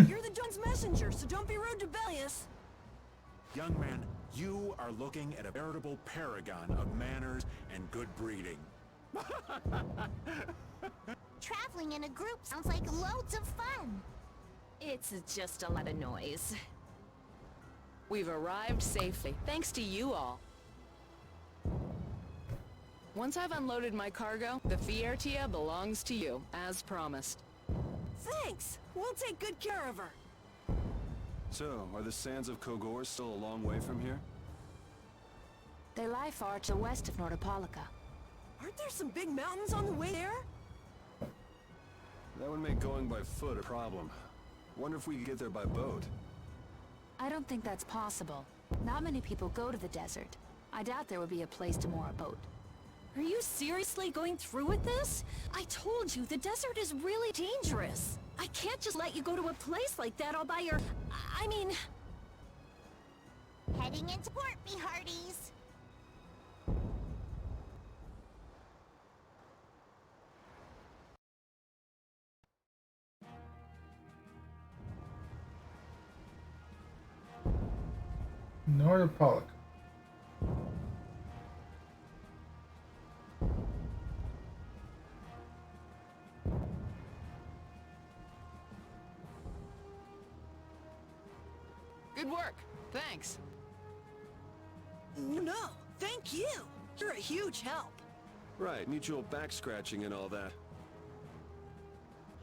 You're the Don's messenger, so don't be rude to Bellius. Young man, you are looking at a veritable paragon of manners and good breeding. Traveling in a group sounds like loads of fun. It's just a lot of noise. We've arrived safely, thanks to you all. Once I've unloaded my cargo, the Fiertia belongs to you, as promised. Thanks! We'll take good care of her. So, are the sands of Kogor still a long way from here? They lie far to the west of Nordopolica. Aren't there some big mountains on the way there? That would make going by foot a problem. Wonder if we could get there by boat. I don't think that's possible. Not many people go to the desert. I doubt there would be a place to moor a boat. Are you seriously going through with this? I told you, the desert is really dangerous. I can't just let you go to a place like that all by your... I mean... Heading into port, me hearties. Nordopolica. Good work. Thanks. No, thank you. You're a huge help. Right, mutual back scratching and all that.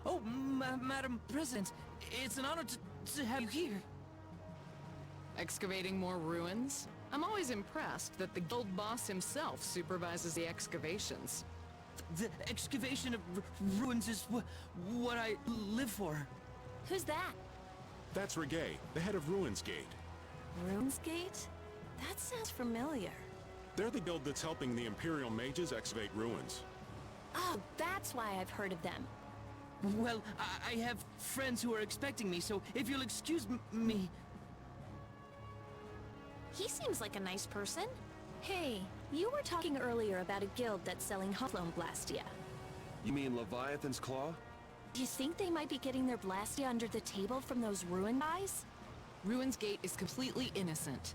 Oh, Madam President, it's an honor to have you here. Excavating more ruins? I'm always impressed that the guild boss himself supervises the excavations. The excavation of ruins is what I live for. Who's that? That's Regay, the head of Ruins Gate. Ruins Gate? That sounds familiar. They're the guild that's helping the Imperial mages excavate ruins. Oh, that's why I've heard of them. Well, I have friends who are expecting me, so if you'll excuse me... He seems like a nice person. Hey, you were talking earlier about a guild that's selling Hotloan Blastia. You mean Leviathan's Claw? Do you think they might be getting their Blastia under the table from those ruin guys? Ruins Gate is completely innocent.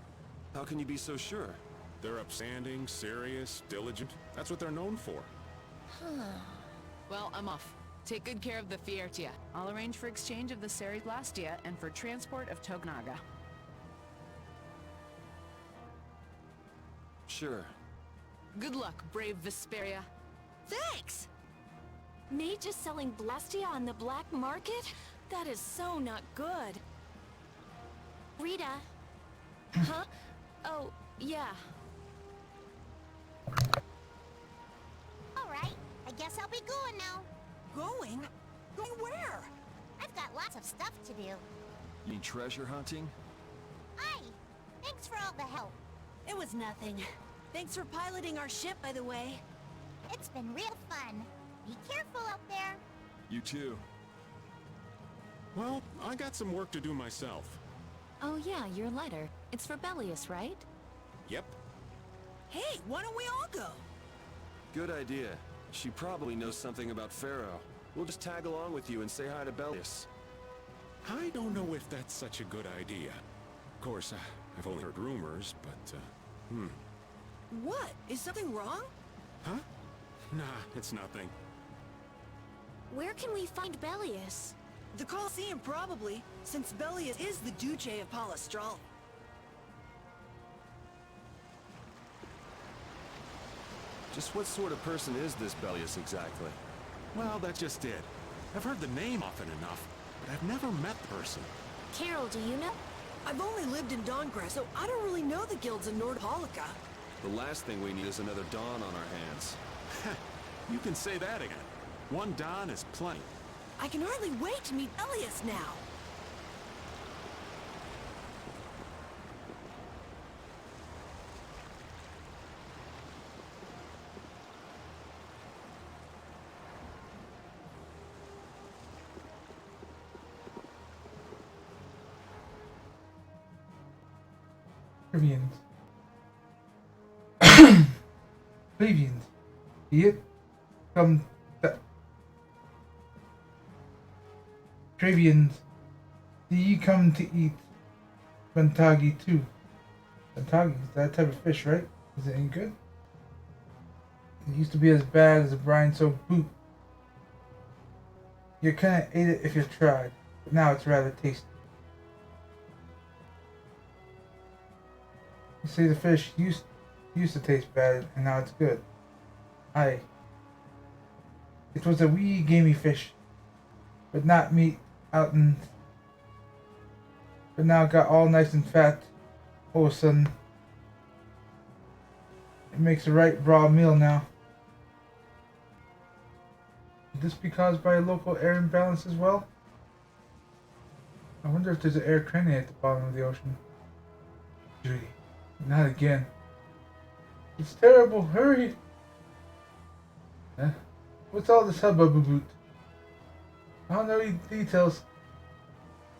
How can you be so sure? They're upstanding, serious, diligent. That's what they're known for. Well, I'm off. Take good care of the Fiertia. I'll arrange for exchange of the Seri Blastia and for transport of Tokunaga. Sure. Good luck, brave Vesperia. Thanks! Mages selling Blastia on the black market? That is so not good. Rita. Huh? Oh, yeah. Alright, I guess I'll be going now. Going? Going where? I've got lots of stuff to do. You mean treasure hunting? Aye, thanks for all the help. It was nothing. Thanks for piloting our ship, by the way. It's been real fun. Be careful out there. You too. Well, I got some work to do myself. Oh yeah, your letter. It's for Bellius, right? Yep. Hey, why don't we all go? Good idea. She probably knows something about Pharaoh. We'll just tag along with you and say hi to Bellius. I don't know if that's such a good idea. Of course, I've only heard rumors, but, What? Is something wrong? Huh? Nah, it's nothing. Where can we find Bellius? The Colosseum, probably, since Bellius is the Duce of Palestrale. Just what sort of person is this Bellius exactly? Well, that's just it. I've heard the name often enough, but I've never met the person. Carol, do you know? I've only lived in Dawngrass, so I don't really know the guilds in Nordholica. The last thing we need is another Dawn on our hands. You can say that again. One Don is plenty. I can hardly wait to meet Bellius now. Trivians. Trivians. Here come the Trivians. Do you come to eat Bantagi too? Bantagi is that type of fish, right? Is it any good? It used to be as bad as a brine-soaked boot. You couldn't eat it if you tried, but now it's rather tasty. You see, the fish used to taste bad, and now it's good. Aye. It was a wee gamey fish, but not meat out in... But now it got all nice and fat. All of a sudden, it makes a right broad meal now. Could this be caused by a local air imbalance as well? I wonder if there's an air cranny at the bottom of the ocean. Judy. Not again. It's terrible. Hurry! Huh? What's all this hubbub about? I don't know any details.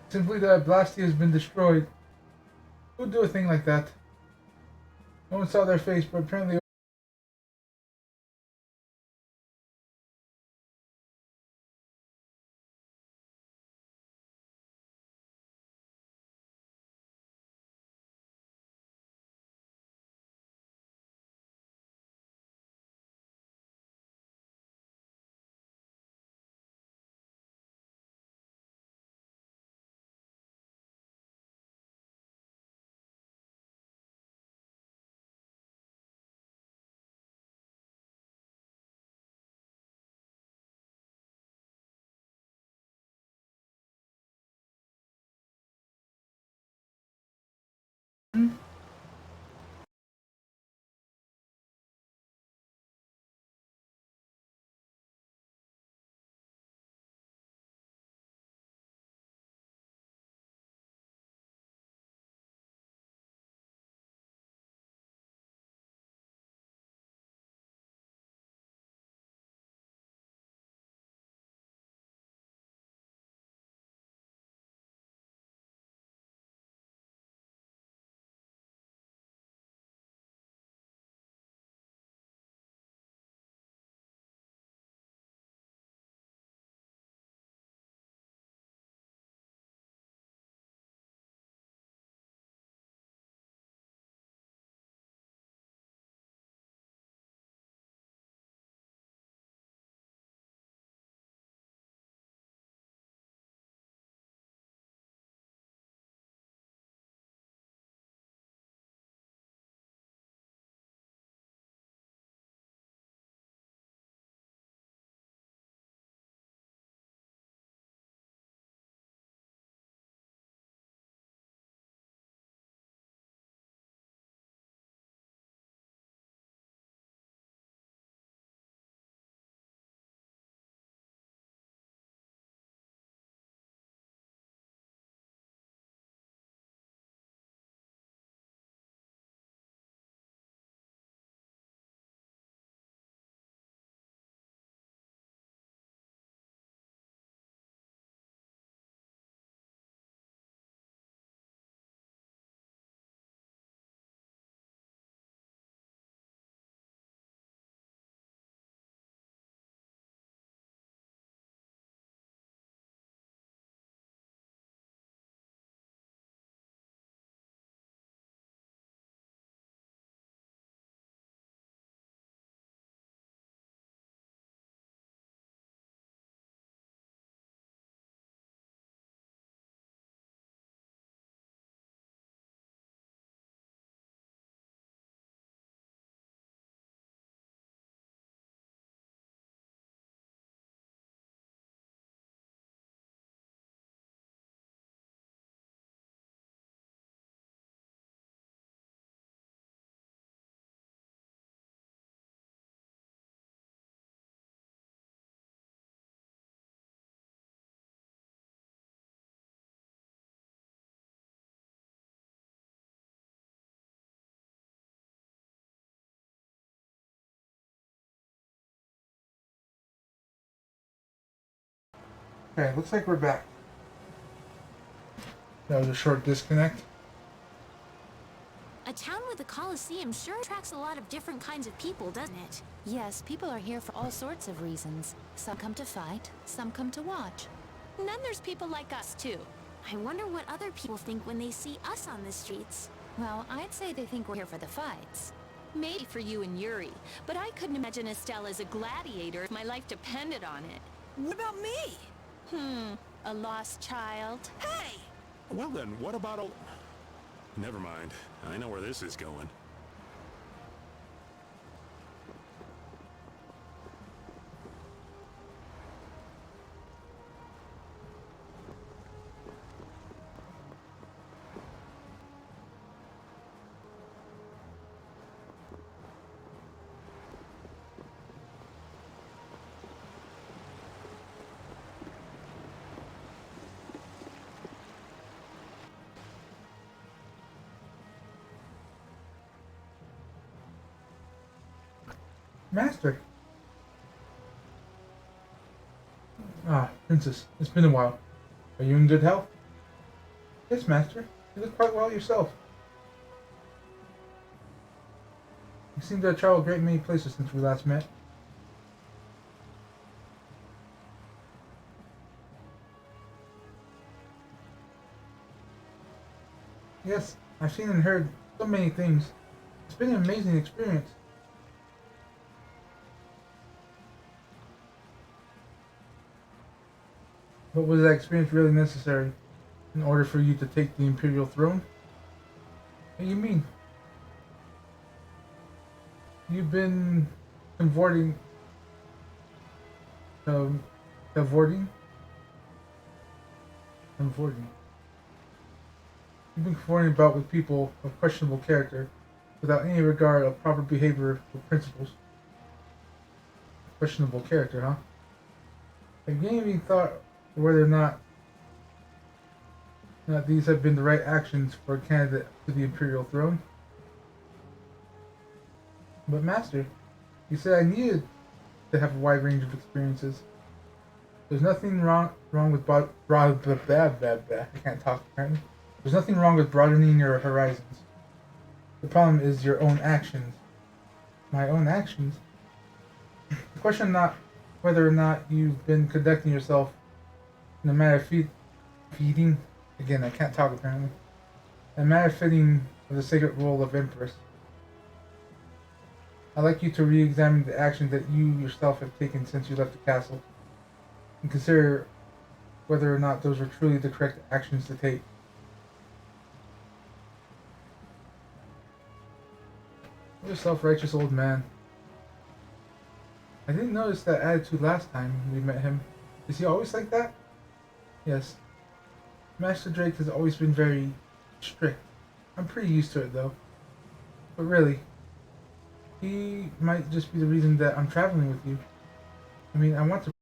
Simply that Blastia has been destroyed. Who'd do a thing like that? No one saw their face, but apparently Okay, looks like we're back. That was a short disconnect. A town with a coliseum sure attracts a lot of different kinds of people, doesn't it? Yes, people are here for all sorts of reasons. Some come to fight, some come to watch. And then there's people like us, too. I wonder what other people think when they see us on the streets. Well, I'd say they think we're here for the fights. Maybe for you and Yuri, but I couldn't imagine Estelle as a gladiator if my life depended on it. What about me? A lost child? Hey! Well then, what about a... Never mind. I know where this is going. Master. Ah, Princess, it's been a while. Are you in good health? Yes, Master. You look quite well yourself. You seem to have traveled a great many places since we last met. Yes, I've seen and heard so many things. It's been an amazing experience. But was that experience really necessary in order for you to take the Imperial throne? What do you mean? You've been cavorting. Cavorting? Cavorting. You've been cavorting about with people of questionable character without any regard of proper behavior or principles. Questionable character, huh? Have you even thought whether or not these have been the right actions for a candidate to the Imperial throne? But Master, you said I needed to have a wide range of experiences. There's nothing wrong with I can't talk apparently. There's nothing wrong with broadening your horizons. The problem is your own actions. My own actions? The question is not whether or not you've been conducting yourself in a matter of feeding. Again, I can't talk apparently. A matter fitting of the sacred role of Empress. I'd like you to re-examine the actions that you yourself have taken since you left the castle, and consider whether or not those were truly the correct actions to take. What a self-righteous old man. I didn't notice that attitude last time we met him. Is he always like that? Yes. Master Drake has always been very strict. I'm pretty used to it though. But really, he might just be the reason that I'm traveling with you. I mean, I want to